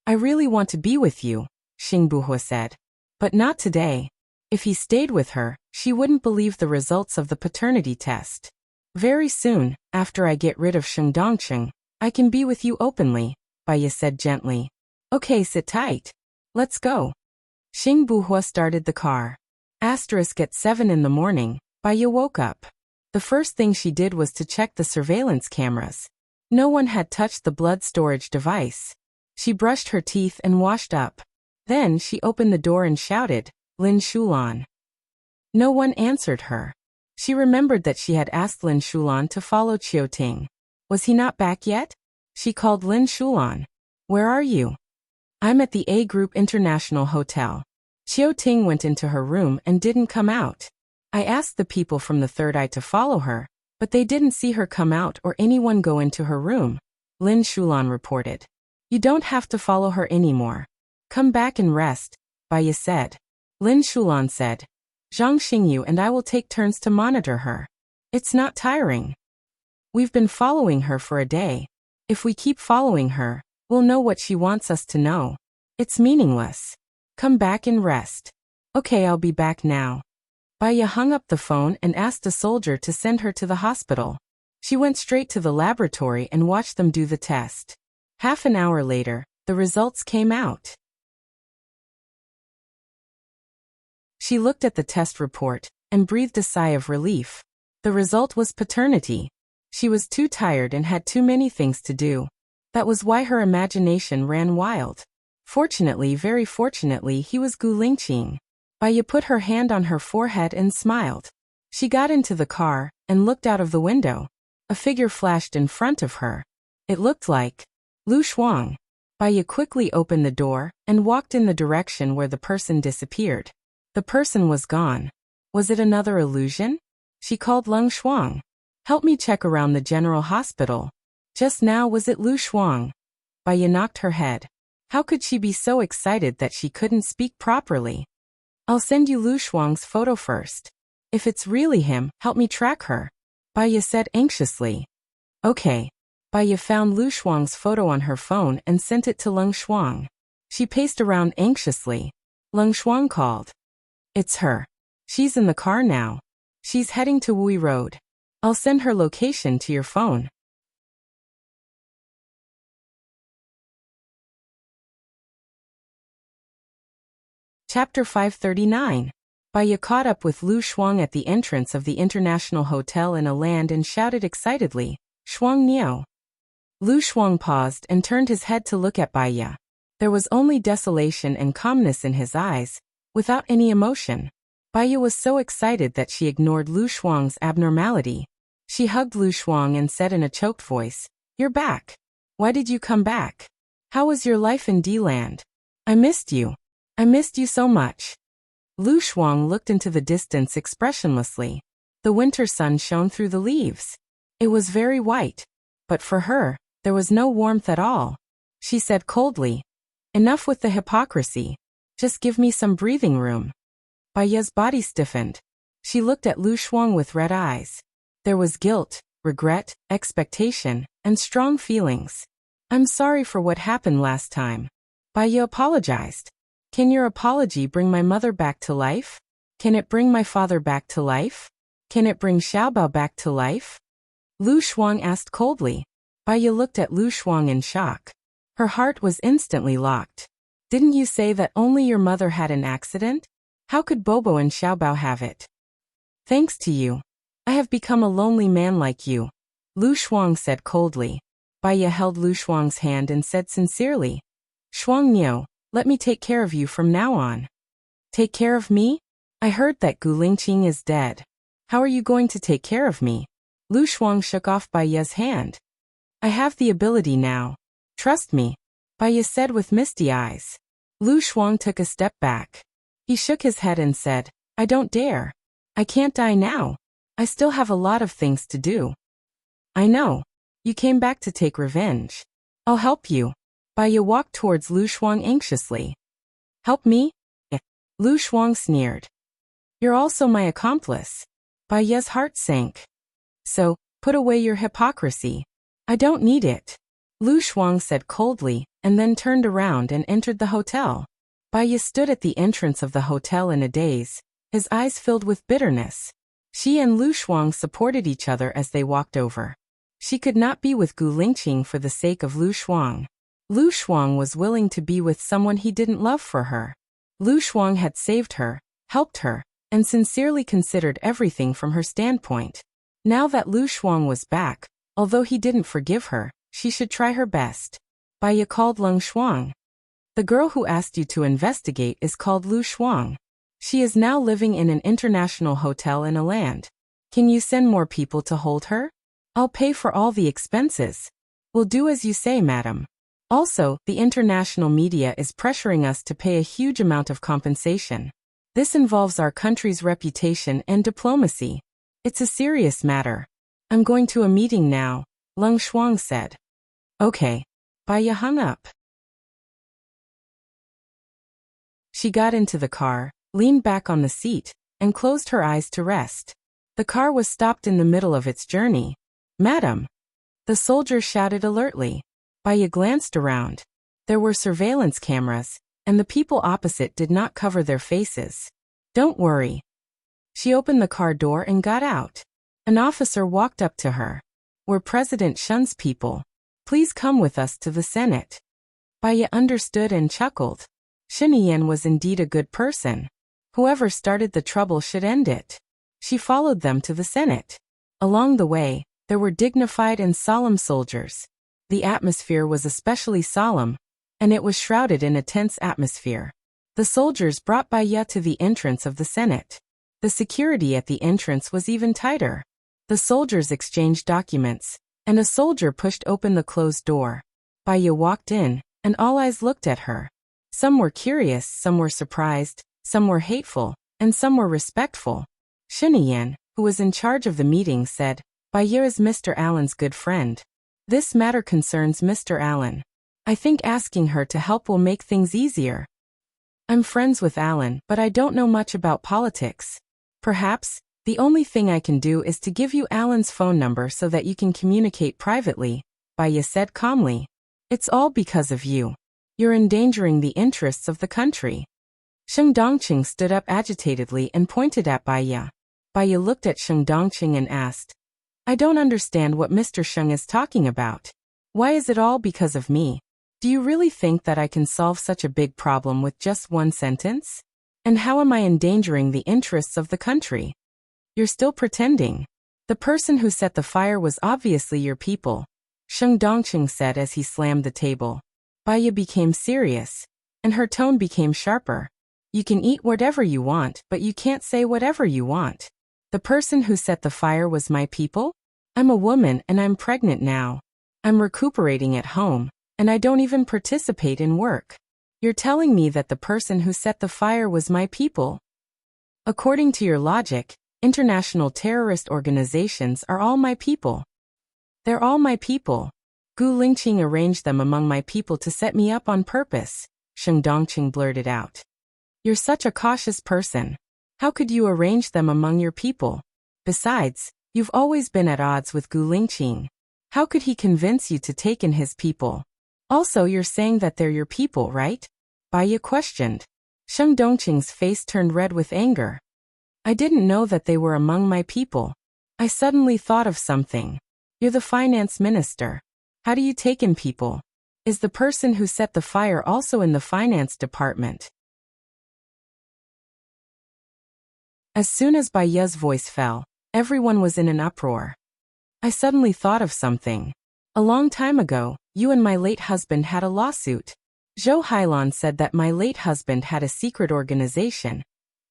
A: I really want to be with you, Xingbuhua said. But not today. If he stayed with her, she wouldn't believe the results of the paternity test. Very soon, after I get rid of Sheng Dongsheng, I can be with you openly, Baya said gently. Okay, sit tight. Let's go. Xingbuhua started the car. At 7 in the morning, Baya woke up. The first thing she did was to check the surveillance cameras. No one had touched the blood storage device. She brushed her teeth and washed up. Then she opened the door and shouted, Lin Shulan. No one answered her. She remembered that she had asked Lin Shulan to follow Qiuting. Was he not back yet? She called Lin Shulan. Where are you? I'm at the A Group International Hotel. Qiuting went into her room and didn't come out. I asked the people from the Third Eye to follow her, but they didn't see her come out or anyone go into her room, Lin Shulan reported. You don't have to follow her anymore. Come back and rest, Baya said. Lin Shulan said. Zhang Xingyu and I will take turns to monitor her. It's not tiring. We've been following her for a day. If we keep following her, we'll know what she wants us to know. It's meaningless. Come back and rest. Okay, I'll be back now. Baya hung up the phone and asked a soldier to send her to the hospital. She went straight to the laboratory and watched them do the test. Half an hour later, the results came out. She looked at the test report and breathed a sigh of relief. The result was paternity. She was too tired and had too many things to do. That was why her imagination ran wild. Fortunately, very fortunately, he was Gu Lingqing. Baya put her hand on her forehead and smiled. She got into the car and looked out of the window. A figure flashed in front of her. It looked like Lu Shuang. Baya quickly opened the door and walked in the direction where the person disappeared. The person was gone. Was it another illusion? She called Leng Shuang. Help me check around the general hospital. Just now was it Lu Shuang? Baya knocked her head. How could she be so excited that she couldn't speak properly? I'll send you Lu Shuang's photo first. If it's really him, help me track her, Baya said anxiously. Okay. Baya found Lu Shuang's photo on her phone and sent it to Leng Shuang. She paced around anxiously. Leng Shuang called. It's her. She's in the car now. She's heading to Wui Road. I'll send her location to your phone. Chapter 539. Baya caught up with Lu Shuang at the entrance of the International Hotel in a land and shouted excitedly, Shuang Niao. Lu Shuang paused and turned his head to look at Baya. There was only desolation and calmness in his eyes, without any emotion. Baya was so excited that she ignored Lu Shuang's abnormality. She hugged Lu Shuang and said in a choked voice, You're back. Why did you come back? How was your life in D-Land? I missed you. I missed you so much. Lu Shuang looked into the distance expressionlessly. The winter sun shone through the leaves. It was very white. But for her, there was no warmth at all. She said coldly, Enough with the hypocrisy. Just give me some breathing room. Baya's body stiffened. She looked at Lu Shuang with red eyes. There was guilt, regret, expectation, and strong feelings. I'm sorry for what happened last time. Baya apologized. Can your apology bring my mother back to life? Can it bring my father back to life? Can it bring Xiaobao back to life? Lu Shuang asked coldly. Baya looked at Lu Shuang in shock. Her heart was instantly locked. Didn't you say that only your mother had an accident? How could Bobo and Xiaobao have it? Thanks to you. I have become a lonely man like you, Lu Shuang said coldly. Baya held Lu Shuang's hand and said sincerely, Shuang Niao, let me take care of you from now on. Take care of me? I heard that Gu Lingqing is dead. How are you going to take care of me? Lu Shuang shook off Baya's hand. I have the ability now. Trust me, Baya said with misty eyes. Lu Shuang took a step back. He shook his head and said, I don't dare. I can't die now. I still have a lot of things to do. I know. You came back to take revenge. I'll help you. Baya walked towards Lu Shuang anxiously. Help me? Lu Shuang sneered. You're also my accomplice. Baya's heart sank. So, put away your hypocrisy. I don't need it. Lu Shuang said coldly, and then turned around and entered the hotel. Baya stood at the entrance of the hotel in a daze, his eyes filled with bitterness. She and Lu Shuang supported each other as they walked over. She could not be with Gu Lingqing for the sake of Lu Shuang. Lu Shuang was willing to be with someone he didn't love for her. Lu Shuang had saved her, helped her, and sincerely considered everything from her standpoint. Now that Lu Shuang was back, although he didn't forgive her, she should try her best. Baya called Leng Shuang. The girl who asked you to investigate is called Lu Shuang. She is now living in an international hotel in a land. Can you send more people to hold her? I'll pay for all the expenses. Will do as you say, madam. Also, the international media is pressuring us to pay a huge amount of compensation. This involves our country's reputation and diplomacy. It's a serious matter. I'm going to a meeting now, Leng Shuang said. Okay. Baya hung up. She got into the car, leaned back on the seat, and closed her eyes to rest. The car was stopped in the middle of its journey. Madam! The soldier shouted alertly. Baya glanced around. There were surveillance cameras, and the people opposite did not cover their faces. Don't worry. She opened the car door and got out. An officer walked up to her. We're President Shun's people. Please come with us to the Senate. Baya understood and chuckled. Shinian was indeed a good person. Whoever started the trouble should end it. She followed them to the Senate. Along the way, there were dignified and solemn soldiers. The atmosphere was especially solemn, and it was shrouded in a tense atmosphere. The soldiers brought Baya to the entrance of the Senate. The security at the entrance was even tighter. The soldiers exchanged documents, and a soldier pushed open the closed door. Baya walked in, and all eyes looked at her. Some were curious, some were surprised, some were hateful, and some were respectful. Shinian, who was in charge of the meeting, said, Baya is Mr. Allen's good friend. This matter concerns Mr. Allen. I think asking her to help will make things easier. I'm friends with Allen, but I don't know much about politics. Perhaps, the only thing I can do is to give you Allen's phone number so that you can communicate privately, Baya said calmly. It's all because of you. You're endangering the interests of the country. Sheng Dongqing stood up agitatedly and pointed at Baya. Baya looked at Sheng Dongqing and asked, I don't understand what Mr. Sheng is talking about. Why is it all because of me? Do you really think that I can solve such a big problem with just one sentence? And how am I endangering the interests of the country? You're still pretending. The person who set the fire was obviously your people, Sheng Dongqing said as he slammed the table. Baya became serious, and her tone became sharper. You can eat whatever you want, but you can't say whatever you want. The person who set the fire was my people? I'm a woman and I'm pregnant now. I'm recuperating at home, and I don't even participate in work. You're telling me that the person who set the fire was my people? According to your logic, international terrorist organizations are all my people. They're all my people. Gu Lingqing arranged them among my people to set me up on purpose, Sheng Dongqing blurted out. You're such a cautious person. How could you arrange them among your people? Besides, you've always been at odds with Gu Lingqing. How could he convince you to take in his people? Also, you're saying that they're your people, right? Baya questioned. Sheng Dongqing's face turned red with anger. I didn't know that they were among my people. I suddenly thought of something. You're the finance minister. How do you take in people? Is the person who set the fire also in the finance department? As soon as Baya's voice fell, everyone was in an uproar. I suddenly thought of something. A long time ago, you and my late husband had a lawsuit. Zhou Hailan said that my late husband had a secret organization.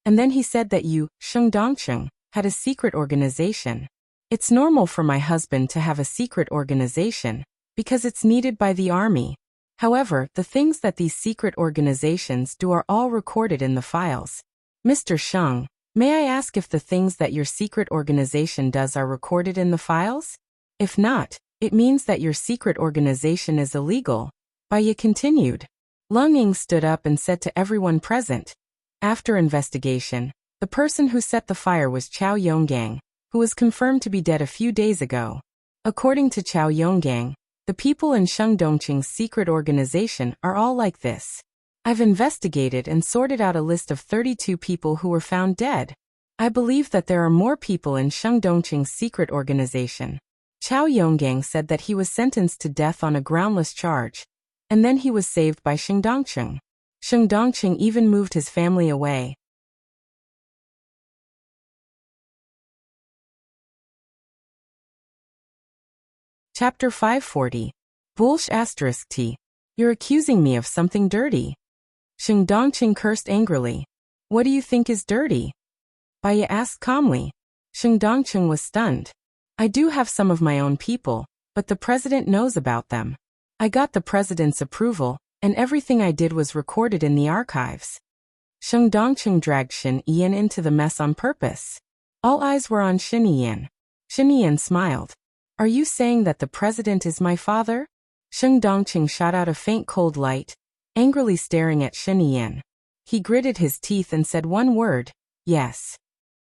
A: And then he said that you, Sheng Dongqing, had a secret organization. It's normal for my husband to have a secret organization, because it's needed by the army. However, the things that these secret organizations do are all recorded in the files. Mr. Sheng, May I ask if the things that your secret organization does are recorded in the files? If not, it means that your secret organization is illegal. Baya continued. Lung Ying stood up and said to everyone present. After investigation, the person who set the fire was Chao Yonggang, who was confirmed to be dead a few days ago. According to Chao Yonggang, the people in Sheng Dongqing's secret organization are all like this. I've investigated and sorted out a list of 32 people who were found dead. I believe that there are more people in Sheng Dongqing's secret organization. Chao Yonggang said that he was sentenced to death on a groundless charge, and then he was saved by Sheng Dongqing. Sheng Dongqing even moved his family away. Chapter 540. Bullsh***. You're accusing me of something dirty. Sheng Dongqing cursed angrily. What do you think is dirty? Baya asked calmly. Sheng Dongqing was stunned. I do have some of my own people, but the president knows about them. I got the president's approval, and everything I did was recorded in the archives. Sheng Dongqing dragged Shin Yan into the mess on purpose. All eyes were on Shin Yan. Shin Yan smiled. Are you saying that the president is my father? Sheng Dongqing shot out a faint cold light, angrily staring at Shin Yan. He gritted his teeth and said one word, yes.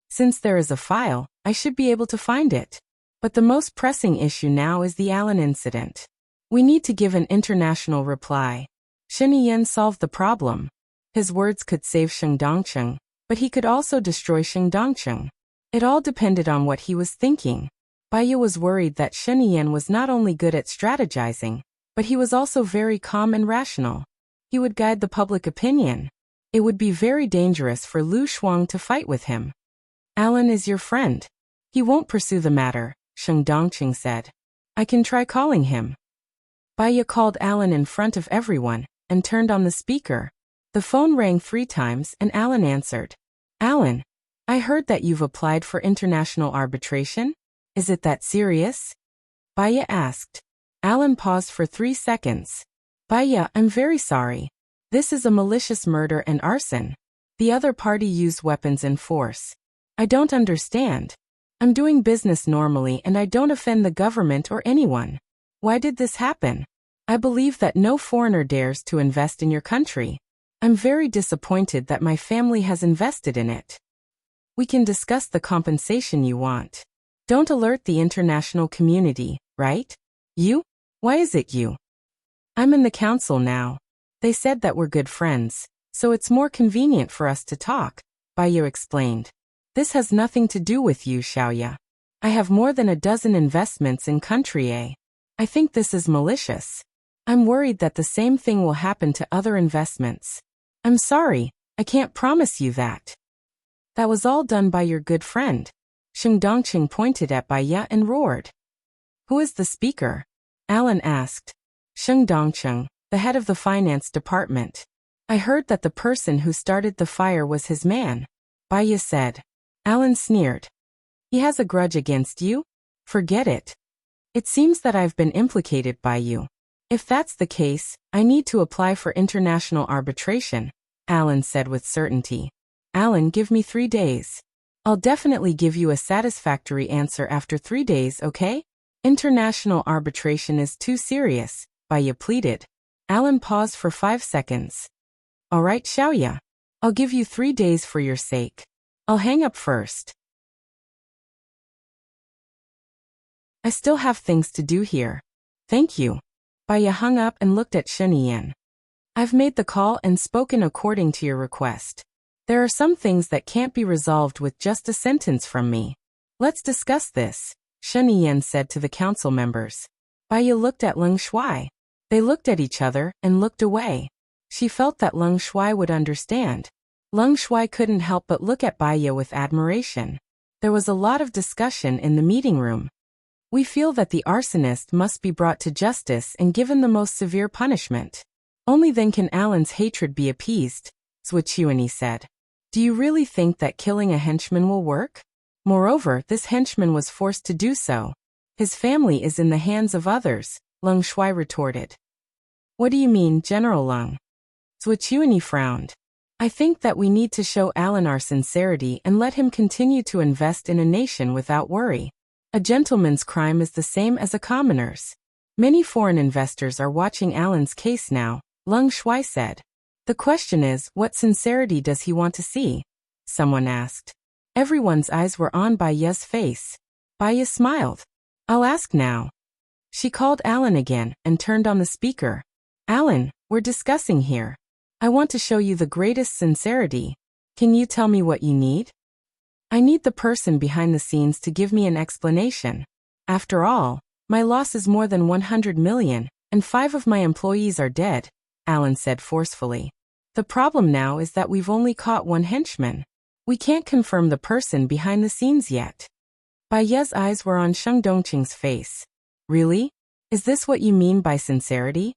A: Since there is a file, I should be able to find it. But the most pressing issue now is the Alan incident. We need to give an international reply. Shin Yan solved the problem. His words could save Sheng Dongqing, but he could also destroy Sheng Dongqing. It all depended on what he was thinking. Baya was worried that Shin Yan was not only good at strategizing, but he was also very calm and rational. He would guide the public opinion. It would be very dangerous for Lu Shuang to fight with him. Alan is your friend. He won't pursue the matter, Sheng Dongqing said. I can try calling him. Baya called Alan in front of everyone and turned on the speaker. The phone rang 3 times and Alan answered. Alan, I heard that you've applied for international arbitration. Is it that serious? Baya asked. Alan paused for 3 seconds. Baya, I'm very sorry. This is a malicious murder and arson. The other party used weapons and force. I don't understand. I'm doing business normally and I don't offend the government or anyone. Why did this happen? I believe that no foreigner dares to invest in your country. I'm very disappointed that my family has invested in it. We can discuss the compensation you want. Don't alert the international community, right? You? Why is it you? I'm in the council now. They said that we're good friends, so it's more convenient for us to talk, Baya explained. This has nothing to do with you, Xiaoya. I have more than a dozen investments in country A. I think this is malicious. I'm worried that the same thing will happen to other investments. I'm sorry, I can't promise you that. That was all done by your good friend. Sheng Dongqing pointed at Baya and roared. Who is the speaker? Alan asked. Sheng Dongqing, the head of the finance department. I heard that the person who started the fire was his man. Baya said. Alan sneered. He has a grudge against you? Forget it. It seems that I've been implicated by you. If that's the case, I need to apply for international arbitration, Alan said with certainty. Alan, give me 3 days. I'll definitely give you a satisfactory answer after 3 days, okay? International arbitration is too serious, Baya pleaded. Alan paused for 5 seconds. All right, Xiaoya. I'll give you 3 days for your sake. I'll hang up first. I still have things to do here. Thank you. Baya hung up and looked at Shin Yan. I've made the call and spoken according to your request. There are some things that can't be resolved with just a sentence from me. Let's discuss this, Shin Yan said to the council members. Baya looked at Leng Shuai. They looked at each other and looked away. She felt that Leng Shuai would understand. Leng Shuai couldn't help but look at Baya with admiration. There was a lot of discussion in the meeting room. We feel that the arsonist must be brought to justice and given the most severe punishment. Only then can Alan's hatred be appeased, Swichuani said. Do you really think that killing a henchman will work? Moreover, this henchman was forced to do so. His family is in the hands of others, Leng Shuai retorted. What do you mean, General Leng? Swichuani frowned. I think that we need to show Alan our sincerity and let him continue to invest in a nation without worry. A gentleman's crime is the same as a commoner's. Many foreign investors are watching Alan's case now, Leng Shuai said. The question is, what sincerity does he want to see? Someone asked. Everyone's eyes were on Bai Ye's face. Bai Ye smiled. I'll ask now. She called Alan again and turned on the speaker. Alan, we're discussing here. I want to show you the greatest sincerity. Can you tell me what you need? I need the person behind the scenes to give me an explanation. After all, my loss is more than 100 million, and 5 of my employees are dead, Alan said forcefully. The problem now is that we've only caught 1 henchman. We can't confirm the person behind the scenes yet. Bai Ye's eyes were on Sheng Dongqing's face. Really? Is this what you mean by sincerity?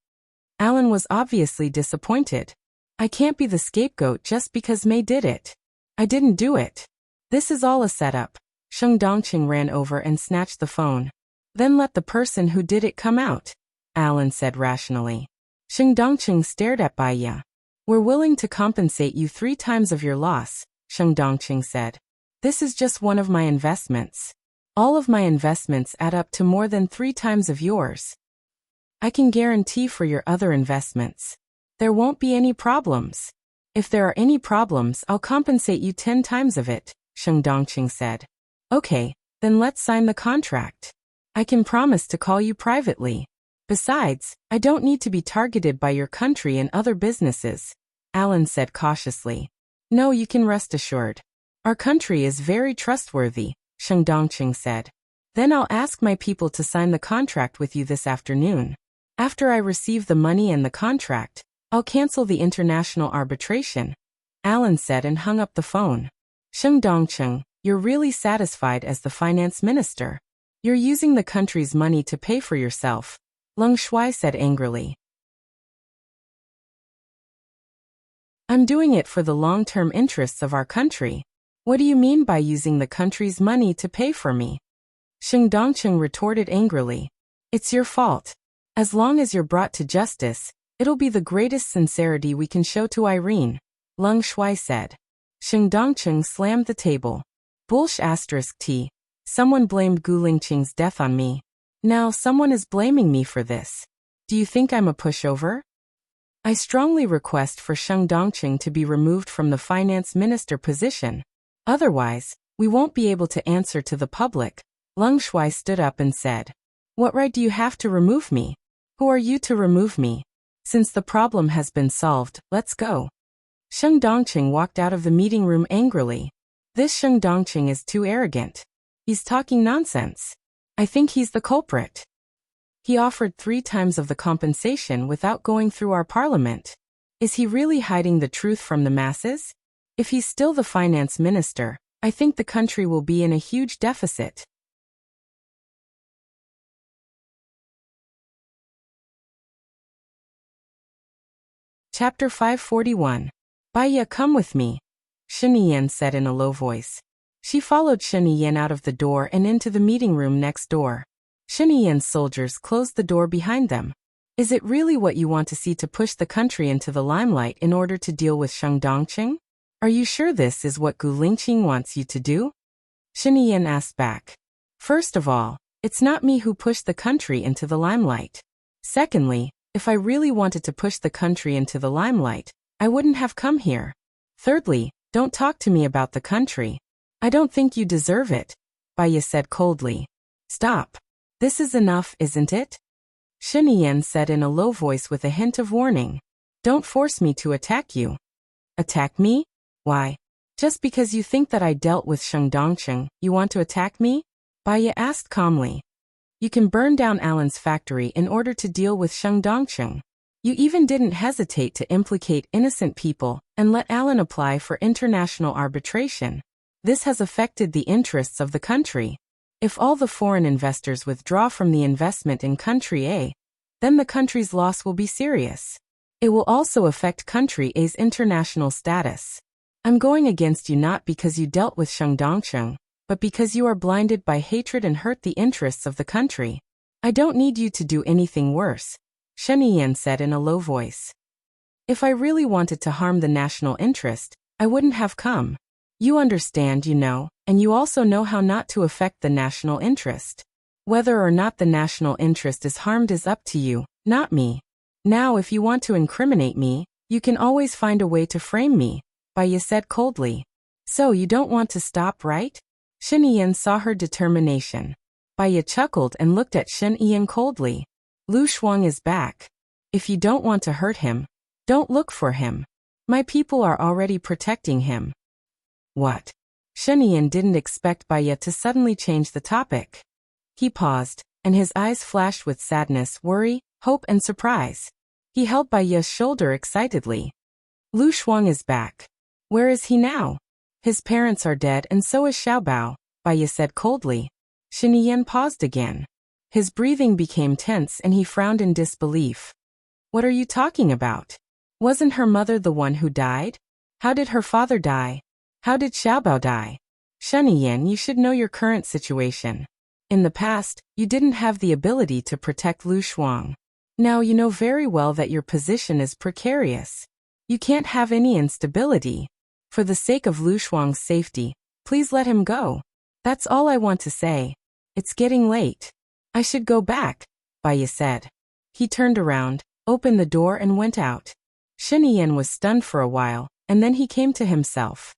A: Alan was obviously disappointed. I can't be the scapegoat just because Mei did it. I didn't do it. This is all a setup. Sheng Dongqing ran over and snatched the phone. Then let the person who did it come out, Alan said rationally. Sheng Dongqing stared at Bai Ye. We're willing to compensate you 3 times of your loss, Sheng Dongqing said. This is just one of my investments. All of my investments add up to more than 3 times of yours. I can guarantee for your other investments. There won't be any problems. If there are any problems, I'll compensate you 10 times of it, Sheng Dongqing said. Okay, then let's sign the contract. I can promise to call you privately. Besides, I don't need to be targeted by your country and other businesses, Alan said cautiously. No, you can rest assured. Our country is very trustworthy, Sheng Dongqing said. Then I'll ask my people to sign the contract with you this afternoon. After I receive the money and the contract, I'll cancel the international arbitration, Alan said and hung up the phone. Sheng Dongqing, you're really satisfied as the finance minister. You're using the country's money to pay for yourself, Leng Shuai said angrily. I'm doing it for the long-term interests of our country. What do you mean by using the country's money to pay for me? Sheng Dongqing retorted angrily. It's your fault. As long as you're brought to justice, it'll be the greatest sincerity we can show to Irene, Leng Shuai said. Sheng Dongqing slammed the table. T. Someone blamed Gu Lingqing's death on me. Now someone is blaming me for this. Do you think I'm a pushover? I strongly request for Sheng Dongqing to be removed from the finance minister position. Otherwise, we won't be able to answer to the public. Leng Shuai stood up and said. What right do you have to remove me? Who are you to remove me? Since the problem has been solved, let's go. Sheng Dongqing walked out of the meeting room angrily. This Sheng Dongqing is too arrogant. He's talking nonsense. I think he's the culprit. He offered 3 times of the compensation without going through our parliament. Is he really hiding the truth from the masses? If he's still the finance minister, I think the country will be in a huge deficit. Chapter 541. Bai Ye, come with me, Shen Yiyan said in a low voice. She followed Shen Yiyan out of the door and into the meeting room next door. Shen Yiyan's soldiers closed the door behind them. Is it really what you want to see to push the country into the limelight in order to deal with Sheng Dongqing? Are you sure this is what Gu Lingqing wants you to do? Shen Yiyan asked back. First of all, it's not me who pushed the country into the limelight. Secondly, if I really wanted to push the country into the limelight, I wouldn't have come here. Thirdly, don't talk to me about the country. I don't think you deserve it, Bai Ye said coldly. Stop. This is enough, isn't it? Shen Yiyan said in a low voice with a hint of warning. Don't force me to attack you. Attack me? Why? Just because you think that I dealt with Sheng Dongqing, you want to attack me? Bai Ye asked calmly. You can burn down Alan's factory in order to deal with Sheng Dongqing. You even didn't hesitate to implicate innocent people and let Alan apply for international arbitration. This has affected the interests of the country. If all the foreign investors withdraw from the investment in country A, then the country's loss will be serious. It will also affect country A's international status. I'm going against you not because you dealt with Sheng Dongqing, but because you are blinded by hatred and hurt the interests of the country. I don't need you to do anything worse, Shen Yiyan said in a low voice. If I really wanted to harm the national interest, I wouldn't have come. You understand, you know, and you also know how not to affect the national interest. Whether or not the national interest is harmed is up to you, not me. Now if you want to incriminate me, you can always find a way to frame me, Baya said coldly. So you don't want to stop, right? Shen Yan saw her determination. Baya chuckled and looked at Shen Yan coldly. Lu Shuang is back. If you don't want to hurt him, don't look for him. My people are already protecting him. What? Shen Yan didn't expect Baya to suddenly change the topic. He paused, and his eyes flashed with sadness, worry, hope and surprise. He held Baya's shoulder excitedly. Lu Shuang is back. Where is he now? His parents are dead and so is Xiaobao, Baya said coldly. Shen Yan paused again. His breathing became tense and he frowned in disbelief. What are you talking about? Wasn't her mother the one who died? How did her father die? How did Xiaobao die? Shen Yan, you should know your current situation. In the past, you didn't have the ability to protect Lu Shuang. Now you know very well that your position is precarious. You can't have any instability. For the sake of Lu Shuang's safety, please let him go. That's all I want to say. It's getting late. I should go back, Baya said. He turned around, opened the door and went out. Shen Yan was stunned for a while, and then he came to himself.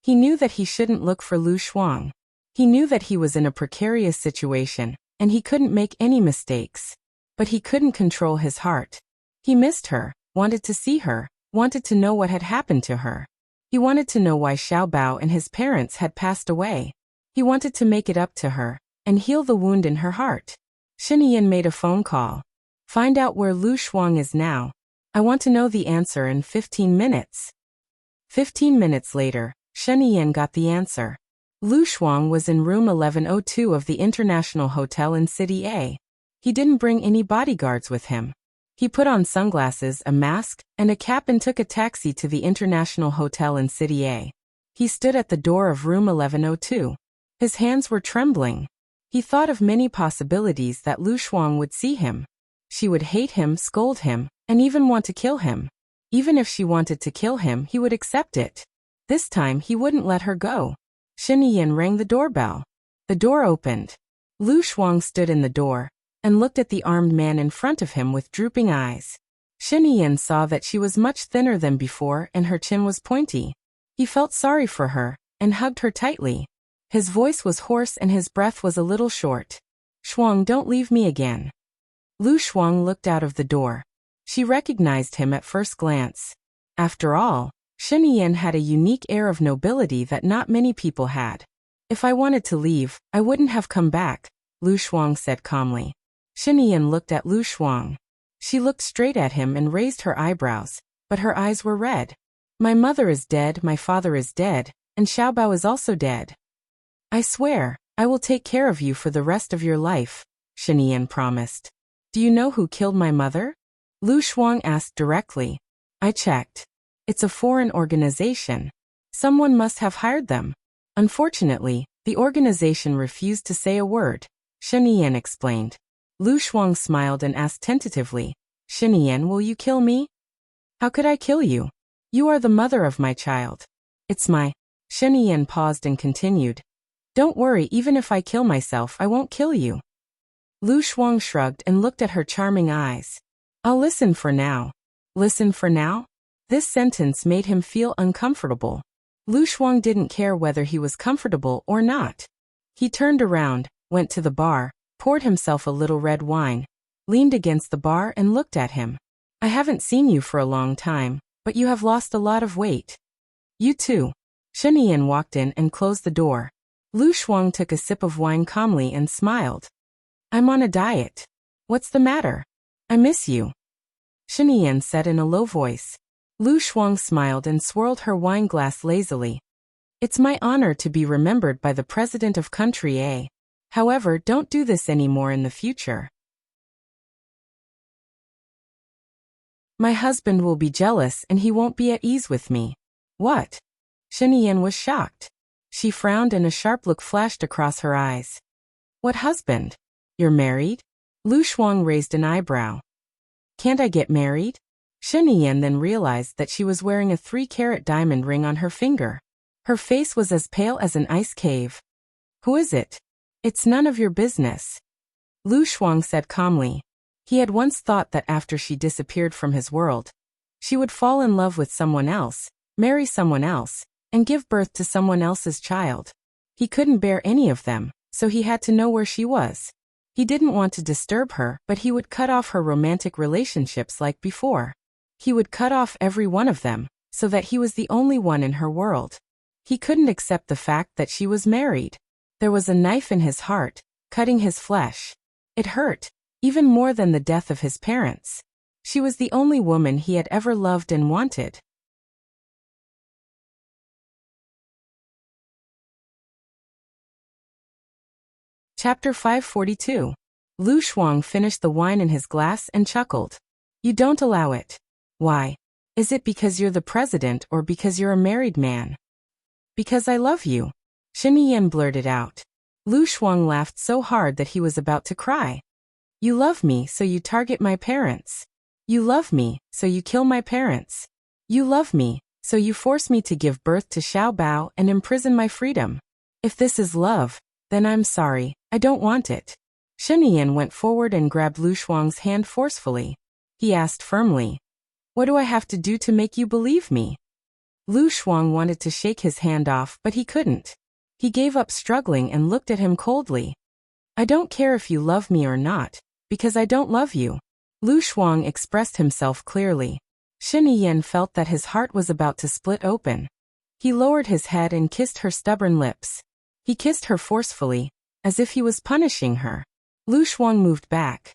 A: He knew that he shouldn't look for Lu Shuang. He knew that he was in a precarious situation, and he couldn't make any mistakes. But he couldn't control his heart. He missed her, wanted to see her, wanted to know what had happened to her. He wanted to know why Xiaobao and his parents had passed away. He wanted to make it up to her, and heal the wound in her heart. Shen Yan made a phone call. Find out where Lu Shuang is now. I want to know the answer in 15 minutes. 15 minutes later, Shen Yan got the answer. Lu Shuang was in room 1102 of the International Hotel in City A. He didn't bring any bodyguards with him. He put on sunglasses, a mask, and a cap and took a taxi to the International Hotel in City A. He stood at the door of room 1102. His hands were trembling. He thought of many possibilities that Lu Shuang would see him. She would hate him, scold him, and even want to kill him. Even if she wanted to kill him, he would accept it. This time he wouldn't let her go. Shen Yan rang the doorbell. The door opened. Lu Shuang stood in the door and looked at the armed man in front of him with drooping eyes. Shen Yan saw that she was much thinner than before and her chin was pointy. He felt sorry for her and hugged her tightly. His voice was hoarse and his breath was a little short. Shuang, don't leave me again. Lu Shuang looked out of the door. She recognized him at first glance. After all, Shen Yan had a unique air of nobility that not many people had. If I wanted to leave, I wouldn't have come back, Lu Shuang said calmly. Shen Yan looked at Lu Shuang. She looked straight at him and raised her eyebrows, but her eyes were red. My mother is dead, my father is dead, and Xiaobao is also dead. I swear, I will take care of you for the rest of your life, Shen Yan promised. Do you know who killed my mother? Lu Shuang asked directly. I checked. It's a foreign organization. Someone must have hired them. Unfortunately, the organization refused to say a word, Shen Yan explained. Lu Shuang smiled and asked tentatively, Shen Yan, will you kill me? How could I kill you? You are the mother of my child. It's my... Shen Yan paused and continued. Don't worry, even if I kill myself, I won't kill you. Lu Shuang shrugged and looked at her charming eyes. I'll listen for now. Listen for now? This sentence made him feel uncomfortable. Lu Shuang didn't care whether he was comfortable or not. He turned around, went to the bar, poured himself a little red wine, leaned against the bar and looked at him. I haven't seen you for a long time, but you have lost a lot of weight. You too. Shen Yan walked in and closed the door. Lu Shuang took a sip of wine calmly and smiled. I'm on a diet. What's the matter? I miss you. Shen Yan said in a low voice. Lu Shuang smiled and swirled her wine glass lazily. It's my honor to be remembered by the president of country A. However, don't do this anymore in the future. My husband will be jealous and he won't be at ease with me. What? Shen Yan was shocked. She frowned and a sharp look flashed across her eyes. What husband? You're married? Lu Shuang raised an eyebrow. Can't I get married? Shen Yan then realized that she was wearing a 3-carat diamond ring on her finger. Her face was as pale as an ice cave. Who is it? It's none of your business. Lu Shuang said calmly. He had once thought that after she disappeared from his world, she would fall in love with someone else, marry someone else, and give birth to someone else's child. He couldn't bear any of them, so he had to know where she was. He didn't want to disturb her, but he would cut off her romantic relationships like before. He would cut off every one of them, so that he was the only one in her world. He couldn't accept the fact that she was married. There was a knife in his heart, cutting his flesh. It hurt, even more than the death of his parents. She was the only woman he had ever loved and wanted. Chapter 542. Lu Shuang finished the wine in his glass and chuckled. You don't allow it. Why? Is it because you're the president or because you're a married man? Because I love you. Shen Yan blurted out. Lu Shuang laughed so hard that he was about to cry. You love me, so you target my parents. You love me, so you kill my parents. You love me, so you force me to give birth to Xiao Bao and imprison my freedom. If this is love, then I'm sorry, I don't want it. Shen Yan went forward and grabbed Lu Shuang's hand forcefully. He asked firmly, what do I have to do to make you believe me? Lu Shuang wanted to shake his hand off, but he couldn't. He gave up struggling and looked at him coldly. I don't care if you love me or not, because I don't love you. Lu Shuang expressed himself clearly. Shen Yan felt that his heart was about to split open. He lowered his head and kissed her stubborn lips. He kissed her forcefully, as if he was punishing her. Lu Shuang moved back.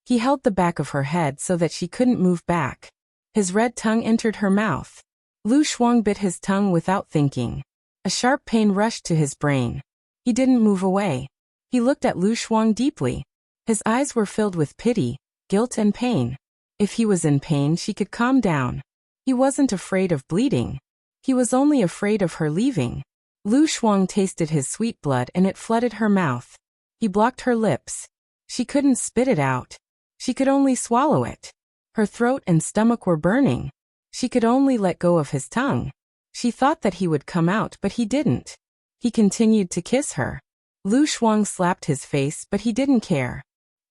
A: He held the back of her head so that she couldn't move back. His red tongue entered her mouth. Lu Shuang bit his tongue without thinking. A sharp pain rushed to his brain. He didn't move away. He looked at Lu Shuang deeply. His eyes were filled with pity, guilt and pain. If he was in pain, she could calm down. He wasn't afraid of bleeding. He was only afraid of her leaving. Lu Shuang tasted his sweet blood and it flooded her mouth. He blocked her lips. She couldn't spit it out. She could only swallow it. Her throat and stomach were burning. She could only let go of his tongue. She thought that he would come out, but he didn't. He continued to kiss her. Lu Shuang slapped his face, but he didn't care.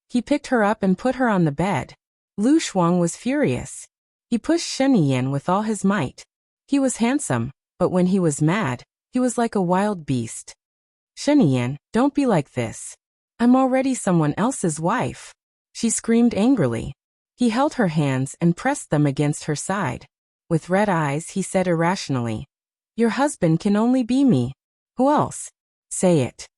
A: He picked her up and put her on the bed. Lu Shuang was furious. He pushed Shen Yan with all his might. He was handsome, but when he was mad, he was like a wild beast. Shen Yan, don't be like this. I'm already someone else's wife. She screamed angrily. He held her hands and pressed them against her side. With red eyes, he said irrationally, your husband can only be me. Who else? Say it.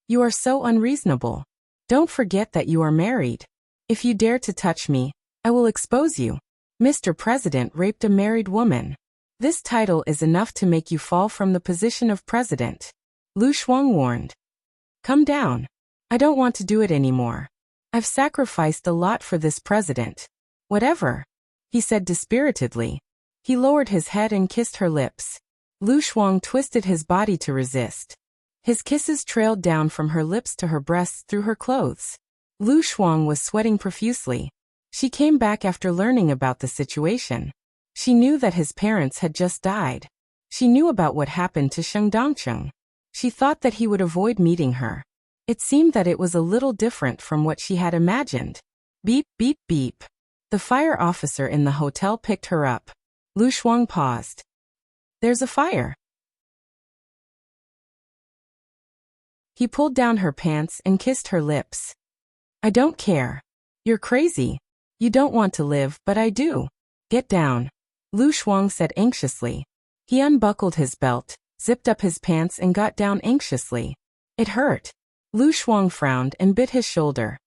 A: You are so unreasonable. Don't forget that you are married. If you dare to touch me, I will expose you. Mr. President raped a married woman. This title is enough to make you fall from the position of president. Lu Shuang warned. Come down. I don't want to do it anymore. I've sacrificed a lot for this president. Whatever, he said dispiritedly. He lowered his head and kissed her lips. Lu Shuang twisted his body to resist. His kisses trailed down from her lips to her breasts through her clothes. Lu Shuang was sweating profusely. She came back after learning about the situation. She knew that his parents had just died. She knew about what happened to Sheng Dongcheng. She thought that he would avoid meeting her. It seemed that it was a little different from what she had imagined. Beep, beep, beep. The fire officer in the hotel picked her up. Lu Shuang paused. There's a fire. He pulled down her pants and kissed her lips. I don't care. You're crazy. You don't want to live, but I do. Get down. Lu Shuang said anxiously. He unbuckled his belt, zipped up his pants and got down anxiously. It hurt. Lu Shuang frowned and bit his shoulder.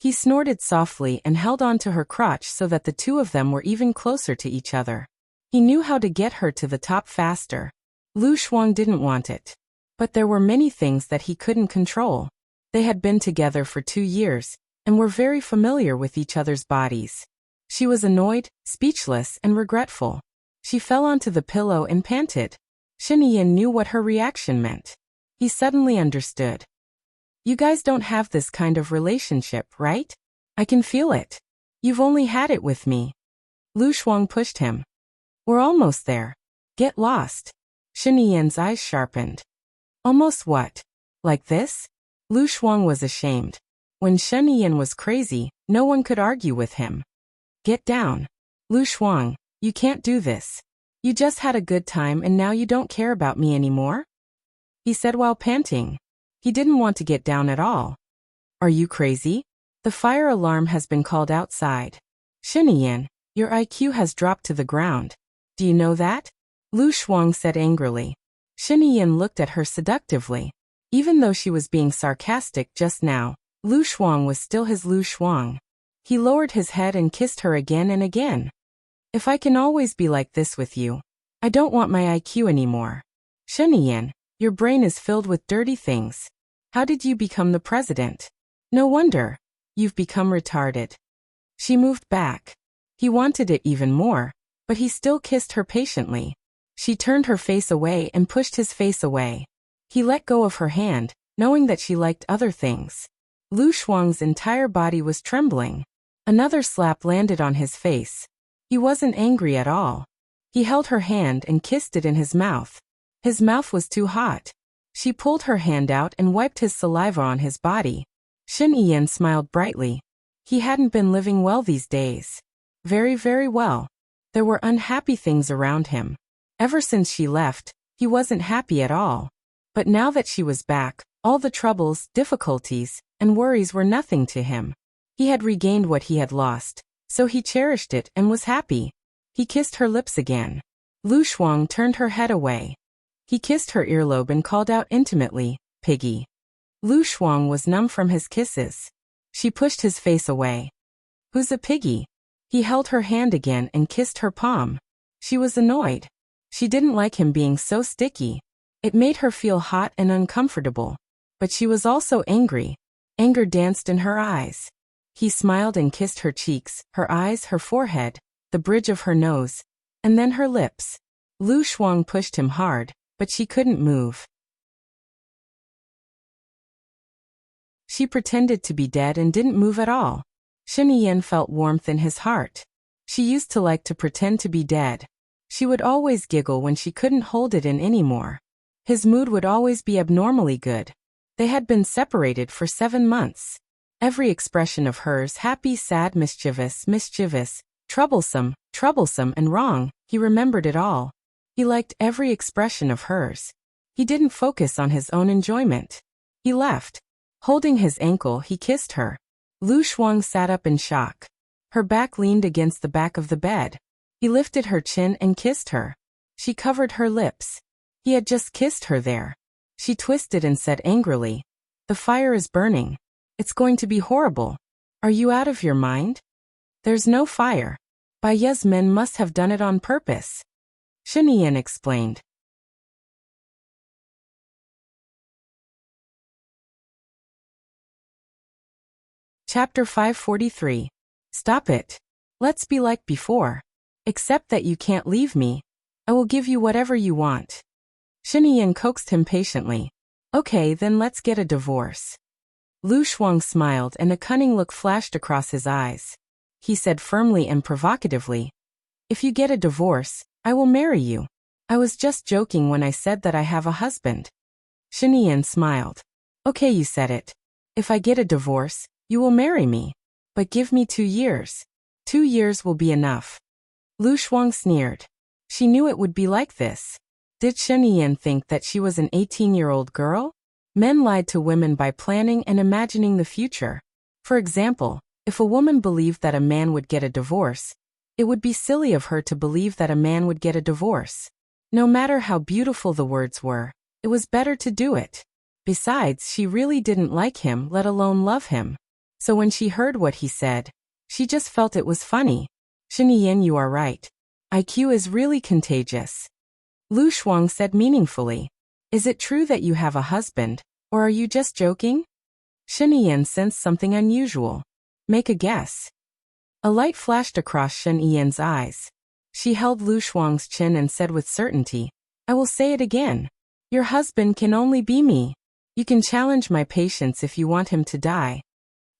A: He snorted softly and held on to her crotch so that the two of them were even closer to each other. He knew how to get her to the top faster. Lu Shuang didn't want it. But there were many things that he couldn't control. They had been together for 2 years, and were very familiar with each other's bodies. She was annoyed, speechless, and regretful. She fell onto the pillow and panted. Shen Yan knew what her reaction meant. He suddenly understood. You guys don't have this kind of relationship, right? I can feel it. You've only had it with me. Lu Shuang pushed him. We're almost there. Get lost. Shen Yi's eyes sharpened. Almost what? Like this? Lu Shuang was ashamed. When Shen Yin was crazy, no one could argue with him. Get down. Lu Shuang, you can't do this. You just had a good time and now you don't care about me anymore? He said while panting. He didn't want to get down at all. Are you crazy? The fire alarm has been called outside. Shen Yin, your IQ has dropped to the ground. Do you know that? Lu Shuang said angrily. Shen Yin looked at her seductively. Even though she was being sarcastic just now, Lu Shuang was still his Lu Shuang. He lowered his head and kissed her again and again. If I can always be like this with you, I don't want my IQ anymore. Shen Yin, your brain is filled with dirty things. How did you become the president? No wonder. You've become retarded. She moved back. He wanted it even more, but he still kissed her patiently. She turned her face away and pushed his face away. He let go of her hand, knowing that she liked other things. Lu Shuang's entire body was trembling. Another slap landed on his face. He wasn't angry at all. He held her hand and kissed it in his mouth. His mouth was too hot. She pulled her hand out and wiped his saliva on his body. Shen Yin smiled brightly. He hadn't been living well these days. Very, very well. There were unhappy things around him. Ever since she left, he wasn't happy at all. But now that she was back, all the troubles, difficulties, and worries were nothing to him. He had regained what he had lost, so he cherished it and was happy. He kissed her lips again. Lu Shuang turned her head away. He kissed her earlobe and called out intimately, "Piggy." Lu Shuang was numb from his kisses. She pushed his face away. Who's a piggy? He held her hand again and kissed her palm. She was annoyed. She didn't like him being so sticky. It made her feel hot and uncomfortable. But she was also angry. Anger danced in her eyes. He smiled and kissed her cheeks, her eyes, her forehead, the bridge of her nose, and then her lips. Lu Shuang pushed him hard, but she couldn't move. She pretended to be dead and didn't move at all. Shen Yin felt warmth in his heart. She used to like to pretend to be dead. She would always giggle when she couldn't hold it in anymore. His mood would always be abnormally good. They had been separated for 7 months. Every expression of hers, happy, sad, mischievous, troublesome, and wrong, he remembered it all. He liked every expression of hers. He didn't focus on his own enjoyment. He left. Holding his ankle, he kissed her. Lu Shuang sat up in shock. Her back leaned against the back of the bed. He lifted her chin and kissed her. She covered her lips. He had just kissed her there. She twisted and said angrily, "The fire is burning. It's going to be horrible. Are you out of your mind? There's no fire. Baiye's men must have done it on purpose." Shen Yin explained. Chapter 543. Stop it. Let's be like before. Except that you can't leave me. I will give you whatever you want. Shen Yin coaxed him patiently. Okay, then let's get a divorce. Lu Shuang smiled and a cunning look flashed across his eyes. He said firmly and provocatively, "If you get a divorce, I will marry you. I was just joking when I said that I have a husband." Shen Yin smiled. Okay, you said it. If I get a divorce, you will marry me. But give me 2 years. 2 years will be enough. Lu Shuang sneered. She knew it would be like this. Did Shen Yin think that she was an 18-year-old girl? Men lied to women by planning and imagining the future. For example, if a woman believed that a man would get a divorce, it would be silly of her to believe that a man would get a divorce. No matter how beautiful the words were, it was better to do it. Besides, she really didn't like him, let alone love him. So when she heard what he said, she just felt it was funny. Shen Yin, you are right. IQ is really contagious. Lu Shuang said meaningfully. Is it true that you have a husband, or are you just joking? Shen Yin sensed something unusual. Make a guess. A light flashed across Shen Yin's eyes. She held Lu Shuang's chin and said with certainty, I will say it again. Your husband can only be me. You can challenge my patience if you want him to die.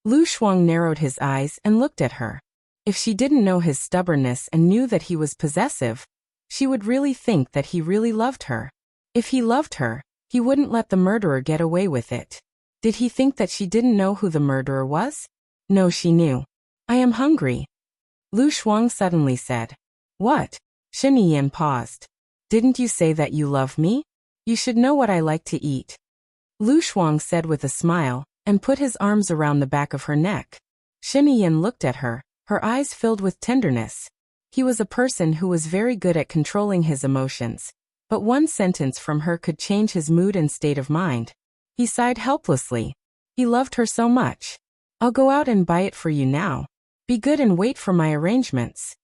A: Lu Shuang narrowed his eyes and looked at her. If she didn't know his stubbornness and knew that he was possessive, she would really think that he really loved her. If he loved her, he wouldn't let the murderer get away with it. Did he think that she didn't know who the murderer was? No, she knew. I am hungry, Lu Shuang suddenly said. What? Shen Yiyan paused. Didn't you say that you love me? You should know what I like to eat. Lu Shuang said with a smile, and put his arms around the back of her neck. Shen Yiyan looked at her, her eyes filled with tenderness. He was a person who was very good at controlling his emotions, but one sentence from her could change his mood and state of mind. He sighed helplessly. He loved her so much. I'll go out and buy it for you now. Be good and wait for my arrangements,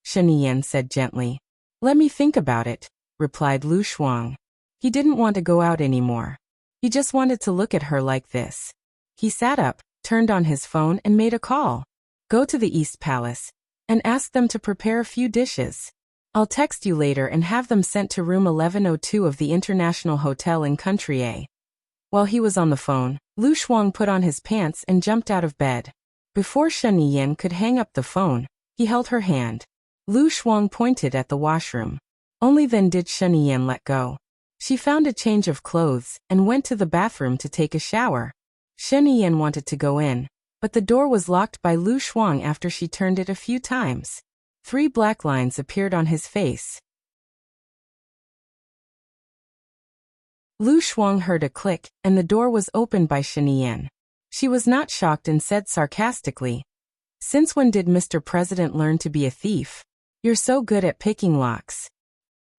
A: Shen Yiyan said gently. Let me think about it, replied Lu Shuang. He didn't want to go out anymore. He just wanted to look at her like this. He sat up, turned on his phone and made a call. Go to the East Palace and ask them to prepare a few dishes. I'll text you later and have them sent to room 1102 of the International Hotel in Country A. While he was on the phone, Lu Shuang put on his pants and jumped out of bed. Before Shen Yiyan could hang up the phone, he held her hand. Lu Shuang pointed at the washroom. Only then did Shen Yiyan let go. She found a change of clothes and went to the bathroom to take a shower. Shen Yiyan wanted to go in, but the door was locked by Lu Shuang after she turned it a few times. 3 black lines appeared on his face. Lu Shuang heard a click, and the door was opened by Shen Yiyan. She was not shocked and said sarcastically, Since when did Mr. President learn to be a thief? You're so good at picking locks.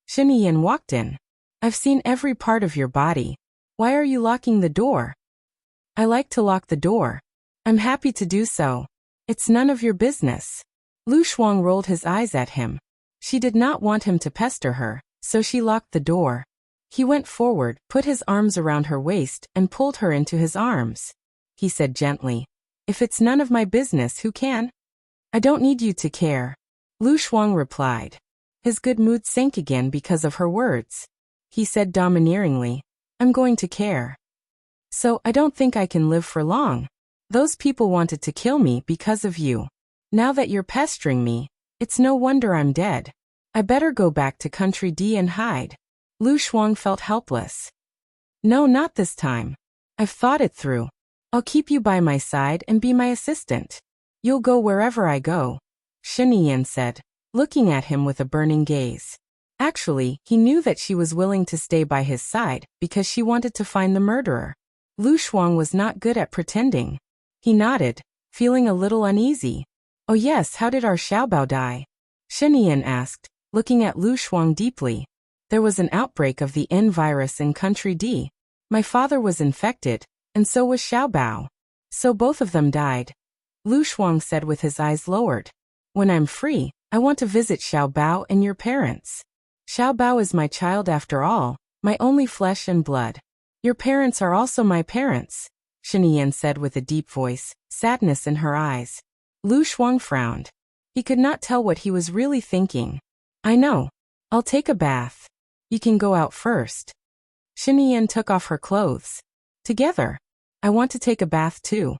A: Shen Yiyan walked in. I've seen every part of your body. Why are you locking the door? I like to lock the door. I'm happy to do so. It's none of your business. Lu Shuang rolled his eyes at him. She did not want him to pester her, so she locked the door. He went forward, put his arms around her waist, and pulled her into his arms. He said gently, If it's none of my business, who can? I don't need you to care. Lu Shuang replied. His good mood sank again because of her words. He said domineeringly, I'm going to care. So I don't think I can live for long. Those people wanted to kill me because of you. Now that you're pestering me, it's no wonder I'm dead. I better go back to Country D and hide. Lu Shuang felt helpless. No, not this time. I've thought it through. I'll keep you by my side and be my assistant. You'll go wherever I go, Shen Yiyan said, looking at him with a burning gaze. Actually, he knew that she was willing to stay by his side because she wanted to find the murderer. Lu Shuang was not good at pretending. He nodded, feeling a little uneasy. Oh yes, how did our Xiaobao die? Shen Yiyan asked, looking at Lu Shuang deeply. There was an outbreak of the N virus in Country D. My father was infected, and so was Xiaobao. So both of them died. Lu Shuang said with his eyes lowered. When I'm free, I want to visit Xiaobao and your parents. Xiaobao is my child after all, my only flesh and blood. Your parents are also my parents, Shen Yiyan said with a deep voice, sadness in her eyes. Lu Shuang frowned. He could not tell what he was really thinking. I know. I'll take a bath. You can go out first. Shen Yiyan took off her clothes. Together. I want to take a bath too.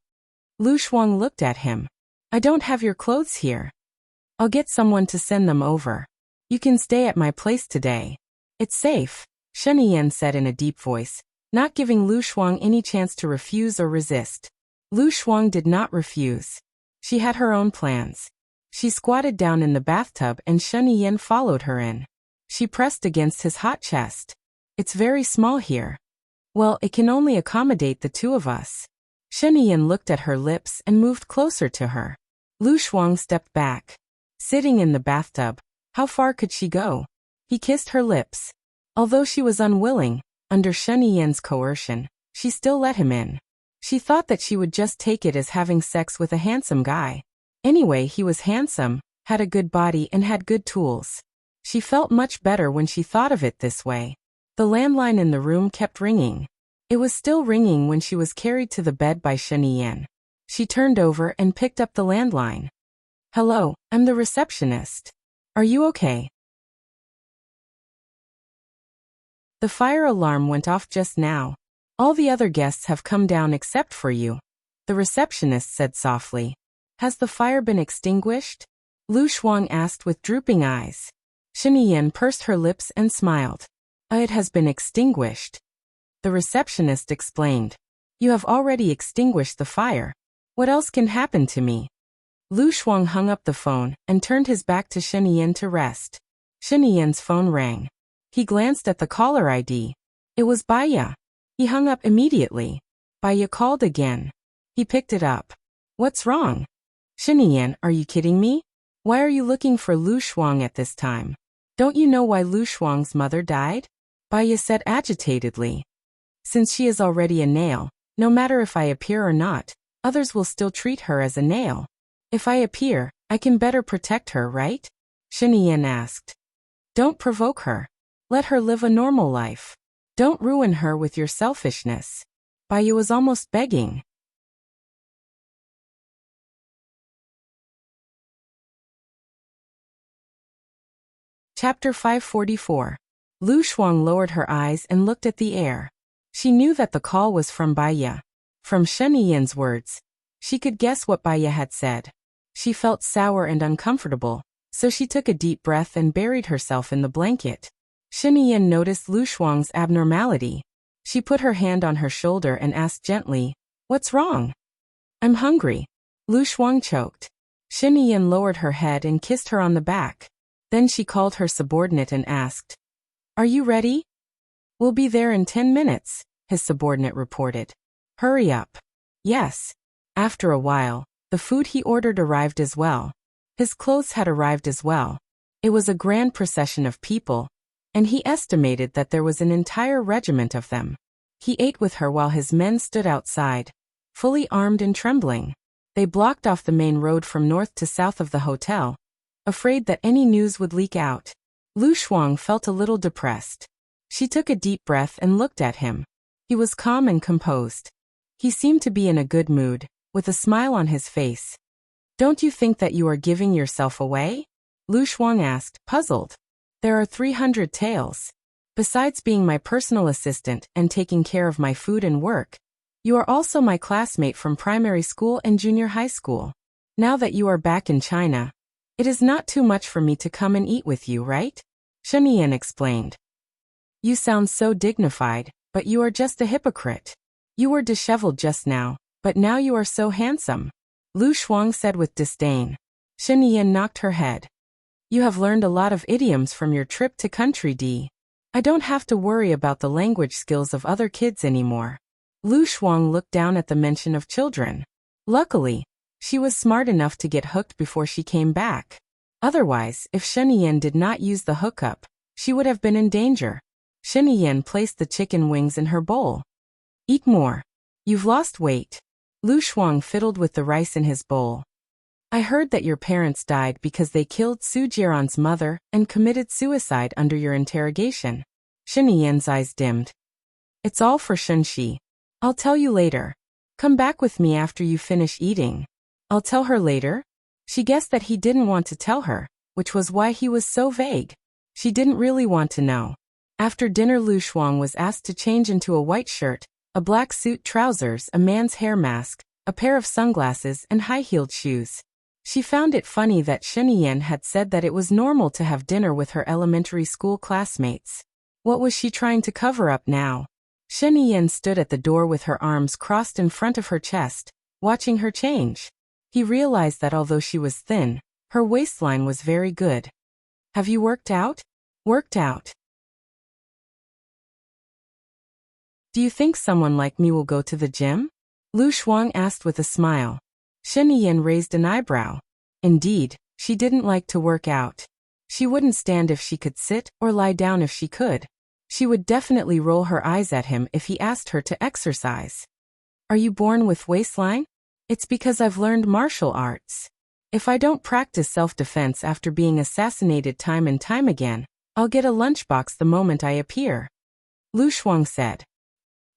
A: Lu Shuang looked at him. I don't have your clothes here. I'll get someone to send them over. You can stay at my place today. It's safe, Shen Yiyan said in a deep voice, not giving Lu Shuang any chance to refuse or resist. Lu Shuang did not refuse. She had her own plans. She squatted down in the bathtub and Shen Yiyan followed her in. She pressed against his hot chest. It's very small here. Well, it can only accommodate the 2 of us. Shen Yiyan looked at her lips and moved closer to her. Lu Shuang stepped back. Sitting in the bathtub, how far could she go? He kissed her lips. Although she was unwilling, under Shen Yiyan's coercion, she still let him in. She thought that she would just take it as having sex with a handsome guy. Anyway, he was handsome, had a good body and had good tools. She felt much better when she thought of it this way. The landline in the room kept ringing. It was still ringing when she was carried to the bed by Shen Yiyan. She turned over and picked up the landline. Hello, I'm the receptionist. Are you okay? The fire alarm went off just now. All the other guests have come down except for you, the receptionist said softly. Has the fire been extinguished? Lu Shuang asked with drooping eyes. Shiniyan pursed her lips and smiled. It has been extinguished. The receptionist explained. You have already extinguished the fire. What else can happen to me? Lu Shuang hung up the phone and turned his back to Shiniyan to rest. Shiniyan's phone rang. He glanced at the caller ID. It was Baya. He hung up immediately. Baya called again. He picked it up. What's wrong? Shiniyan, are you kidding me? Why are you looking for Lu Shuang at this time? Don't you know why Lu Shuang's mother died? Baya said agitatedly. Since she is already a nail, no matter if I appear or not, others will still treat her as a nail. If I appear, I can better protect her, right? Shiniyan asked. Don't provoke her. Let her live a normal life. Don't ruin her with your selfishness. Baya was almost begging. Chapter 544. Lu Shuang lowered her eyes and looked at the air. She knew that the call was from Baya. From Sheniyan's words, she could guess what Baya had said. She felt sour and uncomfortable, so she took a deep breath and buried herself in the blanket. Sheniyan noticed Lu Shuang's abnormality. She put her hand on her shoulder and asked gently, What's wrong? I'm hungry. Lu Shuang choked. Sheniyan lowered her head and kissed her on the back. Then she called her subordinate and asked, Are you ready? We'll be there in 10 minutes, his subordinate reported. Hurry up. Yes. After a while, the food he ordered arrived as well. His clothes had arrived as well. It was a grand procession of people, and he estimated that there was an entire regiment of them. He ate with her while his men stood outside, fully armed and trembling. They blocked off the main road from north to south of the hotel, afraid that any news would leak out. Lu Shuang felt a little depressed. She took a deep breath and looked at him. He was calm and composed. He seemed to be in a good mood, with a smile on his face. Don't you think that you are giving yourself away? Lu Shuang asked, puzzled. There are 300 taels. Besides being my personal assistant and taking care of my food and work, you are also my classmate from primary school and junior high school. Now that you are back in China, it is not too much for me to come and eat with you, right? Sheniyan explained. You sound so dignified, but you are just a hypocrite. You were disheveled just now, but now you are so handsome. Lu Shuang said with disdain. Sheniyan knocked her head. You have learned a lot of idioms from your trip to Country D. I don't have to worry about the language skills of other kids anymore. Lu Shuang looked down at the mention of children. Luckily, she was smart enough to get hooked before she came back. Otherwise, if Sheniyan did not use the hookup, she would have been in danger. Sheniyan placed the chicken wings in her bowl. Eat more. You've lost weight. Lu Shuang fiddled with the rice in his bowl. I heard that your parents died because they killed Su Jiran's mother and committed suicide under your interrogation. Sheniyan's eyes dimmed. It's all for Shunxi. I'll tell you later. Come back with me after you finish eating. I'll tell her later. She guessed that he didn't want to tell her, which was why he was so vague. She didn't really want to know. After dinner, Lu Shuang was asked to change into a white shirt, a black suit, trousers, a man's hair mask, a pair of sunglasses, and high-heeled shoes. She found it funny that Sheniyan had said that it was normal to have dinner with her elementary school classmates. What was she trying to cover up now? Sheniyan stood at the door with her arms crossed in front of her chest, watching her change. He realized that although she was thin, her waistline was very good. Have you worked out? Worked out. Do you think someone like me will go to the gym? Lu Shuang asked with a smile. Sheniyan raised an eyebrow. Indeed, she didn't like to work out. She wouldn't stand if she could sit or lie down if she could. She would definitely roll her eyes at him if he asked her to exercise. Are you born with waistline? It's because I've learned martial arts. If I don't practice self-defense after being assassinated time and time again, I'll get a lunchbox the moment I appear. Lu Shuang said.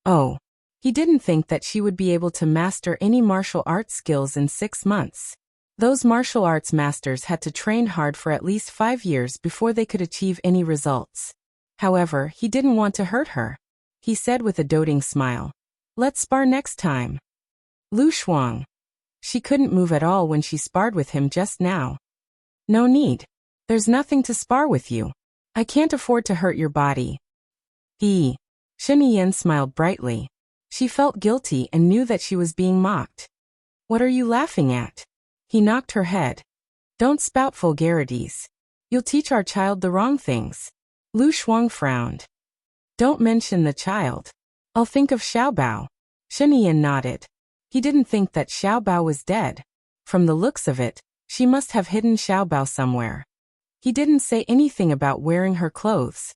A: Oh. He didn't think that she would be able to master any martial arts skills in 6 months. Those martial arts masters had to train hard for at least 5 years before they could achieve any results. However, he didn't want to hurt her. He said with a doting smile, Let's spar next time. Lu Shuang. She couldn't move at all when she sparred with him just now. No need. There's nothing to spar with you. I can't afford to hurt your body. Shen Yin smiled brightly. She felt guilty and knew that she was being mocked. What are you laughing at? He knocked her head. Don't spout vulgarities. You'll teach our child the wrong things. Lu Shuang frowned. Don't mention the child. I'll think of Xiaobao. Shen Yin nodded. He didn't think that Xiaobao was dead. From the looks of it, she must have hidden Xiaobao somewhere. He didn't say anything about wearing her clothes.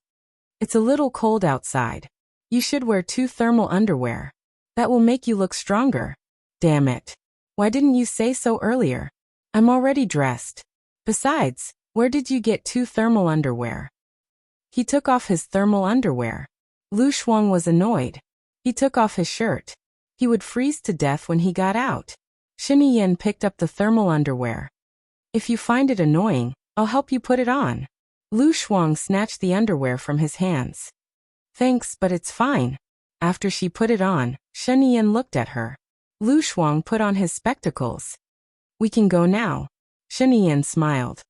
A: It's a little cold outside. You should wear 2 thermal underwear. That will make you look stronger. Damn it. Why didn't you say so earlier? I'm already dressed. Besides, where did you get 2 thermal underwear? He took off his thermal underwear. Lu Shuang was annoyed. He took off his shirt. He would freeze to death when he got out. Shen Yin picked up the thermal underwear. If you find it annoying, I'll help you put it on. Lu Shuang snatched the underwear from his hands. Thanks, but it's fine. After she put it on, Shen Yin looked at her. Lu Shuang put on his spectacles. We can go now. Shen Yin smiled.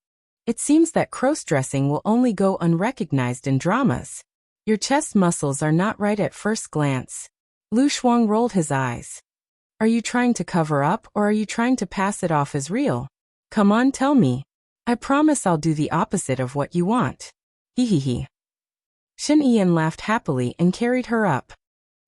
A: It seems that cross-dressing will only go unrecognized in dramas. Your chest muscles are not right at first glance. Lu Shuang rolled his eyes. Are you trying to cover up or are you trying to pass it off as real? Come on, tell me. I promise I'll do the opposite of what you want. Hee. Shen Yin laughed happily and carried her up.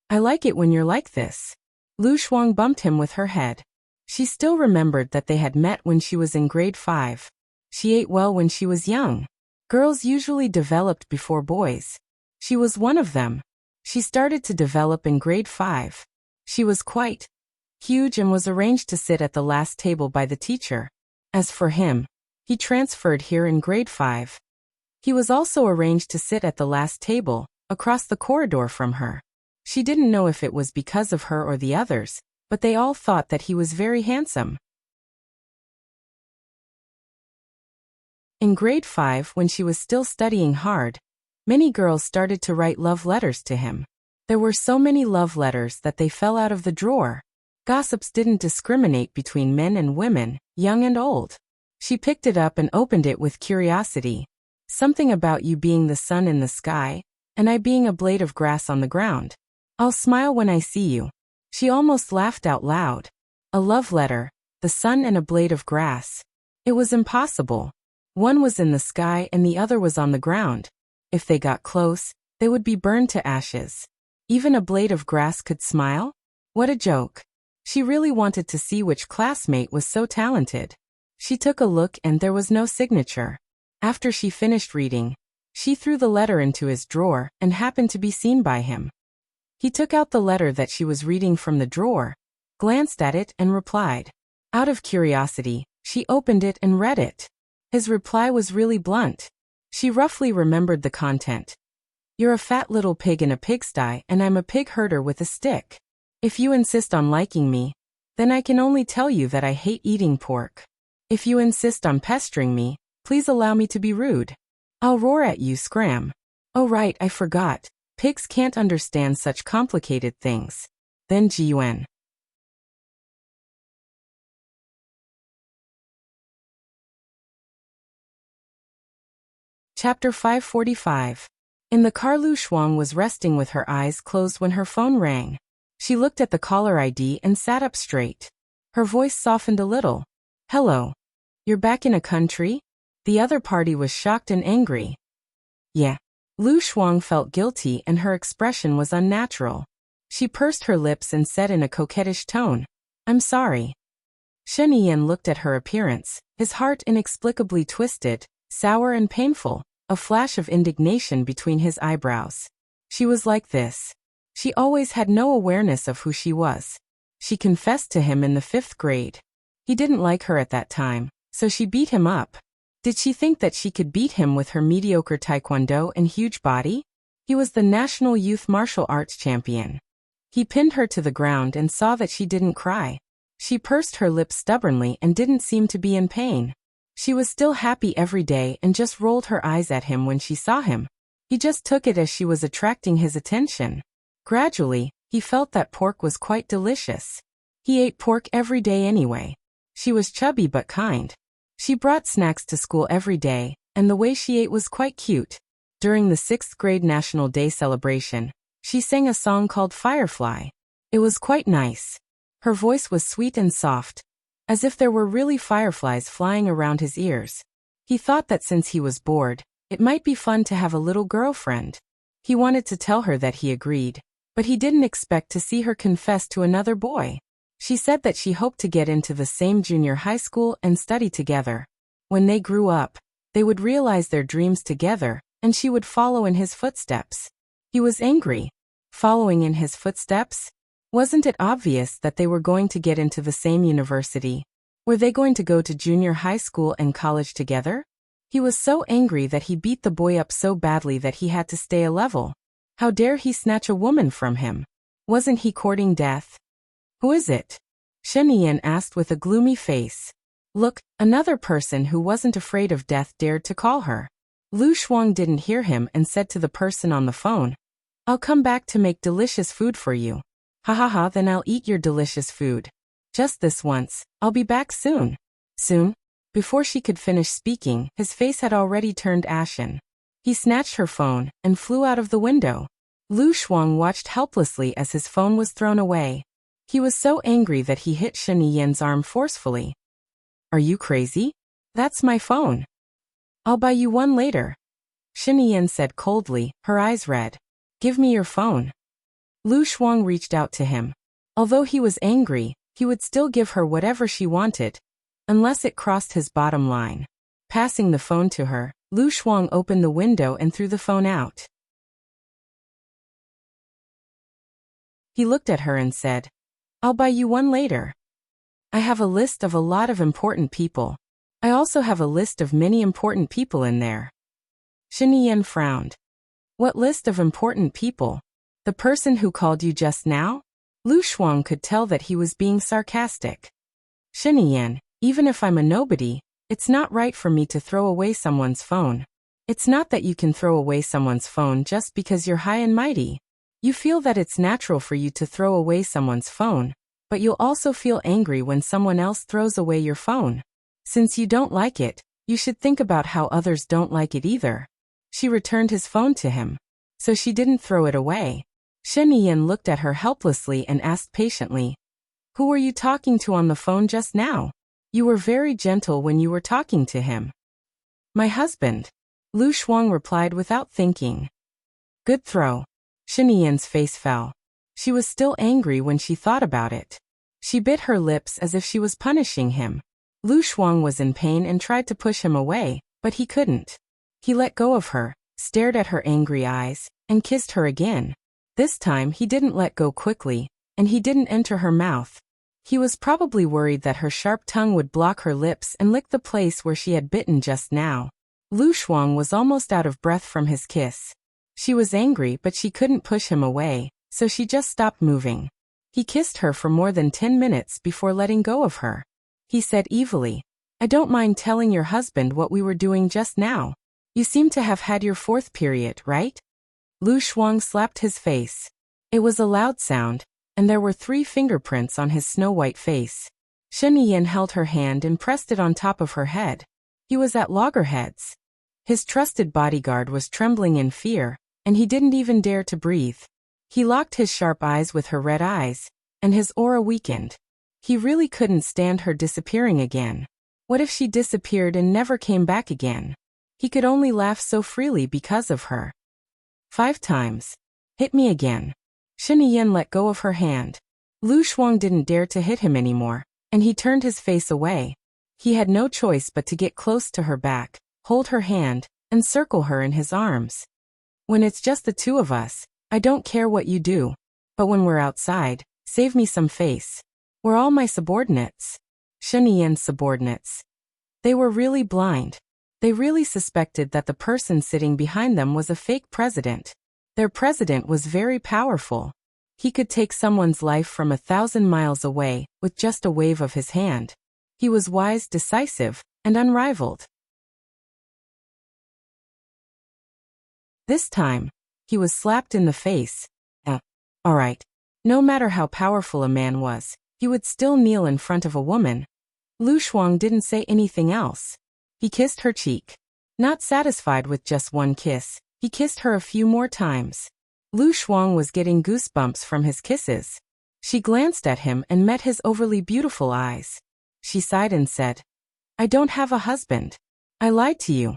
A: I like it when you're like this. Lu Shuang bumped him with her head. She still remembered that they had met when she was in grade 5. She ate well when she was young. Girls usually developed before boys. She was one of them. She started to develop in grade 5. She was quite huge and was arranged to sit at the last table by the teacher. As for him, he transferred here in grade 5. He was also arranged to sit at the last table, across the corridor from her. She didn't know if it was because of her or the others, but they all thought that he was very handsome. In grade 5, when she was still studying hard, many girls started to write love letters to him. There were so many love letters that they fell out of the drawer. Gossips didn't discriminate between men and women, young and old. She picked it up and opened it with curiosity. Something about you being the sun in the sky, and I being a blade of grass on the ground. I'll smile when I see you. She almost laughed out loud. A love letter, the sun and a blade of grass. It was impossible. One was in the sky and the other was on the ground. If they got close, they would be burned to ashes. Even a blade of grass could smile? What a joke. She really wanted to see which classmate was so talented. She took a look and there was no signature. After she finished reading, she threw the letter into his drawer and happened to be seen by him. He took out the letter that she was reading from the drawer, glanced at it and replied. Out of curiosity, she opened it and read it. His reply was really blunt. She roughly remembered the content. You're a fat little pig in a pigsty and I'm a pig herder with a stick. If you insist on liking me, then I can only tell you that I hate eating pork. If you insist on pestering me, please allow me to be rude. I'll roar at you, scram. Oh right, I forgot. Pigs can't understand such complicated things. Then Jiyuan. Chapter 545. In the car, Lu Shuang was resting with her eyes closed when her phone rang. She looked at the caller ID and sat up straight. Her voice softened a little. Hello. You're back in a country? The other party was shocked and angry. Yeah. Lu Shuang felt guilty and her expression was unnatural. She pursed her lips and said in a coquettish tone, I'm sorry. Shen Yin looked at her appearance, his heart inexplicably twisted, sour and painful, a flash of indignation between his eyebrows. She was like this. She always had no awareness of who she was. She confessed to him in the 5th grade. He didn't like her at that time, so she beat him up. Did she think that she could beat him with her mediocre taekwondo and huge body? He was the national youth martial arts champion. He pinned her to the ground and saw that she didn't cry. She pursed her lips stubbornly and didn't seem to be in pain. She was still happy every day and just rolled her eyes at him when she saw him. He just took it as she was attracting his attention. Gradually, he felt that pork was quite delicious. He ate pork every day anyway. She was chubby but kind. She brought snacks to school every day, and the way she ate was quite cute. During the 6th grade National Day celebration, she sang a song called Firefly. It was quite nice. Her voice was sweet and soft, as if there were really fireflies flying around his ears. He thought that since he was bored, it might be fun to have a little girlfriend. He wanted to tell her that he agreed, but he didn't expect to see her confess to another boy. She said that she hoped to get into the same junior high school and study together. When they grew up, they would realize their dreams together, and she would follow in his footsteps. He was angry. Following in his footsteps? Wasn't it obvious that they were going to get into the same university? Were they going to go to junior high school and college together? He was so angry that he beat the boy up so badly that he had to stay a level. How dare he snatch a woman from him? Wasn't he courting death? Who is it? Shen Yan asked with a gloomy face. Look, another person who wasn't afraid of death dared to call her. Lu Shuang didn't hear him and said to the person on the phone, I'll come back to make delicious food for you. Ha ha ha, then I'll eat your delicious food. Just this once, I'll be back soon. Soon? Before she could finish speaking, his face had already turned ashen. He snatched her phone and flew out of the window. Lu Shuang watched helplessly as his phone was thrown away. He was so angry that he hit Shen Yan's arm forcefully. Are you crazy? That's my phone. I'll buy you one later. Shen Yan said coldly, her eyes red. Give me your phone. Lu Shuang reached out to him. Although he was angry, he would still give her whatever she wanted, unless it crossed his bottom line. Passing the phone to her, Lu Shuang opened the window and threw the phone out. He looked at her and said, I'll buy you one later. I have a list of a lot of important people. I also have a list of many important people in there. Shen Yan frowned. What list of important people? The person who called you just now? Lu Shuang could tell that he was being sarcastic. Shen Yan, even if I'm a nobody, it's not right for me to throw away someone's phone. It's not that you can throw away someone's phone just because you're high and mighty. You feel that it's natural for you to throw away someone's phone, but you'll also feel angry when someone else throws away your phone. Since you don't like it, you should think about how others don't like it either. She returned his phone to him, so she didn't throw it away. Shen Yan looked at her helplessly and asked patiently, Who were you talking to on the phone just now? You were very gentle when you were talking to him. My husband. Lu Shuang replied without thinking. Good throw. Shen Yan's face fell. She was still angry when she thought about it. She bit her lips as if she was punishing him. Lu Shuang was in pain and tried to push him away, but he couldn't. He let go of her, stared at her angry eyes, and kissed her again. This time he didn't let go quickly, and he didn't enter her mouth. He was probably worried that her sharp tongue would block her lips and lick the place where she had bitten just now. Lu Shuang was almost out of breath from his kiss. She was angry, but she couldn't push him away, so she just stopped moving. He kissed her for more than 10 minutes before letting go of her. He said evilly, I don't mind telling your husband what we were doing just now. You seem to have had your 4th period, right? Lu Shuang slapped his face. It was a loud sound, and there were 3 fingerprints on his snow-white face. Shen Yan held her hand and pressed it on top of her head. He was at loggerheads. His trusted bodyguard was trembling in fear, and he didn't even dare to breathe. He locked his sharp eyes with her red eyes, and his aura weakened. He really couldn't stand her disappearing again. What if she disappeared and never came back again? He could only laugh so freely because of her. 5 times. Hit me again. Shen Yan let go of her hand. Lu Shuang didn't dare to hit him anymore, and he turned his face away. He had no choice but to get close to her back, hold her hand, and circle her in his arms. When it's just the 2 of us, I don't care what you do. But when we're outside, save me some face. We're all my subordinates. Shen Yan's subordinates. They were really blind. They really suspected that the person sitting behind them was a fake president. Their president was very powerful. He could take someone's life from 1,000 miles away with just a wave of his hand. He was wise, decisive, and unrivaled. This time, he was slapped in the face. All right. No matter how powerful a man was, He would still kneel in front of a woman. Lu Shuang didn't say anything else. He kissed her cheek. Not satisfied with just one kiss, he kissed her a few more times. Lu Shuang was getting goosebumps from his kisses. She glanced at him and met his overly beautiful eyes. She sighed and said, "I don't have a husband. I lied to you."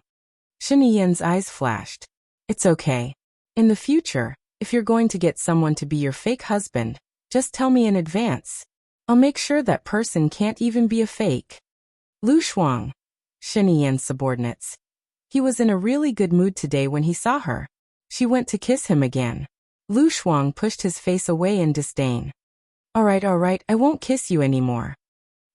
A: Shen Yi's eyes flashed. "It's okay. In the future, if you're going to get someone to be your fake husband, just tell me in advance. I'll make sure that person can't even be a fake." Lu Shuang, Shen Yi's subordinates. He was in a really good mood today when he saw her. She went to kiss him again. Lu Shuang pushed his face away in disdain. All right, I won't kiss you anymore."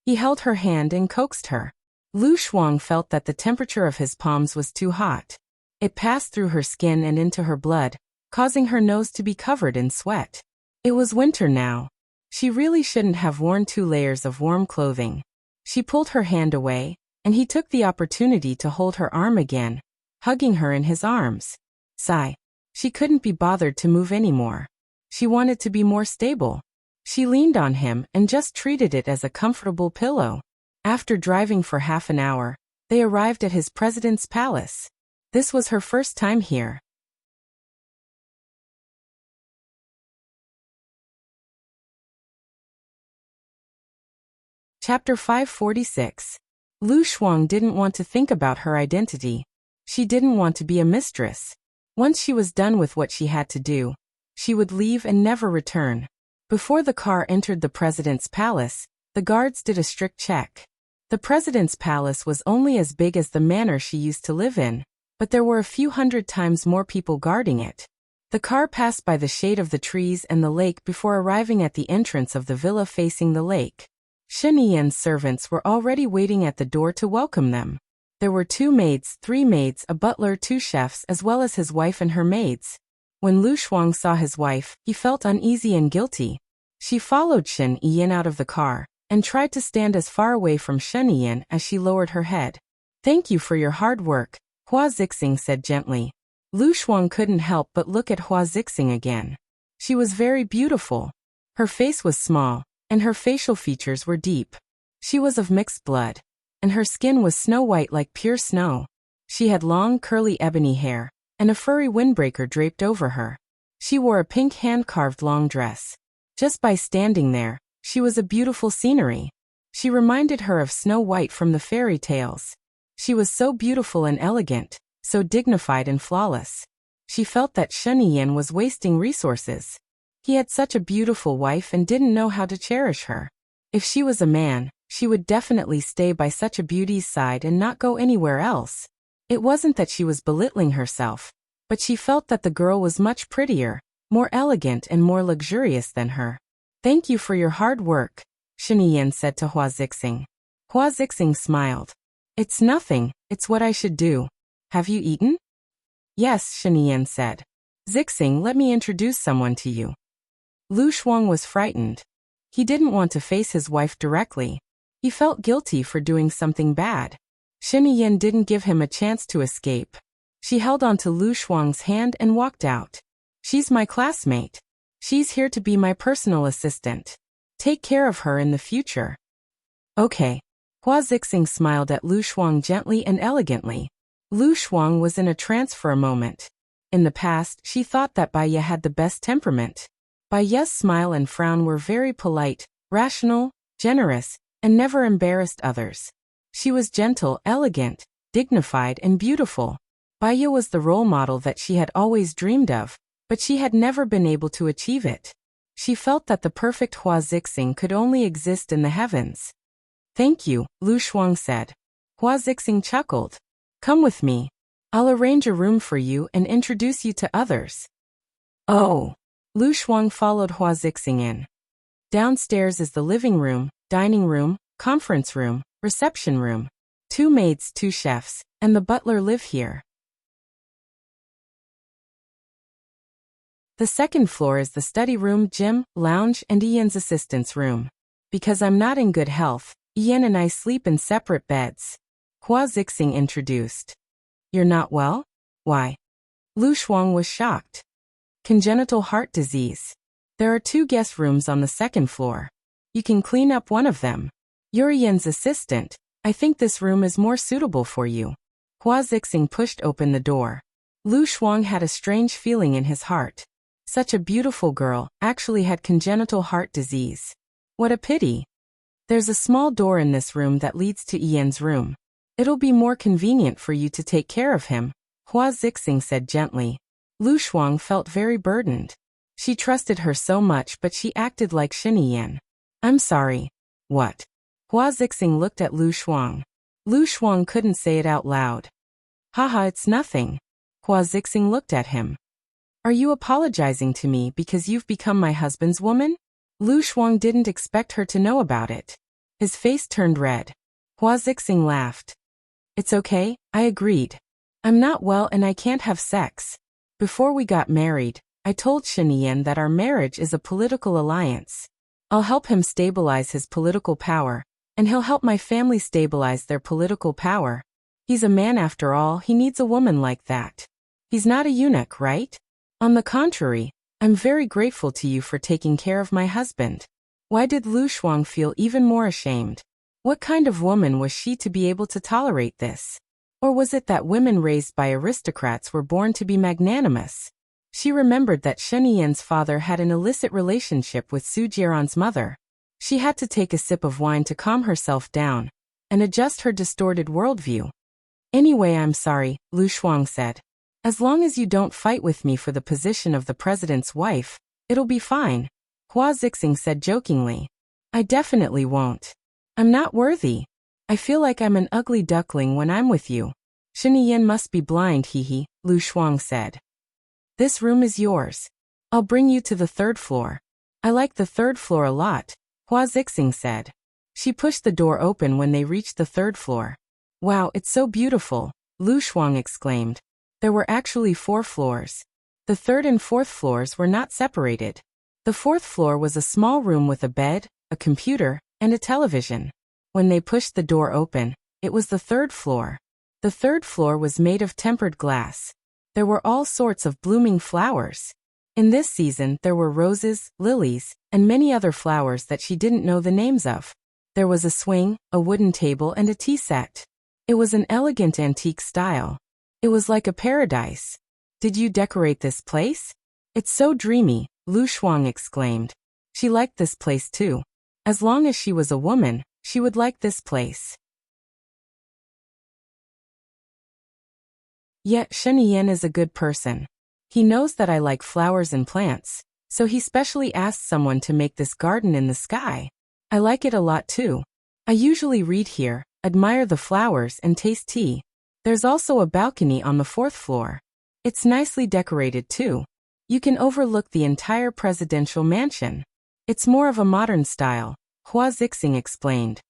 A: He held her hand and coaxed her. Lu Shuang felt that the temperature of his palms was too hot. It passed through her skin and into her blood, causing her nose to be covered in sweat. It was winter now. She really shouldn't have worn 2 layers of warm clothing. She pulled her hand away, and he took the opportunity to hold her arm again, hugging her in his arms. Sigh. She couldn't be bothered to move anymore. She wanted to be more stable. She leaned on him and just treated it as a comfortable pillow. After driving for half an hour, they arrived at his president's palace. This was her first time here. Chapter 546. Lu Shuang didn't want to think about her identity. She didn't want to be a mistress. Once she was done with what she had to do, she would leave and never return. Before the car entered the president's palace, the guards did a strict check. The president's palace was only as big as the manor she used to live in, but there were a few hundred times more people guarding it. The car passed by the shade of the trees and the lake before arriving at the entrance of the villa facing the lake. Shen Yi's servants were already waiting at the door to welcome them. There were 2 maids, 3 maids, a butler, 2 chefs, as well as his wife and her maids. When Lu Shuang saw his wife, he felt uneasy and guilty. She followed Shen Yi out of the car, and tried to stand as far away from Shen Yi as she lowered her head. "Thank you for your hard work," Hua Zixing said gently. Lu Shuang couldn't help but look at Hua Zixing again. She was very beautiful. Her face was small, and her facial features were deep. She was of mixed blood, and her skin was snow-white like pure snow. She had long, curly ebony hair, and a furry windbreaker draped over her. She wore a pink hand-carved long dress. Just by standing there, she was a beautiful scenery. She reminded her of Snow White from the fairy tales. She was so beautiful and elegant, so dignified and flawless. She felt that Shen Yi was wasting resources. He had such a beautiful wife and didn't know how to cherish her. If she was a man, she would definitely stay by such a beauty's side and not go anywhere else. It wasn't that she was belittling herself, but she felt that the girl was much prettier, more elegant and more luxurious than her. "Thank you for your hard work," Shen Yi said to Hua Zixing. Hua Zixing smiled. "It's nothing, it's what I should do. Have you eaten?" "Yes," Shen Yi said. "Zixing, let me introduce someone to you." Lu Shuang was frightened. He didn't want to face his wife directly. He felt guilty for doing something bad. Shen Yi didn't give him a chance to escape. She held onto Lu Shuang's hand and walked out. "She's my classmate. She's here to be my personal assistant. Take care of her in the future." "Okay." Hua Zixing smiled at Lu Shuang gently and elegantly. Lu Shuang was in a trance for a moment. In the past, she thought that Bai Ye had the best temperament. Bai Ye's smile and frown were very polite, rational, generous, and never embarrassed others. She was gentle, elegant, dignified, and beautiful. Bai Ye was the role model that she had always dreamed of, but she had never been able to achieve it. She felt that the perfect Hua Zixing could only exist in the heavens. "Thank you," Lu Shuang said. Hua Zixing chuckled. "Come with me. I'll arrange a room for you and introduce you to others." "Oh." Lu Shuang followed Hua Zixing in. Downstairs is the living room, dining room, conference room, reception room. 2 maids, 2 chefs, and the butler live here. The second floor is the study room, gym, lounge, and Ian's assistant's room. Because I'm not in good health, Ian and I sleep in separate beds. Hua Zixing introduced. You're not well? Why? Lu Shuang was shocked. Congenital heart disease. There are 2 guest rooms on the second floor. You can clean up one of them. You're Yan's assistant. I think this room is more suitable for you. Hua Zixing pushed open the door. Lu Shuang had a strange feeling in his heart. Such a beautiful girl actually had congenital heart disease. What a pity. There's a small door in this room that leads to Yan's room. It'll be more convenient for you to take care of him, Hua Zixing said gently. Lu Shuang felt very burdened. She trusted her so much, but she acted like Yan. I'm sorry. What? Hua Zixing looked at Lu Shuang. Lu Shuang couldn't say it out loud. Haha, it's nothing. Hua Zixing looked at him. Are you apologizing to me because you've become my husband's woman? Lu Shuang didn't expect her to know about it. His face turned red. Hua Zixing laughed. It's okay, I agreed. I'm not well and I can't have sex. Before we got married, I told Yan that our marriage is a political alliance. I'll help him stabilize his political power, and he'll help my family stabilize their political power. He's a man after all, he needs a woman like that. He's not a eunuch, right? On the contrary, I'm very grateful to you for taking care of my husband. Why did Lu Shuang feel even more ashamed? What kind of woman was she to be able to tolerate this? Or was it that women raised by aristocrats were born to be magnanimous? She remembered that Yan's father had an illicit relationship with Su Jieran's mother. She had to take a sip of wine to calm herself down and adjust her distorted worldview. Anyway, I'm sorry, Lu Shuang said. As long as you don't fight with me for the position of the president's wife, it'll be fine, Hua Zixing said jokingly. I definitely won't. I'm not worthy. I feel like I'm an ugly duckling when I'm with you. Yan must be blind, hehe, Lu Shuang said. This room is yours. I'll bring you to the 3rd floor. I like the 3rd floor a lot, Hua Zixing said. She pushed the door open when they reached the 3rd floor. Wow, it's so beautiful, Lu Shuang exclaimed. There were actually 4 floors. The 3rd and 4th floors were not separated. The 4th floor was a small room with a bed, a computer, and a television. When they pushed the door open, it was the 3rd floor. The 3rd floor was made of tempered glass. There were all sorts of blooming flowers. In this season there were roses, lilies, and many other flowers that she didn't know the names of. There was a swing, a wooden table, and a tea set. It was an elegant antique style. It was like a paradise. Did you decorate this place? It's so dreamy, Lu Shuang exclaimed. She liked this place too. As long as she was a woman, she would like this place. Yet Yan is a good person. He knows that I like flowers and plants, so he specially asked someone to make this garden in the sky. I like it a lot too. I usually read here, admire the flowers, and taste tea. There's also a balcony on the 4th floor. It's nicely decorated too. You can overlook the entire presidential mansion. It's more of a modern style, Hua Zixing explained.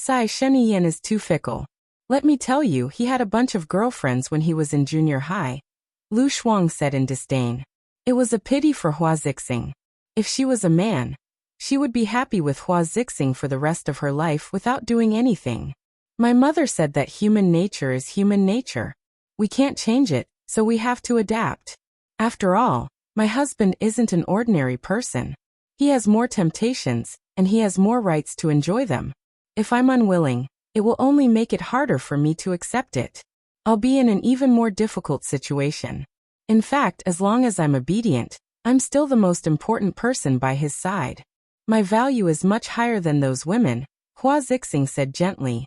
A: Yan is too fickle. Let me tell you, he had a bunch of girlfriends when he was in junior high, Lu Shuang said in disdain. It was a pity for Hua Zixing. If she was a man, she would be happy with Hua Zixing for the rest of her life without doing anything. My mother said that human nature is human nature. We can't change it, so we have to adapt. After all, my husband isn't an ordinary person. He has more temptations, and he has more rights to enjoy them. If I'm unwilling, it will only make it harder for me to accept it. I'll be in an even more difficult situation. In fact, as long as I'm obedient, I'm still the most important person by his side. My value is much higher than those women, Hua Zixing said gently.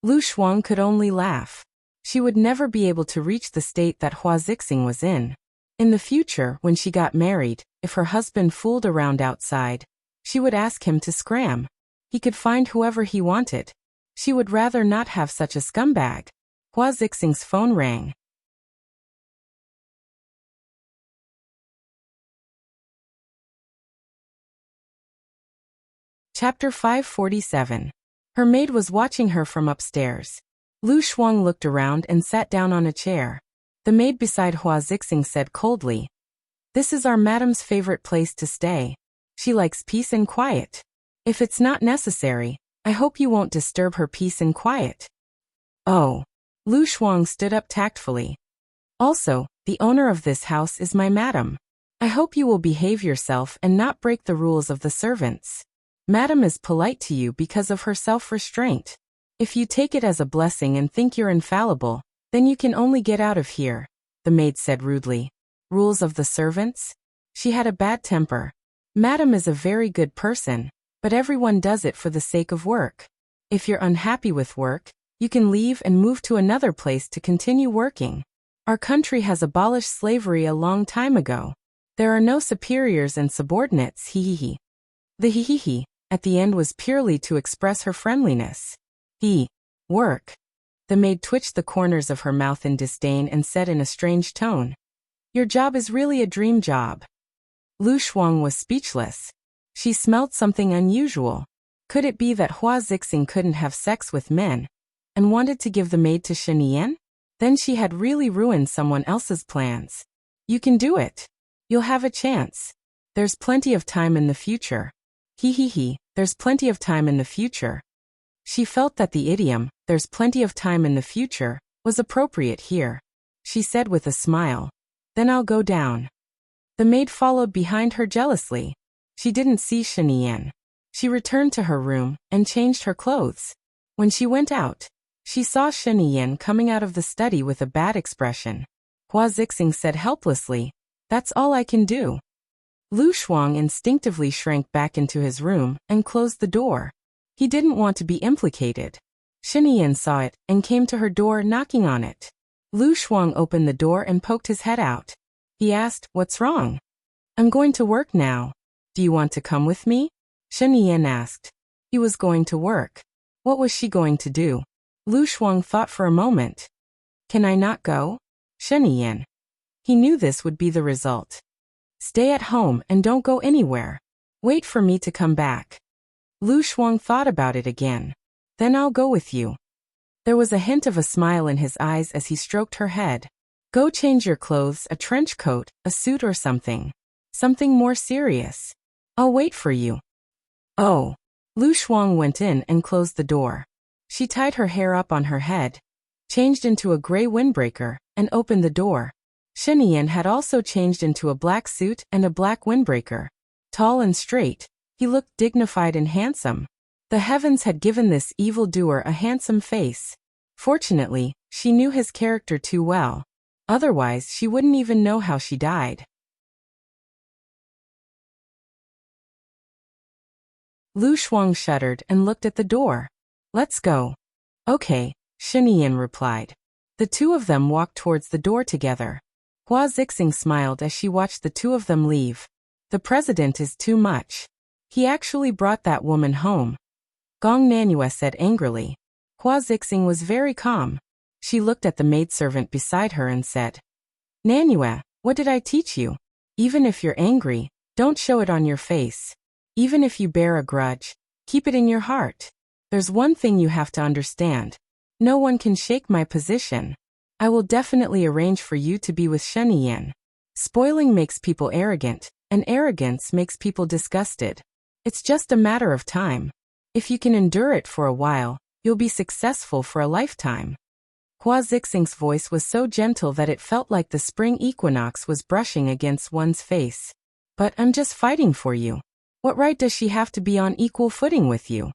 A: Lu Shuang could only laugh. She would never be able to reach the state that Hua Zixing was in. In the future, when she got married, if her husband fooled around outside, she would ask him to scram. He could find whoever he wanted. She would rather not have such a scumbag. Hua Zixing's phone rang. Chapter 547. Her maid was watching her from upstairs. Lu Shuang looked around and sat down on a chair. The maid beside Hua Zixing said coldly, "This is our madam's favorite place to stay. She likes peace and quiet. If it's not necessary, I hope you won't disturb her peace and quiet." Oh. Lu Shuang stood up tactfully. "Also, the owner of this house is my madam. I hope you will behave yourself and not break the rules of the servants. Madam is polite to you because of her self-restraint. If you take it as a blessing and think you're infallible, then you can only get out of here, the maid said rudely. Rules of the servants? She had a bad temper. Madam is a very good person, but everyone does it for the sake of work. If you're unhappy with work, you can leave and move to another place to continue working. Our country has abolished slavery a long time ago. There are no superiors and subordinates, hee. The hee at the end was purely to express her friendliness. Work. The maid twitched the corners of her mouth in disdain and said in a strange tone, Your job is really a dream job. Lu Shuang was speechless. She smelled something unusual. Could it be that Hua Zixing couldn't have sex with men and wanted to give the maid to Shen Yan? Then she had really ruined someone else's plans. You can do it. You'll have a chance. There's plenty of time in the future. There's plenty of time in the future. She felt that the idiom, there's plenty of time in the future, was appropriate here. She said with a smile, Then I'll go down. The maid followed behind her jealously. She didn't see Shen Yan. She returned to her room and changed her clothes. When she went out, she saw Shen Yan coming out of the study with a bad expression. Hua Zixing said helplessly, That's all I can do. Lu Shuang instinctively shrank back into his room and closed the door. He didn't want to be implicated. Shen Yan saw it and came to her door knocking on it. Lu Shuang opened the door and poked his head out. He asked, What's wrong? I'm going to work now. Do you want to come with me? Shen Yan asked. He was going to work. What was she going to do? Lu Shuang thought for a moment. Can I not go? Shen Yan. He knew this would be the result. Stay at home and don't go anywhere. Wait for me to come back. Lu Shuang thought about it again. Then I'll go with you. There was a hint of a smile in his eyes as he stroked her head. Go change your clothes, a trench coat, a suit or something. Something more serious. I'll wait for you. Oh. Lu Shuang went in and closed the door. She tied her hair up on her head, changed into a gray windbreaker, and opened the door. Shen Yan had also changed into a black suit and a black windbreaker. Tall and straight, he looked dignified and handsome. The heavens had given this evildoer a handsome face. Fortunately, she knew his character too well. Otherwise, she wouldn't even know how she died. Lu Shuang shuddered and looked at the door. Let's go. Okay, Shen Yan replied. The two of them walked towards the door together. Hua Zixing smiled as she watched the two of them leave. The president is too much. He actually brought that woman home. Gong Nanue said angrily. Hua Zixing was very calm. She looked at the maidservant beside her and said, Nanue, what did I teach you? Even if you're angry, don't show it on your face. Even if you bear a grudge, keep it in your heart. There's one thing you have to understand. No one can shake my position. I will definitely arrange for you to be with Shen Yan. Spoiling makes people arrogant, and arrogance makes people disgusted. It's just a matter of time. If you can endure it for a while, you'll be successful for a lifetime. Hua Zixing's voice was so gentle that it felt like the spring equinox was brushing against one's face. But I'm just fighting for you. What right does she have to be on equal footing with you?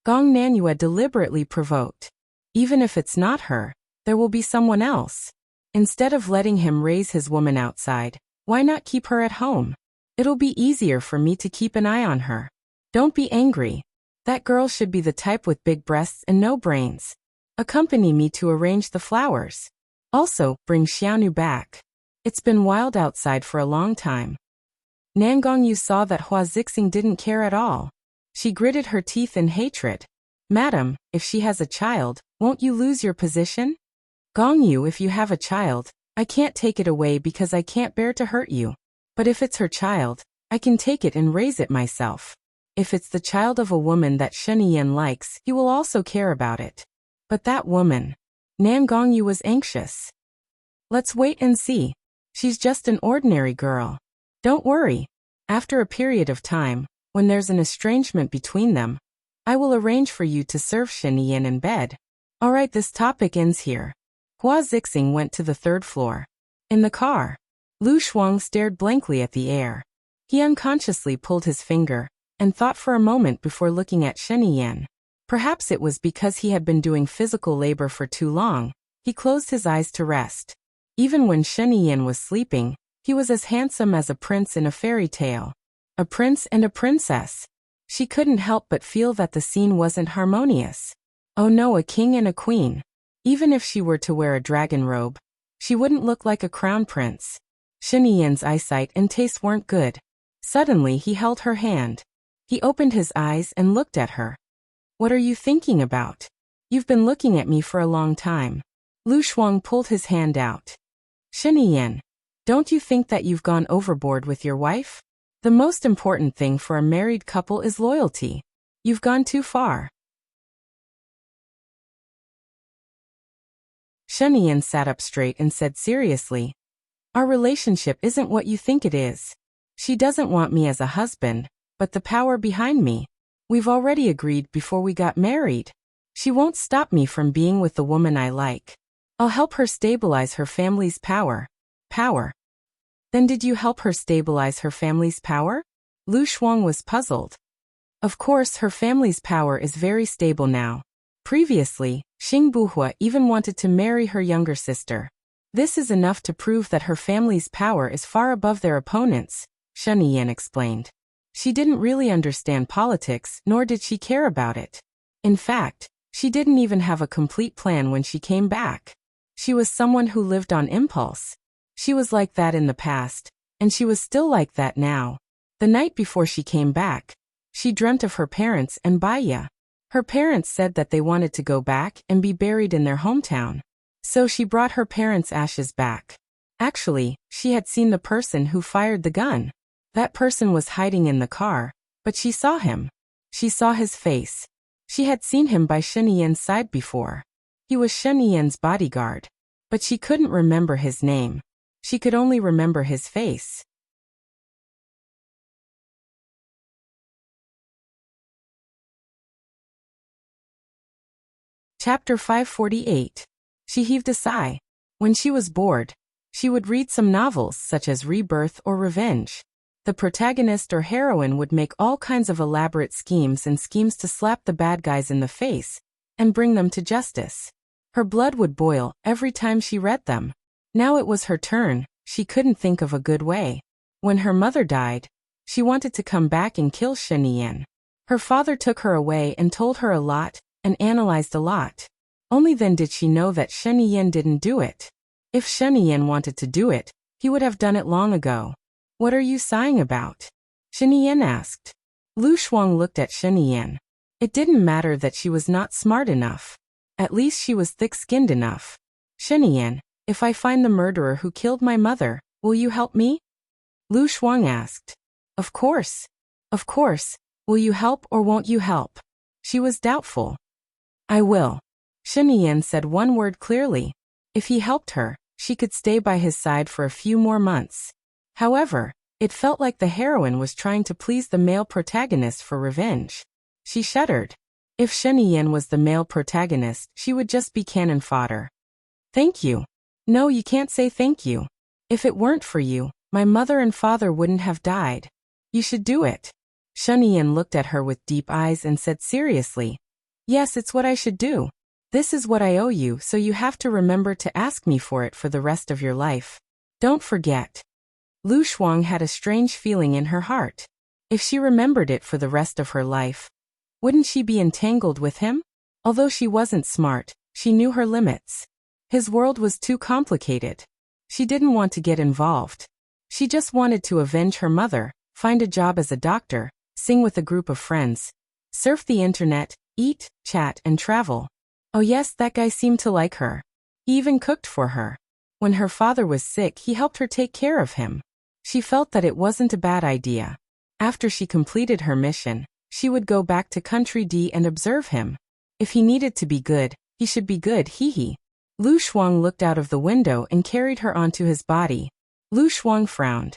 A: Gong Nanue deliberately provoked. Even if it's not her, there will be someone else. Instead of letting him raise his woman outside, why not keep her at home? It'll be easier for me to keep an eye on her. Don't be angry. That girl should be the type with big breasts and no brains. Accompany me to arrange the flowers. Also, bring Xiaonu back. It's been wild outside for a long time. Nangongyu saw that Hua Zixing didn't care at all. She gritted her teeth in hatred. Madam, if she has a child, won't you lose your position? Gongyu, if you have a child, I can't take it away because I can't bear to hurt you. But if it's her child, I can take it and raise it myself. If it's the child of a woman that Shen Yan likes, he will also care about it. But that woman. Nangongyu was anxious. Let's wait and see. She's just an ordinary girl. Don't worry. After a period of time, when there's an estrangement between them, I will arrange for you to serve Shen Yan in bed. Alright, this topic ends here. Hua Zixing went to the third floor. In the car, Lu Shuang stared blankly at the air. He unconsciously pulled his finger and thought for a moment before looking at Sheniyan. Perhaps it was because he had been doing physical labor for too long. He closed his eyes to rest. Even when Sheniyan was sleeping, he was as handsome as a prince in a fairy tale. A prince and a princess. She couldn't help but feel that the scene wasn't harmonious. Oh no, a king and a queen. Even if she were to wear a dragon robe, she wouldn't look like a crown prince. Sheniyan's eyesight and taste weren't good. Suddenly he held her hand. He opened his eyes and looked at her. What are you thinking about? You've been looking at me for a long time. Lu Shuang pulled his hand out. Sheniyan, don't you think that you've gone overboard with your wife? The most important thing for a married couple is loyalty. You've gone too far. Sheniyan sat up straight and said seriously, our relationship isn't what you think it is. She doesn't want me as a husband, but the power behind me. We've already agreed before we got married. She won't stop me from being with the woman I like. I'll help her stabilize her family's power. Power. Then did you help her stabilize her family's power? Lu Shuang was puzzled. Of course, her family's power is very stable now. Previously, Xing Buhua even wanted to marry her younger sister. This is enough to prove that her family's power is far above their opponents, Sheniyan explained. She didn't really understand politics, nor did she care about it. In fact, she didn't even have a complete plan when she came back. She was someone who lived on impulse. She was like that in the past, and she was still like that now. The night before she came back, she dreamt of her parents and Baya. Her parents said that they wanted to go back and be buried in their hometown. So she brought her parents' ashes back. Actually, she had seen the person who fired the gun. That person was hiding in the car, but she saw him. She saw his face. She had seen him by Sheniyan's side before. He was Sheniyan's bodyguard. But she couldn't remember his name. She could only remember his face. Chapter 548. She heaved a sigh. When she was bored, she would read some novels such as Rebirth or Revenge. The protagonist or heroine would make all kinds of elaborate schemes to slap the bad guys in the face and bring them to justice. Her blood would boil every time she read them. Now it was her turn. She couldn't think of a good way. When her mother died, she wanted to come back and kill Sheniyan. Her father took her away and told her a lot and analyzed a lot. Only then did she know that Sheniyan didn't do it. If Sheniyan wanted to do it, he would have done it long ago. What are you sighing about? Sheniyan asked. Lu Shuang looked at Sheniyan. It didn't matter that she was not smart enough. At least she was thick-skinned enough. Sheniyan, if I find the murderer who killed my mother, will you help me? Lu Shuang asked. Of course. Of course. Will you help or won't you help? She was doubtful. I will. Sheniyan said one word clearly. If he helped her, she could stay by his side for a few more months. However, it felt like the heroine was trying to please the male protagonist for revenge. She shuddered. If Sheniyan was the male protagonist, she would just be cannon fodder. Thank you. No, you can't say thank you. If it weren't for you, my mother and father wouldn't have died. You should do it. Sheniyan looked at her with deep eyes and said seriously, yes, it's what I should do. This is what I owe you, so you have to remember to ask me for it for the rest of your life. Don't forget. Lu Shuang had a strange feeling in her heart. If she remembered it for the rest of her life, wouldn't she be entangled with him? Although she wasn't smart, she knew her limits. His world was too complicated. She didn't want to get involved. She just wanted to avenge her mother, find a job as a doctor, sing with a group of friends, surf the internet, eat, chat, and travel. Oh yes, that guy seemed to like her. He even cooked for her. When her father was sick, he helped her take care of him. She felt that it wasn't a bad idea. After she completed her mission, she would go back to Country D and observe him. If he needed to be good, he should be good, hee. Lu Shuang looked out of the window and carried her onto his body. Lu Shuang frowned.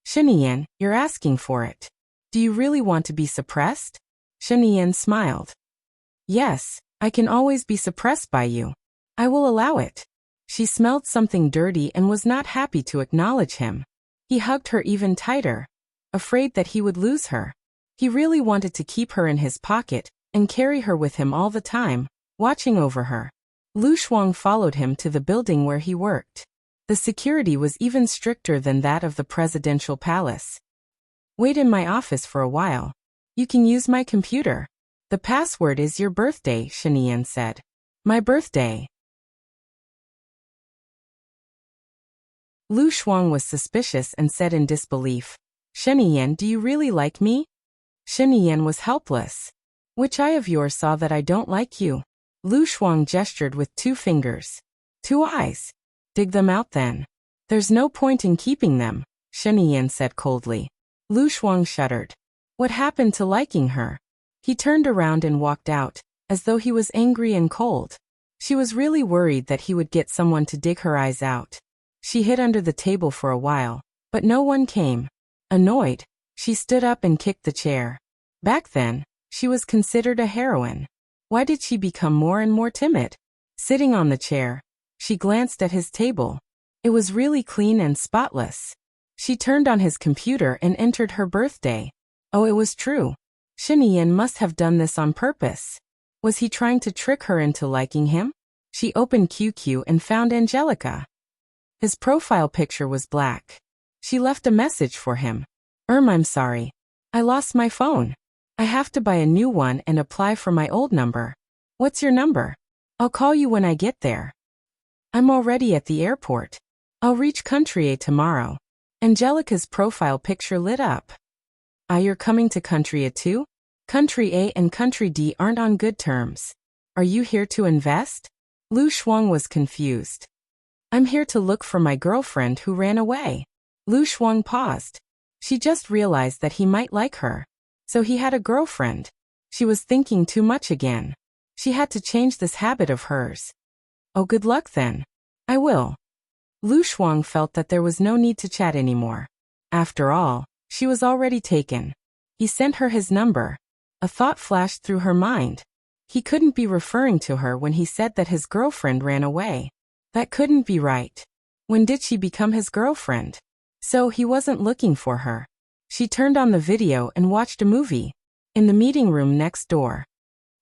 A: Sheniyan, you're asking for it. Do you really want to be suppressed? Sheniyan smiled. Yes, I can always be suppressed by you. I will allow it. She smelled something dirty and was not happy to acknowledge him. He hugged her even tighter, afraid that he would lose her. He really wanted to keep her in his pocket and carry her with him all the time, watching over her. Lu Shuang followed him to the building where he worked. The security was even stricter than that of the presidential palace. Wait in my office for a while. You can use my computer. The password is your birthday, Shinian said. My birthday. Lu Shuang was suspicious and said in disbelief, Shinian, do you really like me? Shinian was helpless. Which eye of yours saw that I don't like you? Lu Shuang gestured with 2 fingers. 2 eyes. Dig them out then. There's no point in keeping them, Shinian said coldly. Lu Shuang shuddered. What happened to liking her? He turned around and walked out, as though he was angry and cold. She was really worried that he would get someone to dig her eyes out. She hid under the table for a while, but no one came. Annoyed, she stood up and kicked the chair. Back then, she was considered a heroine. Why did she become more and more timid? Sitting on the chair, she glanced at his table. It was really clean and spotless. She turned on his computer and entered her birthday. Oh, it was true. Shinian must have done this on purpose. Was he trying to trick her into liking him? She opened QQ and found Angelica. His profile picture was black. She left a message for him. I'm sorry. I lost my phone. I have to buy a new one and apply for my old number. What's your number? I'll call you when I get there. I'm already at the airport. I'll reach Country A tomorrow. Angelica's profile picture lit up. You're coming to Country A too? Country A and Country D aren't on good terms. Are you here to invest? Lu Shuang was confused. I'm here to look for my girlfriend who ran away. Lu Shuang paused. She just realized that he might like her. So he had a girlfriend. She was thinking too much again. She had to change this habit of hers. Oh, good luck then. I will. Lu Shuang felt that there was no need to chat anymore. After all, she was already taken. He sent her his number. A thought flashed through her mind. He couldn't be referring to her when he said that his girlfriend ran away. That couldn't be right. When did she become his girlfriend? So he wasn't looking for her. She turned on the video and watched a movie. In the meeting room next door.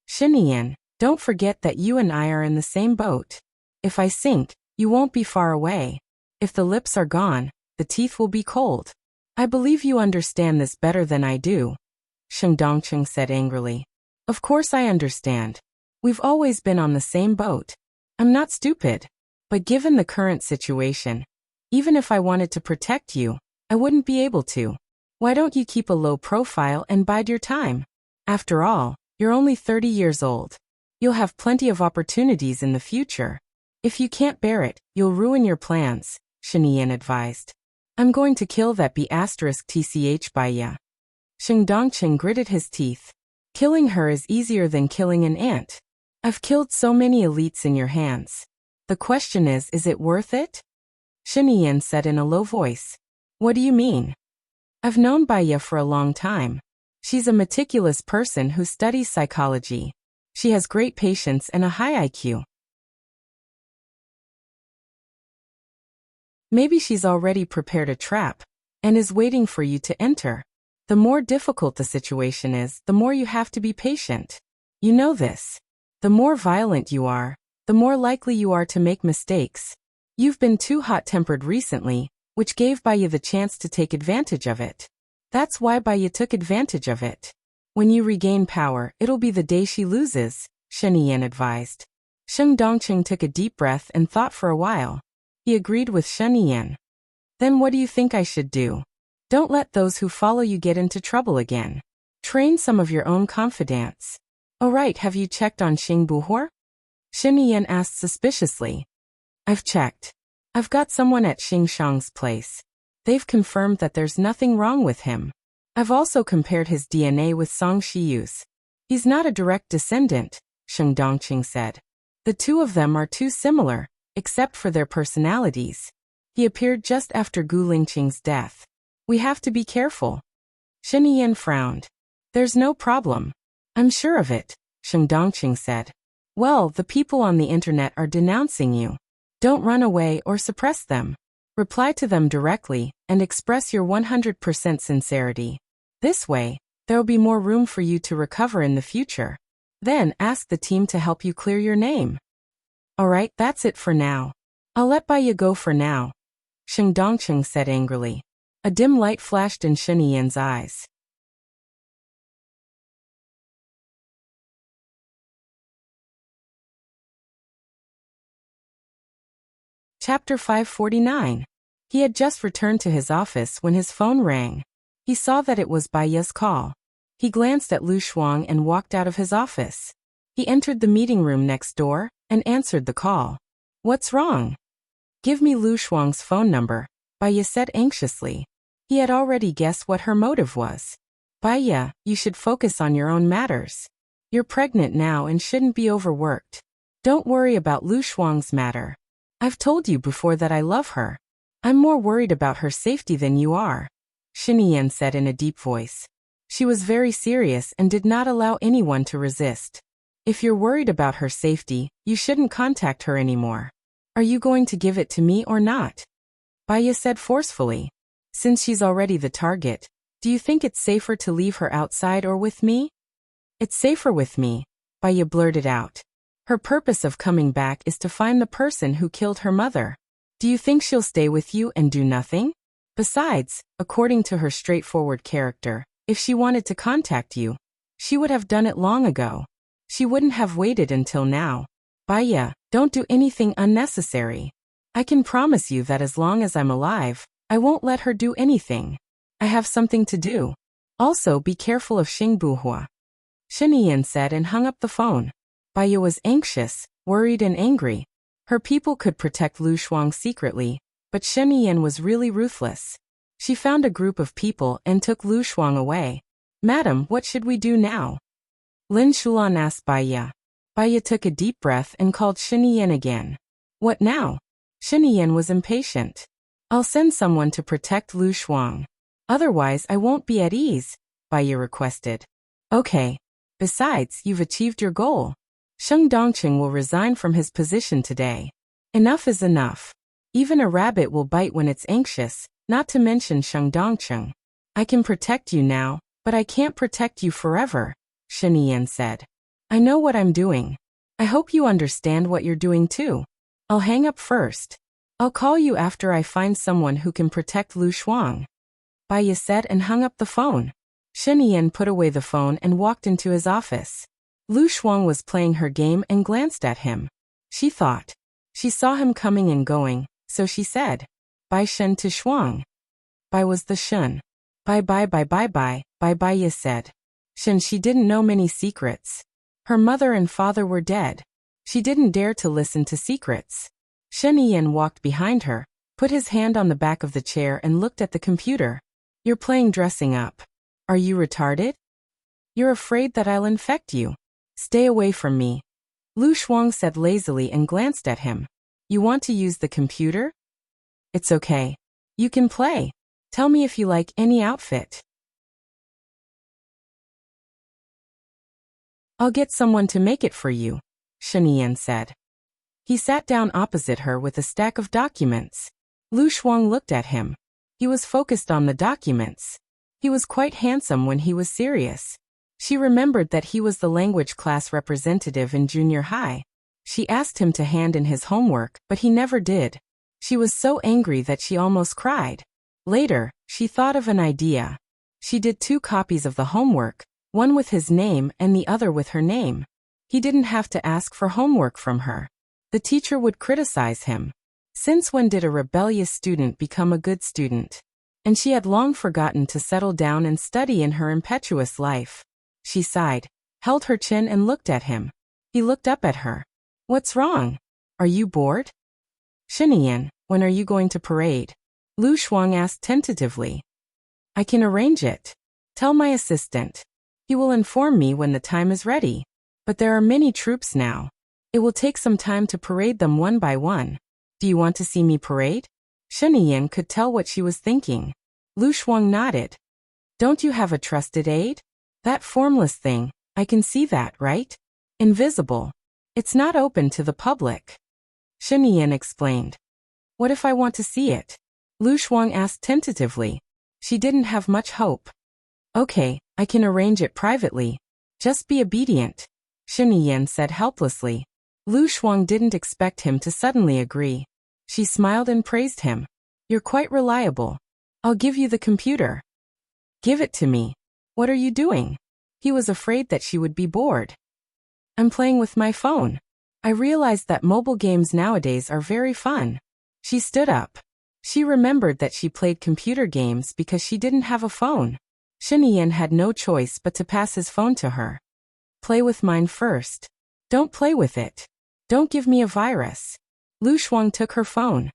A: Shinian, don't forget that you and I are in the same boat. If I sink, you won't be far away. If the lips are gone, the teeth will be cold. I believe you understand this better than I do. Sheng Dongcheng said angrily. Of course I understand. We've always been on the same boat. I'm not stupid. But given the current situation, even if I wanted to protect you, I wouldn't be able to. Why don't you keep a low profile and bide your time? After all, you're only 30 years old. You'll have plenty of opportunities in the future. If you can't bear it, you'll ruin your plans, Shinian advised. I'm going to kill that B*TCH by ya. Sheng Dongcheng gritted his teeth. Killing her is easier than killing an ant. I've killed so many elites in your hands. The question is it worth it? Shinian said in a low voice. What do you mean? I've known Baiya for a long time. She's a meticulous person who studies psychology. She has great patience and a high IQ. Maybe she's already prepared a trap and is waiting for you to enter. The more difficult the situation is, the more you have to be patient. You know this. The more violent you are, the more likely you are to make mistakes. You've been too hot-tempered recently, which gave Baiya the chance to take advantage of it. That's why Baiya took advantage of it. When you regain power, it'll be the day she loses, Shinian advised. Sheng Dongcheng took a deep breath and thought for a while. He agreed with Shinian. Then what do you think I should do? Don't let those who follow you get into trouble again. Train some of your own confidants. Oh right, have you checked on Xing Buhor? Shinian asked suspiciously. I've checked. I've got someone at Xing Shang's place. They've confirmed that there's nothing wrong with him. I've also compared his DNA with Song Shiyu's. He's not a direct descendant, Sheng Dongqing said. The two of them are too similar, except for their personalities. He appeared just after Gu Lingqing's death. We have to be careful. Shinian frowned. There's no problem. I'm sure of it, Sheng Dongqing said. Well, the people on the internet are denouncing you. Don't run away or suppress them. Reply to them directly and express your 100% sincerity. This way, there will be more room for you to recover in the future. Then ask the team to help you clear your name. Alright, that's it for now. I'll let Baiya go for now, Sheng Dongcheng said angrily. A dim light flashed in Shen Yian's eyes. Chapter 549. He had just returned to his office when his phone rang. He saw that it was Baiya's call. He glanced at Lu Shuang and walked out of his office. He entered the meeting room next door and answered the call. What's wrong? Give me Lu Shuang's phone number, Baiya said anxiously. He had already guessed what her motive was. Baiya, you should focus on your own matters. You're pregnant now and shouldn't be overworked. Don't worry about Lu Shuang's matter. I've told you before that I love her. I'm more worried about her safety than you are, Shen Yian said in a deep voice. She was very serious and did not allow anyone to resist. If you're worried about her safety, you shouldn't contact her anymore. Are you going to give it to me or not? Baiya said forcefully. Since she's already the target, do you think it's safer to leave her outside or with me? It's safer with me, Baiya blurted out. Her purpose of coming back is to find the person who killed her mother. Do you think she'll stay with you and do nothing? Besides, according to her straightforward character, if she wanted to contact you, she would have done it long ago. She wouldn't have waited until now. Baiya, don't do anything unnecessary. I can promise you that as long as I'm alive, I won't let her do anything. I have something to do. Also, be careful of Xingbuhua, Shen Yian said and hung up the phone. Baiya was anxious, worried and angry. Her people could protect Lu Shuang secretly, but Shen Yian was really ruthless. She found a group of people and took Lu Shuang away. Madam, what should we do now? Lin Shulan asked Baiya. Baiya took a deep breath and called Shen Yian again. What now? Shen Yian was impatient. I'll send someone to protect Lu Shuang. Otherwise I won't be at ease, Baiya requested. Okay. Besides, you've achieved your goal. Sheng Dongcheng will resign from his position today. Enough is enough. Even a rabbit will bite when it's anxious, not to mention Sheng Dongcheng. I can protect you now, but I can't protect you forever, Shen Yian said. I know what I'm doing. I hope you understand what you're doing too. I'll hang up first. I'll call you after I find someone who can protect Lu Shuang, Baiya said and hung up the phone. Shen Yian put away the phone and walked into his office. Lu Shuang was playing her game and glanced at him. She thought. She saw him coming and going, so she said, Bai Shen to Shuang. Bai was the Shen. Bye, Baiya said. Shen, she didn't know many secrets. Her mother and father were dead. She didn't dare to listen to secrets. Shen Yian walked behind her, put his hand on the back of the chair and looked at the computer. You're playing dressing up. Are you retarded? You're afraid that I'll infect you. Stay away from me. Lu Shuang said lazily and glanced at him. You want to use the computer? It's okay. You can play. Tell me if you like any outfit. I'll get someone to make it for you, Shen Yian said. He sat down opposite her with a stack of documents. Lu Shuang looked at him. He was focused on the documents. He was quite handsome when he was serious. She remembered that he was the language class representative in junior high. She asked him to hand in his homework, but he never did. She was so angry that she almost cried. Later, she thought of an idea. She did 2 copies of the homework, one with his name and the other with her name. He didn't have to ask for homework from her. The teacher would criticize him. Since when did a rebellious student become a good student? And she had long forgotten to settle down and study in her impetuous life. She sighed, held her chin and looked at him. He looked up at her. What's wrong? Are you bored? Shen Yian, when are you going to parade? Lu Shuang asked tentatively. I can arrange it. Tell my assistant. He will inform me when the time is ready. But there are many troops now. It will take some time to parade them one by one. Do you want to see me parade? Shen Yian could tell what she was thinking. Lu Shuang nodded. Don't you have a trusted aide? That formless thing, I can see that, right? Invisible. It's not open to the public. Shinian explained. What if I want to see it? Lu Shuang asked tentatively. She didn't have much hope. Okay, I can arrange it privately. Just be obedient, Shinian said helplessly. Lu Shuang didn't expect him to suddenly agree. She smiled and praised him. You're quite reliable. I'll give you the computer. Give it to me. What are you doing? He was afraid that she would be bored. I'm playing with my phone. I realized that mobile games nowadays are very fun. She stood up. She remembered that she played computer games because she didn't have a phone. Shinian had no choice but to pass his phone to her. Play with mine first. Don't play with it. Don't give me a virus. Lu Shuang took her phone.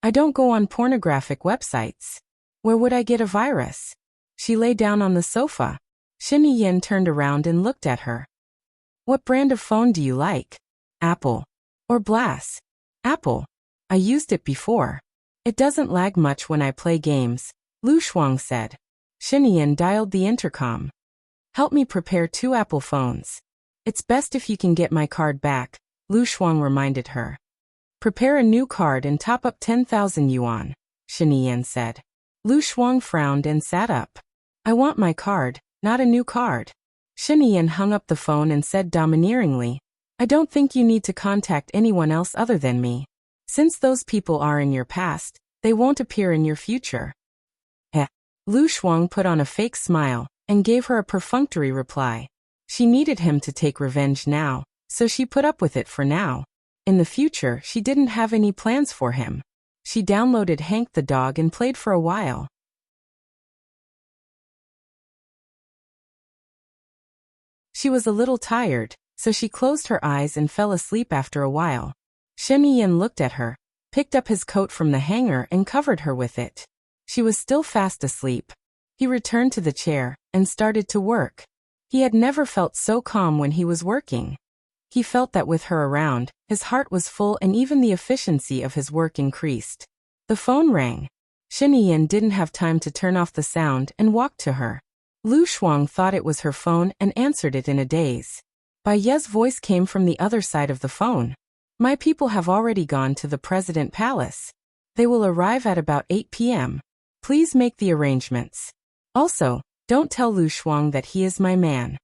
A: I don't go on pornographic websites. Where would I get a virus? She lay down on the sofa. Shinian turned around and looked at her. What brand of phone do you like? Apple. Or Blass? Apple. I used it before. It doesn't lag much when I play games, Lu Shuang said. Shinian dialed the intercom. Help me prepare 2 Apple phones. It's best if you can get my card back, Lu Shuang reminded her. Prepare a new card and top up 10,000 yuan, Shinian said. Lu Shuang frowned and sat up. I want my card, not a new card. Shinian hung up the phone and said domineeringly, I don't think you need to contact anyone else other than me. Since those people are in your past, they won't appear in your future. Lu Shuang put on a fake smile and gave her a perfunctory reply. She needed him to take revenge now, so she put up with it for now. In the future, she didn't have any plans for him. She downloaded Hank the dog and played for a while. She was a little tired, so she closed her eyes and fell asleep after a while. Shinian looked at her, picked up his coat from the hanger and covered her with it. She was still fast asleep. He returned to the chair and started to work. He had never felt so calm when he was working. He felt that with her around, his heart was full and even the efficiency of his work increased. The phone rang. Shinian didn't have time to turn off the sound and walked to her. Lu Shuang thought it was her phone and answered it in a daze. Bai Ye's voice came from the other side of the phone. My people have already gone to the President Palace. They will arrive at about 8 p.m. Please make the arrangements. Also, don't tell Lu Shuang that he is my man.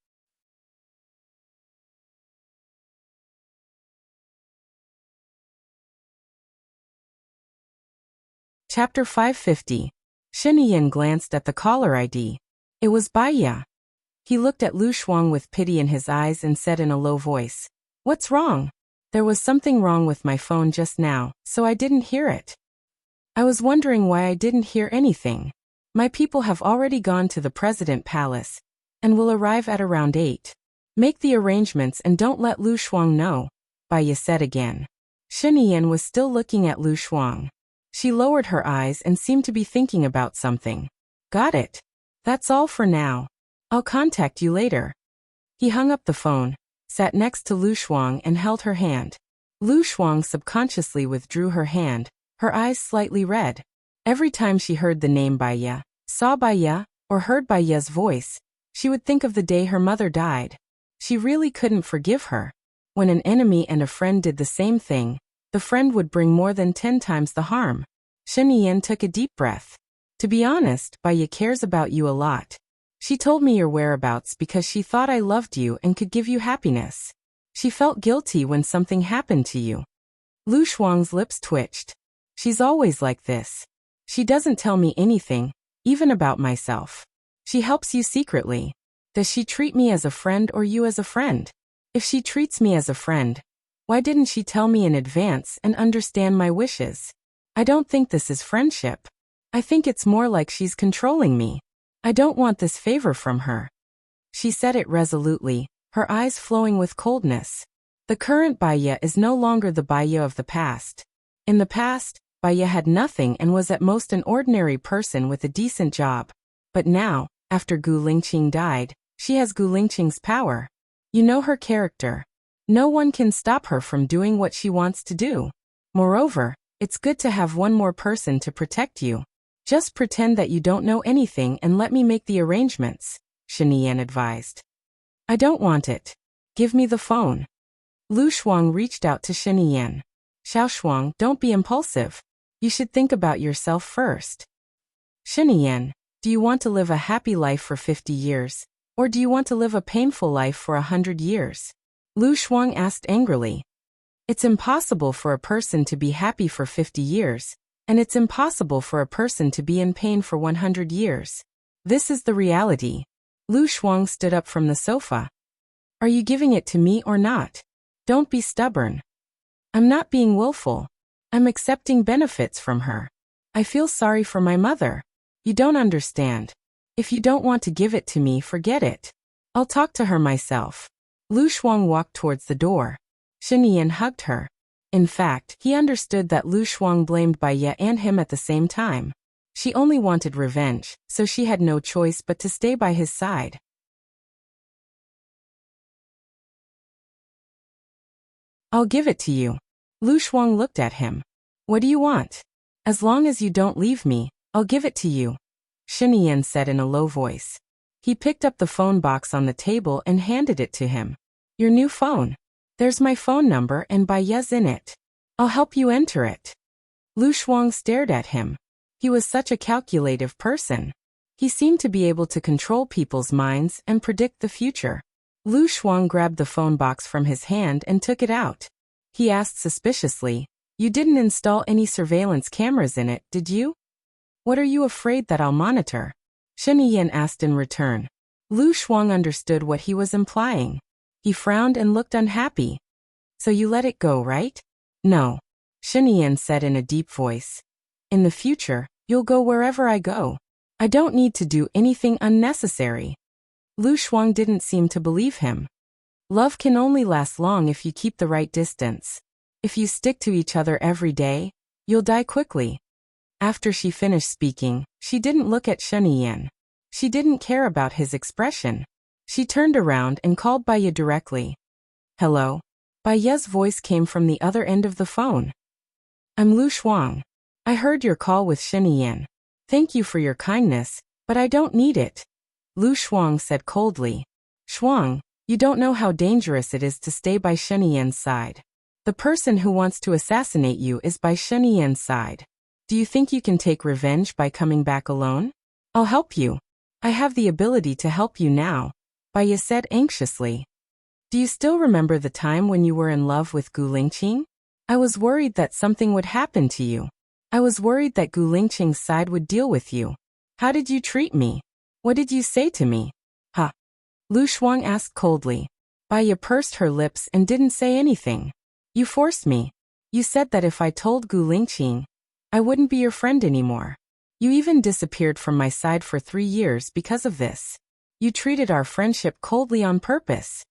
A: Chapter 550. Shinian glanced at the caller ID. It was Bai Ye. He looked at Lu Shuang with pity in his eyes and said in a low voice, What's wrong? There was something wrong with my phone just now, so I didn't hear it. I was wondering why I didn't hear anything. My people have already gone to the President Palace and will arrive at around 8. Make the arrangements and don't let Lu Shuang know, Bai Ye said again. Shinian was still looking at Lu Shuang. She lowered her eyes and seemed to be thinking about something. Got it. That's all for now. I'll contact you later. He hung up the phone, sat next to Lu Shuang and held her hand. Lu Shuang subconsciously withdrew her hand, her eyes slightly red. Every time she heard the name Bai Ye, saw Bai Ye, or heard Bai Ye's voice, she would think of the day her mother died. She really couldn't forgive her. When an enemy and a friend did the same thing, the friend would bring more than 10 times the harm. Shinian took a deep breath. To be honest, Bai Ye cares about you a lot. She told me your whereabouts because she thought I loved you and could give you happiness. She felt guilty when something happened to you. Lu Shuang's lips twitched. She's always like this. She doesn't tell me anything, even about myself. She helps you secretly. Does she treat me as a friend or you as a friend? If she treats me as a friend, why didn't she tell me in advance and understand my wishes? I don't think this is friendship. I think it's more like she's controlling me. I don't want this favor from her. She said it resolutely, her eyes flowing with coldness. The current Bai Ye is no longer the Bai Ye of the past. In the past, Bai Ye had nothing and was at most an ordinary person with a decent job. But now, after Gu Lingqing died, she has Gu Lingqing's power. You know her character. No one can stop her from doing what she wants to do. Moreover, it's good to have one more person to protect you. Just pretend that you don't know anything and let me make the arrangements, Shinian advised. I don't want it. Give me the phone. Lu Shuang reached out to Shinian. Xiaoshuang, don't be impulsive. You should think about yourself first. Shiniyan, do you want to live a happy life for 50 years? Or do you want to live a painful life for 100 years? Lu Shuang asked angrily. It's impossible for a person to be happy for 50 years, and it's impossible for a person to be in pain for 100 years. This is the reality. Lu Shuang stood up from the sofa. Are you giving it to me or not? Don't be stubborn. I'm not being willful. I'm accepting benefits from her. I feel sorry for my mother. You don't understand. If you don't want to give it to me, forget it. I'll talk to her myself. Lu Shuang walked towards the door. Shiniyan hugged her. In fact, he understood that Lu Shuang blamed Bai Ye and him at the same time. She only wanted revenge, so she had no choice but to stay by his side. I'll give it to you. Lu Shuang looked at him. What do you want? As long as you don't leave me, I'll give it to you, Shiniyan said in a low voice. He picked up the phone box on the table and handed it to him. Your new phone. There's my phone number and Bai Ye's in it. I'll help you enter it. Lu Shuang stared at him. He was such a calculative person. He seemed to be able to control people's minds and predict the future. Lu Shuang grabbed the phone box from his hand and took it out. He asked suspiciously, You didn't install any surveillance cameras in it, did you? What are you afraid that I'll monitor? Shiniyan asked in return. Lu Shuang understood what he was implying. He frowned and looked unhappy. So you let it go, right? No. Shiniyan said in a deep voice. In the future, you'll go wherever I go. I don't need to do anything unnecessary. Lu Shuang didn't seem to believe him. Love can only last long if you keep the right distance. If you stick to each other every day, you'll die quickly. After she finished speaking, she didn't look at Shiniyan. She didn't care about his expression. She turned around and called Bai Ye directly. Hello? Bai Ye's voice came from the other end of the phone. I'm Lu Shuang. I heard your call with Shiniyan. Thank you for your kindness, but I don't need it. Lu Shuang said coldly. Shuang, you don't know how dangerous it is to stay by Shiniyan's side. The person who wants to assassinate you is by Shiniyan's side. Do you think you can take revenge by coming back alone? I'll help you. I have the ability to help you now, Bai Ye said anxiously. Do you still remember the time when you were in love with Gu Lingqing? I was worried that something would happen to you. I was worried that Gu Lingqing's side would deal with you. How did you treat me? What did you say to me? Huh? Lu Shuang asked coldly. Bai Ye pursed her lips and didn't say anything. You forced me. You said that if I told Gu Lingqing, I wouldn't be your friend anymore. You even disappeared from my side for 3 years because of this. You treated our friendship coldly on purpose.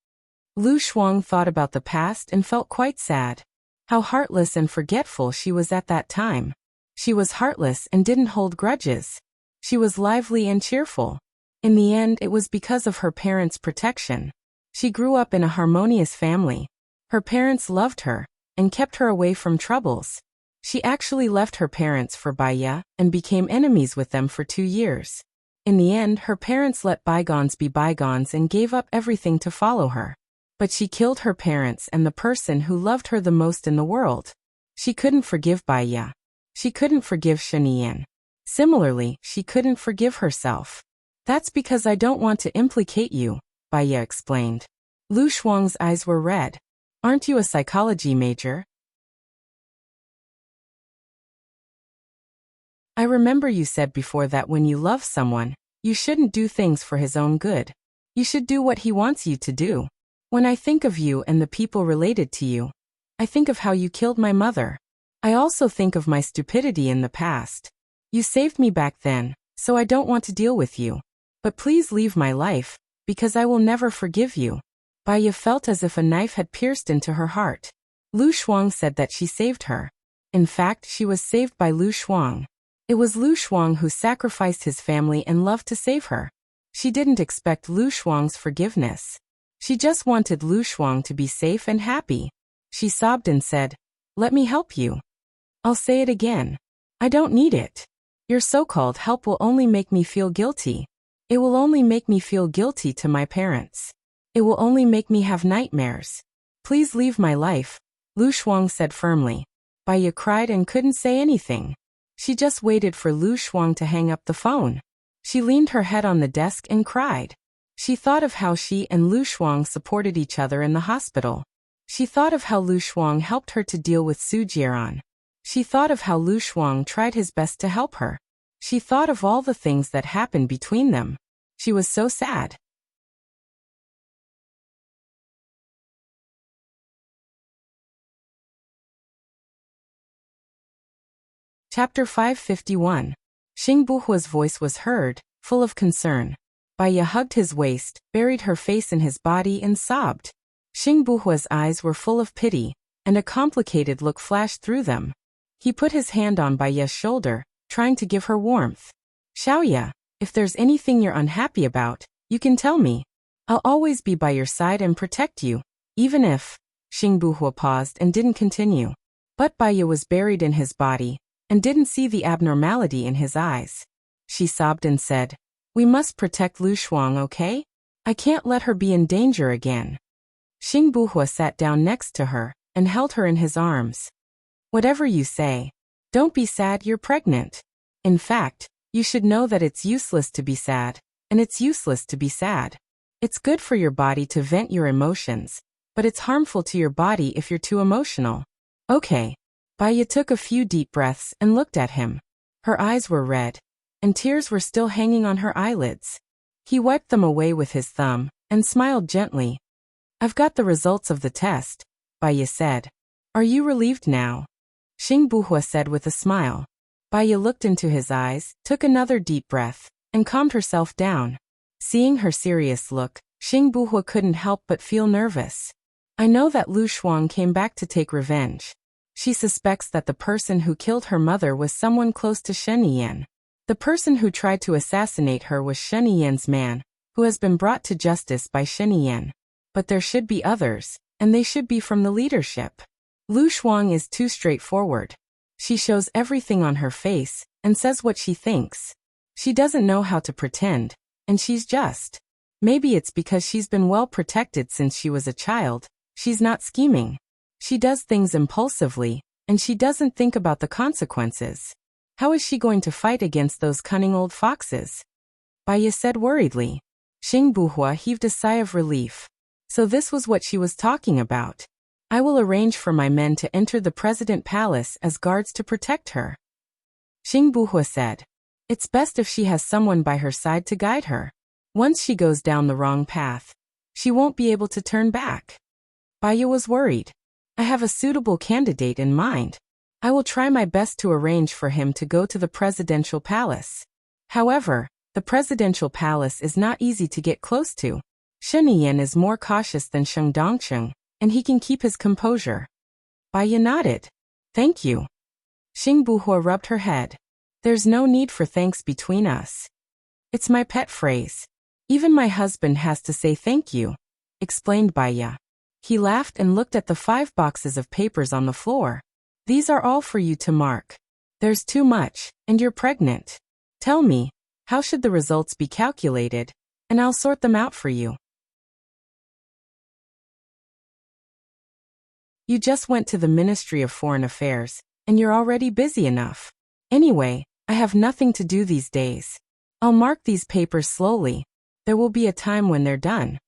A: Lu Shuang thought about the past and felt quite sad. How heartless and forgetful she was at that time. She was heartless and didn't hold grudges. She was lively and cheerful. In the end, it was because of her parents' protection. She grew up in a harmonious family. Her parents loved her and kept her away from troubles. She actually left her parents for Bai Ye and became enemies with them for 2 years. In the end, her parents let bygones be bygones and gave up everything to follow her. But she killed her parents and the person who loved her the most in the world. She couldn't forgive Bai Ye. She couldn't forgive Shiniyan. Similarly, she couldn't forgive herself. That's because I don't want to implicate you, Bai Ye explained. Lu Shuang's eyes were red. Aren't you a psychology major? I remember you said before that when you love someone, you shouldn't do things for his own good. You should do what he wants you to do. When I think of you and the people related to you, I think of how you killed my mother. I also think of my stupidity in the past. You saved me back then, so I don't want to deal with you. But please leave my life, because I will never forgive you. Bai Ye felt as if a knife had pierced into her heart. Lu Shuang said that she saved her. In fact, she was saved by Lu Shuang. It was Lu Shuang who sacrificed his family and love to save her. She didn't expect Lu Shuang's forgiveness. She just wanted Lu Shuang to be safe and happy. She sobbed and said, Let me help you. I'll say it again. I don't need it. Your so-called help will only make me feel guilty. It will only make me feel guilty to my parents. It will only make me have nightmares. Please leave my life, Lu Shuang said firmly. Baya cried and couldn't say anything. She just waited for Lu Shuang to hang up the phone. She leaned her head on the desk and cried. She thought of how she and Lu Shuang supported each other in the hospital. She thought of how Lu Shuang helped her to deal with Su Jieran. She thought of how Lu Shuang tried his best to help her. She thought of all the things that happened between them. She was so sad. Chapter 551. Xing Buhua's voice was heard, full of concern. Baya hugged his waist, buried her face in his body and sobbed. Xing Buhua's eyes were full of pity, and a complicated look flashed through them. He put his hand on Baya's shoulder, trying to give her warmth. Xiaoya, if there's anything you're unhappy about, you can tell me. I'll always be by your side and protect you, even if... Xing Buhua paused and didn't continue. But Baya was buried in his body, and didn't see the abnormality in his eyes. She sobbed and said, "We must protect Lu Shuang, okay? I can't let her be in danger again." Xing Buhua sat down next to her, and held her in his arms. "Whatever you say. Don't be sad, you're pregnant. In fact, you should know that it's useless to be sad, and it's useless to be sad. It's good for your body to vent your emotions, but it's harmful to your body if you're too emotional. Okay." Baya took a few deep breaths and looked at him. Her eyes were red, and tears were still hanging on her eyelids. He wiped them away with his thumb, and smiled gently. "I've got the results of the test," Baya said. "Are you relieved now?" Xing Buhua said with a smile. Baya looked into his eyes, took another deep breath, and calmed herself down. Seeing her serious look, Xing Buhua couldn't help but feel nervous. "I know that Lu Shuang came back to take revenge. She suspects that the person who killed her mother was someone close to Shen Yiyan. The person who tried to assassinate her was Shen Yiyan's man, who has been brought to justice by Shen Yiyan. But there should be others, and they should be from the leadership. Lu Shuang is too straightforward. She shows everything on her face, and says what she thinks. She doesn't know how to pretend, and she's just. Maybe it's because she's been well protected since she was a child. She's not scheming. She does things impulsively, and she doesn't think about the consequences. How is she going to fight against those cunning old foxes?" Baya said worriedly. Xing Buhua heaved a sigh of relief. So this was what she was talking about. "I will arrange for my men to enter the President Palace as guards to protect her." Xing Buhua said. "It's best if she has someone by her side to guide her. Once she goes down the wrong path, she won't be able to turn back." Baya was worried. "I have a suitable candidate in mind. I will try my best to arrange for him to go to the presidential palace. However, the presidential palace is not easy to get close to. Shen Yiyan is more cautious than Sheng Dongcheng, and he can keep his composure." Baya nodded. "Thank you." Xing Buhua rubbed her head. "There's no need for thanks between us. It's my pet phrase. Even my husband has to say thank you," explained Baya. He laughed and looked at the 5 boxes of papers on the floor. "These are all for you to mark. There's too much, and you're pregnant. Tell me, how should the results be calculated, and I'll sort them out for you." "You just went to the Ministry of Foreign Affairs, and you're already busy enough. Anyway, I have nothing to do these days. I'll mark these papers slowly. There will be a time when they're done."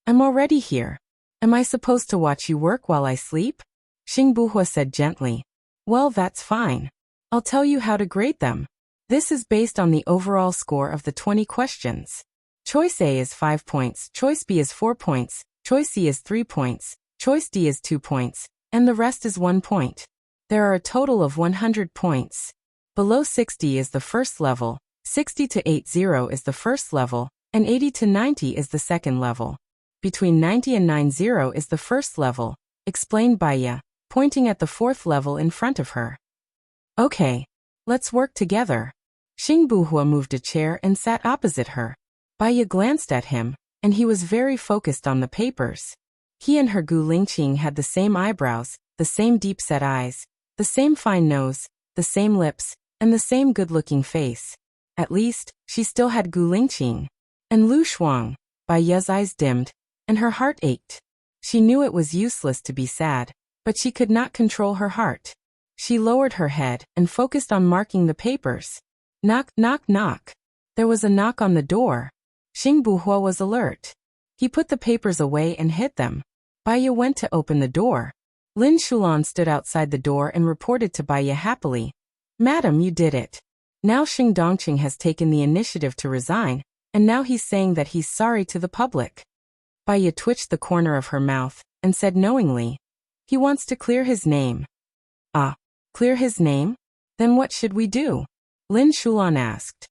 A: "I'm already here. Am I supposed to watch you work while I sleep?" Xing Buhua said gently. "Well, that's fine. I'll tell you how to grade them. This is based on the overall score of the 20 questions. Choice A is 5 points, Choice B is 4 points, Choice C is 3 points, Choice D is 2 points, and the rest is 1 point. There are a total of 100 points. Below 60 is the first level, 60 to 80 is the first level, and 80 to 90 is the second level. Between 90 and 90 is the first level," explained Baya, pointing at the 4th level in front of her. "Okay, let's work together." Xing Buhua moved a chair and sat opposite her. Baya glanced at him, and he was very focused on the papers. He and her Gu Lingqing had the same eyebrows, the same deep-set eyes, the same fine nose, the same lips, and the same good-looking face. At least, she still had Gu Lingqing. And Lu Shuang. Baya's eyes dimmed, and her heart ached. She knew it was useless to be sad, but she could not control her heart. She lowered her head and focused on marking the papers. Knock, knock, knock. There was a knock on the door. Xing Buhua was alert. He put the papers away and hid them. Baiya went to open the door. Lin Shulan stood outside the door and reported to Baiya happily. Madam, you did it. Now Xing Dongqing has taken the initiative to resign, and now he's saying that he's sorry to the public. Baiya twitched the corner of her mouth and said knowingly, he wants to clear his name. Ah, clear his name? Then what should we do? Lin Shulan asked.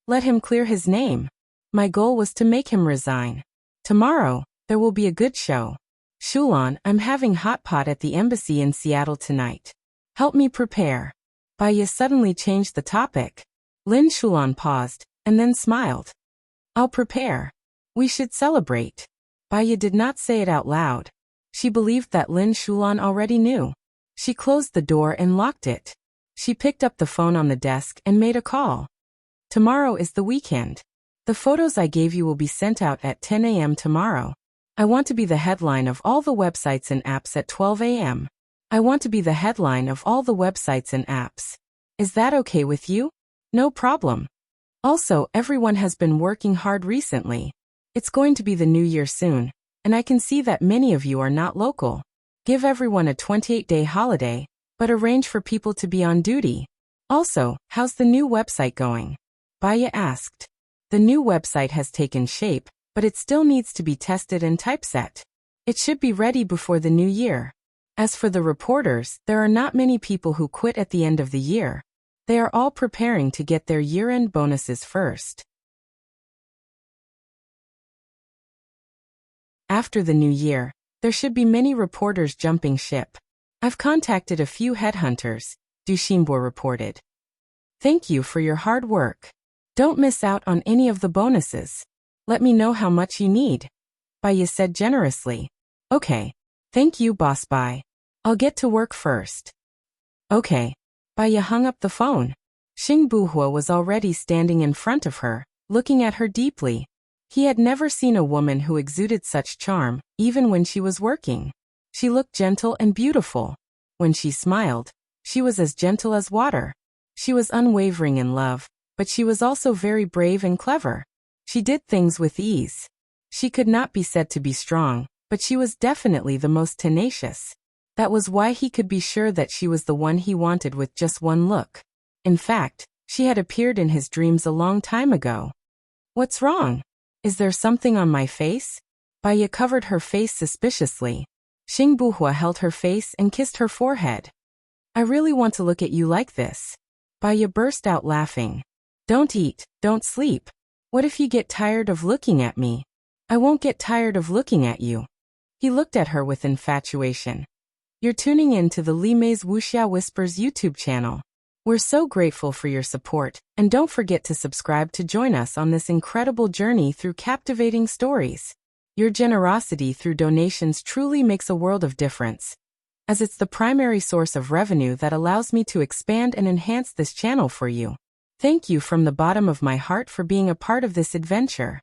A: Let him clear his name. My goal was to make him resign. Tomorrow, there will be a good show. Shulan, I'm having hot pot at the embassy in Seattle tonight. Help me prepare. Baiya suddenly changed the topic. Lin Shulan paused, and then smiled. I'll prepare. We should celebrate. Baiya did not say it out loud. She believed that Lin Shulan already knew. She closed the door and locked it. She picked up the phone on the desk and made a call. Tomorrow is the weekend. The photos I gave you will be sent out at 10 a.m. tomorrow. I want to be the headline of all the websites and apps at 12 a.m. I want to be the headline of all the websites and apps. Is that okay with you? No problem. Also, everyone has been working hard recently. It's going to be the new year soon, and I can see that many of you are not local. Give everyone a 28-day holiday, but arrange for people to be on duty. Also, how's the new website going? Baiya asked. The new website has taken shape, but it still needs to be tested and typeset. It should be ready before the new year. As for the reporters, there are not many people who quit at the end of the year. They are all preparing to get their year-end bonuses first. After the new year, there should be many reporters jumping ship. I've contacted a few headhunters, Du Xinbo reported. Thank you for your hard work. Don't miss out on any of the bonuses. Let me know how much you need. Baiya said generously. Okay. Thank you, Boss Bai. I'll get to work first. Okay. Baiya hung up the phone. Xing Buhua was already standing in front of her, looking at her deeply. He had never seen a woman who exuded such charm, even when she was working. She looked gentle and beautiful. When she smiled, she was as gentle as water. She was unwavering in love, but she was also very brave and clever. She did things with ease. She could not be said to be strong, but she was definitely the most tenacious. That was why he could be sure that she was the one he wanted with just one look. In fact, she had appeared in his dreams a long time ago. What's wrong? Is there something on my face? Baiya covered her face suspiciously. Xing Buhua held her face and kissed her forehead. I really want to look at you like this. Baiya burst out laughing. Don't eat, don't sleep. What if you get tired of looking at me? I won't get tired of looking at you. He looked at her with infatuation. You're tuning in to the Li Mei's Wuxia Whispers YouTube channel. We're so grateful for your support, and don't forget to subscribe to join us on this incredible journey through captivating stories. Your generosity through donations truly makes a world of difference, as it's the primary source of revenue that allows me to expand and enhance this channel for you. Thank you from the bottom of my heart for being a part of this adventure.